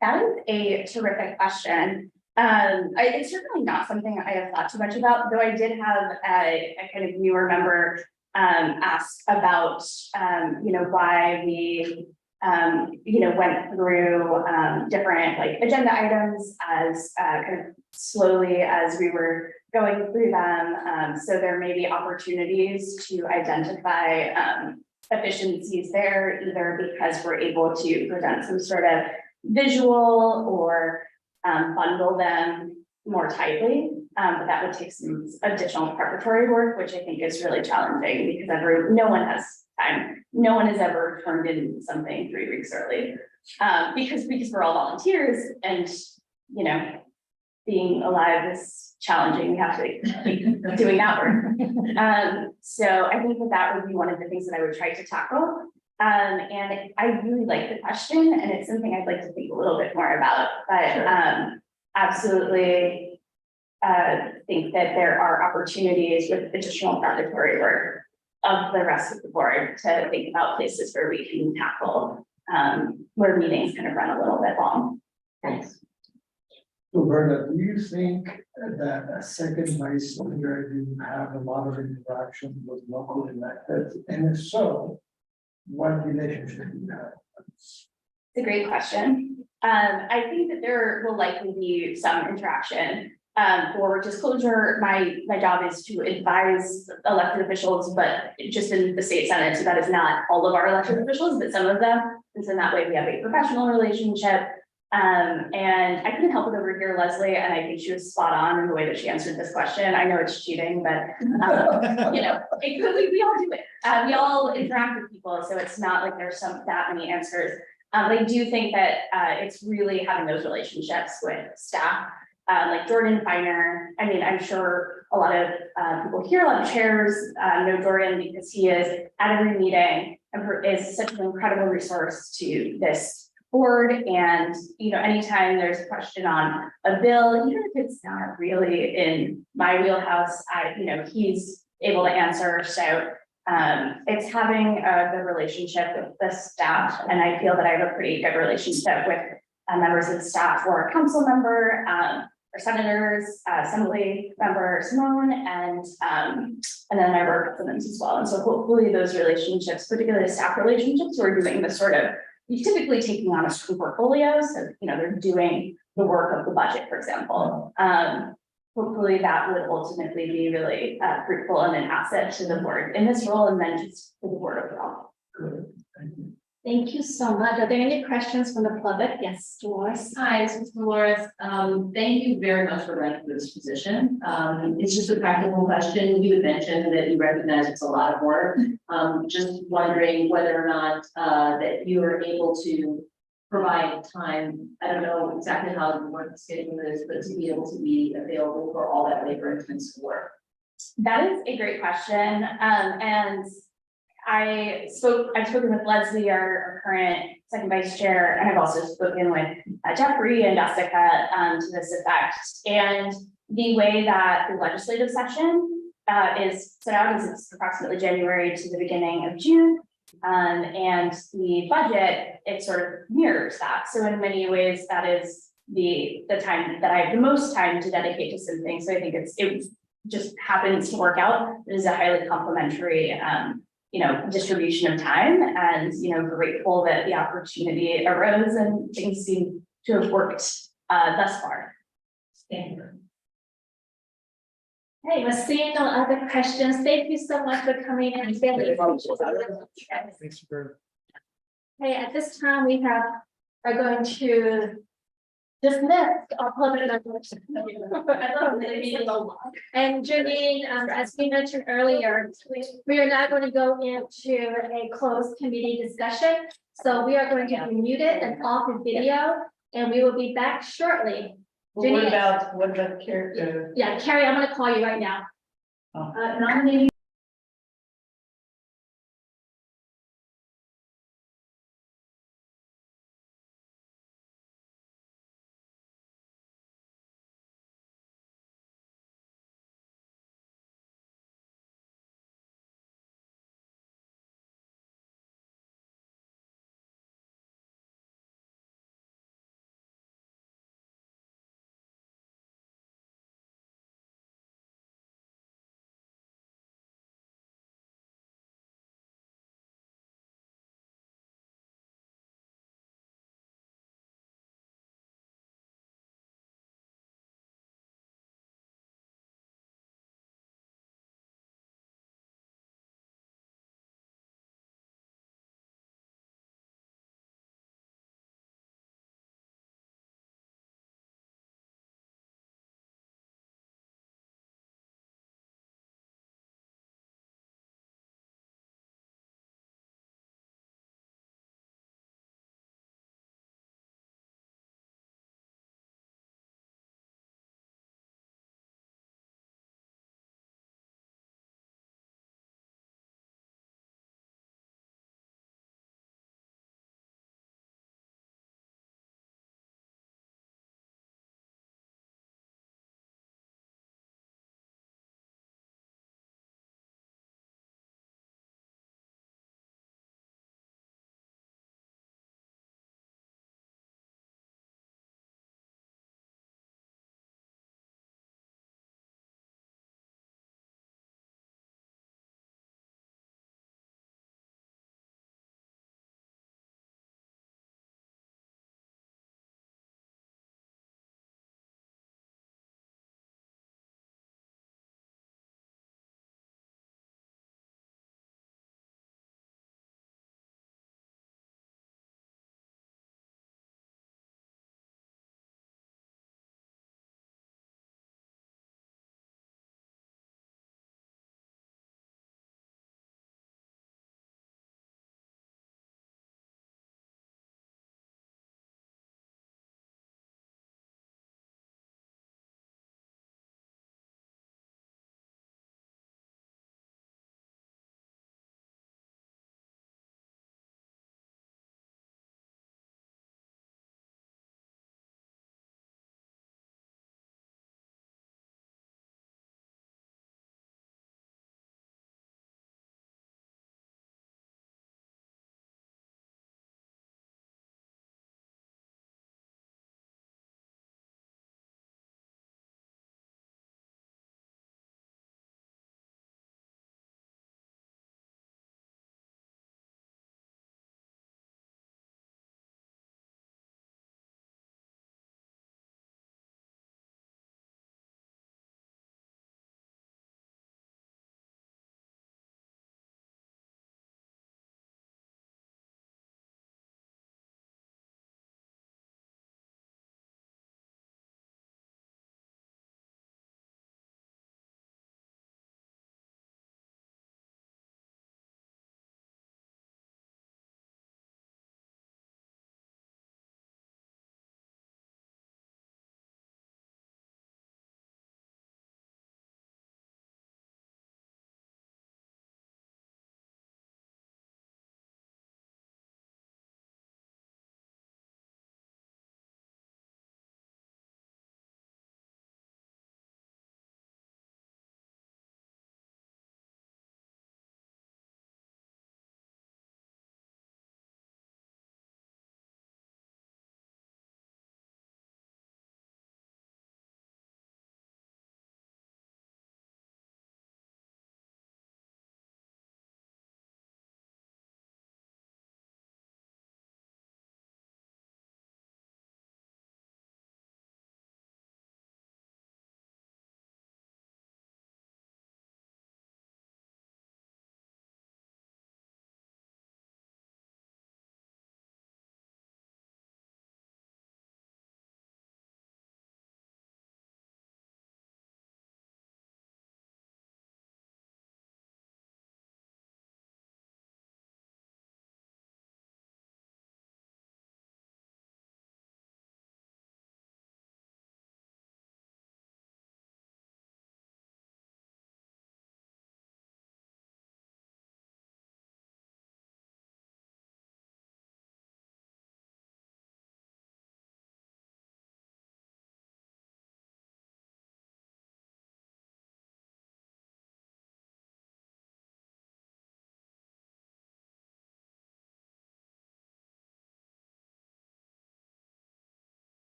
That is a terrific question. It's certainly not something I have thought too much about, though I did have a kind of newer member ask about, you know, why we, you know, went through different like agenda items as kind of slowly as we were going through them. So there may be opportunities to identify efficiencies there, either because we're able to present some sort of visual or bundle them more tightly, but that would take some additional preparatory work, which I think is really challenging because no one has time. No one has ever turned in something 3 weeks early because we're all volunteers, and you know, being alive is challenging. We have to keep doing that work. So I think that would be one of the things that I would try to tackle. And I really like the question, and it's something I'd like to think a little bit more about, but absolutely think that there are opportunities with additional preparatory work of the rest of the board to think about places where we can tackle where meetings kind of run a little bit long. Thanks. So Berta, do you think that a second vice chair, you have a lot of interaction with local electeds? And if so, what relationship do you have? It's a great question. I think that there will likely be some interaction. For disclosure, my job is to advise elected officials, but just in the state senate, so that is not all of our elected officials, but some of them. And so in that way, we have a professional relationship. And I couldn't help it over here, Leslie, and I think she was spot on in the way that she answered this question. I know it's cheating, but you know, we all do it. We all interact with people, so it's not like there's that many answers. I do think that it's really having those relationships with staff, like Jordan Feiner. I mean, I'm sure a lot of people here, a lot of chairs know Jordan because he is at every meeting and is such an incredible resource to this board. And you know, anytime there's a question on a bill, even if it's not really in my wheelhouse, you know, he's able to answer. So it's having a good relationship with the staff, and I feel that I have a pretty good relationship with members of the staff, or a council member, our senators, assembly member Simone, and then my representatives as well. And so hopefully those relationships, particularly staff relationships, who are doing this sort of, you're typically taking on a certain portfolio, so you know they're doing the work of the budget, for example. Hopefully that would ultimately be really fruitful and an asset to the board in this role, and then just to the board overall. Good, thank you. Thank you so much. Are there any questions from the public? Yes, Dolores. Hi, this is Dolores. Thank you very much for running for this position. It's just a practical question. You had mentioned that you recognize it's a lot of work. Just wondering whether or not, that you are able to provide time. I don't know exactly how the work schedule is, but to be able to be available for all that labor intensive work. That is a great question. And I've spoken with Leslie, our current second vice chair, and I've also spoken with Jeffrey and Jessica to this effect. And the way that the legislative session is set out is it's approximately January to the beginning of June. And the budget, it sort of mirrors that. So in many ways, that is the time that I have the most time to dedicate to something. So I think it just happens to work out. It is a highly complementary distribution of time, and grateful that the opportunity arose and things seem to have worked thus far. Thank you. Hey, we're seeing no other questions. Thank you so much for coming in. Thanks for. Hey, at this time, we are going to dismiss our public. And Janine, as we mentioned earlier, we are now going to go into a closed committee discussion. So we are going to be muted and off the video, and we will be back shortly. But what about character? Yeah, Carrie, I'm gonna call you right now. Nominating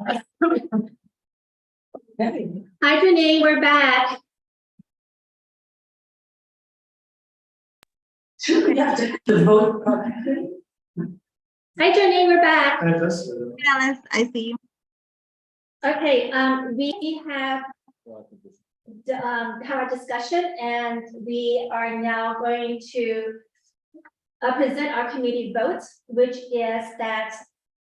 Hi, Janine, we're back. We have to vote. Hi, Janine, we're back. And it does, Alice, I see you. Okay, we have our discussion, and we are now going to present our committee votes, which is that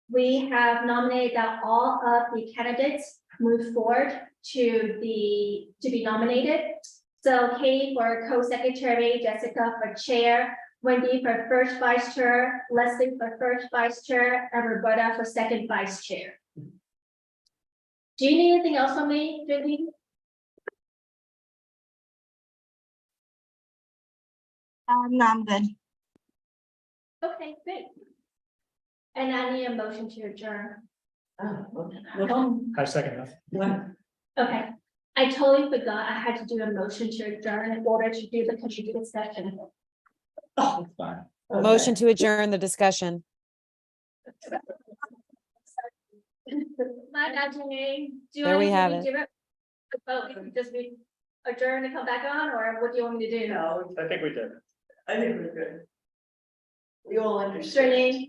we have nominated that all of the candidates move forward to be nominated. So Katie for co-secretary, Jessica for chair, Wendy for first vice chair, Leslie for first vice chair, and Roberta for second vice chair. Do you need anything else from me, Judy? No, I'm good. Okay, great. And I need a motion to adjourn. I second that. Okay, I totally forgot I had to do a motion to adjourn in order to do the committee discussion. That's fine. Motion to adjourn the discussion. My God, Janine, do you There want we me have to it. give it? Oh, just be adjourn and come back on, or what do you want me to do? No, I think we did. I think we're good. We all understand.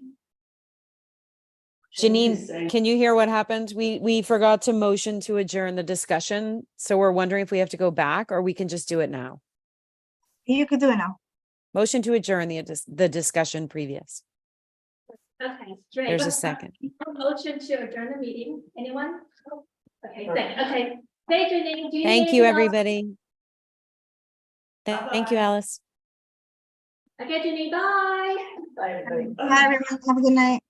Janine, Can you hear what happened? We forgot to motion to adjourn the discussion. So we're wondering if we have to go back or we can just do it now. You could do it now. Motion to adjourn the discussion previous. okay, great. There's a second. Motion to adjourn the meeting, anyone? Okay, okay. Hey, Janine, do you? Thank need you, anything else? everybody. Thank you, Alice. Okay, Janine, bye. Bye, everybody. Bye, everyone. Have a good night.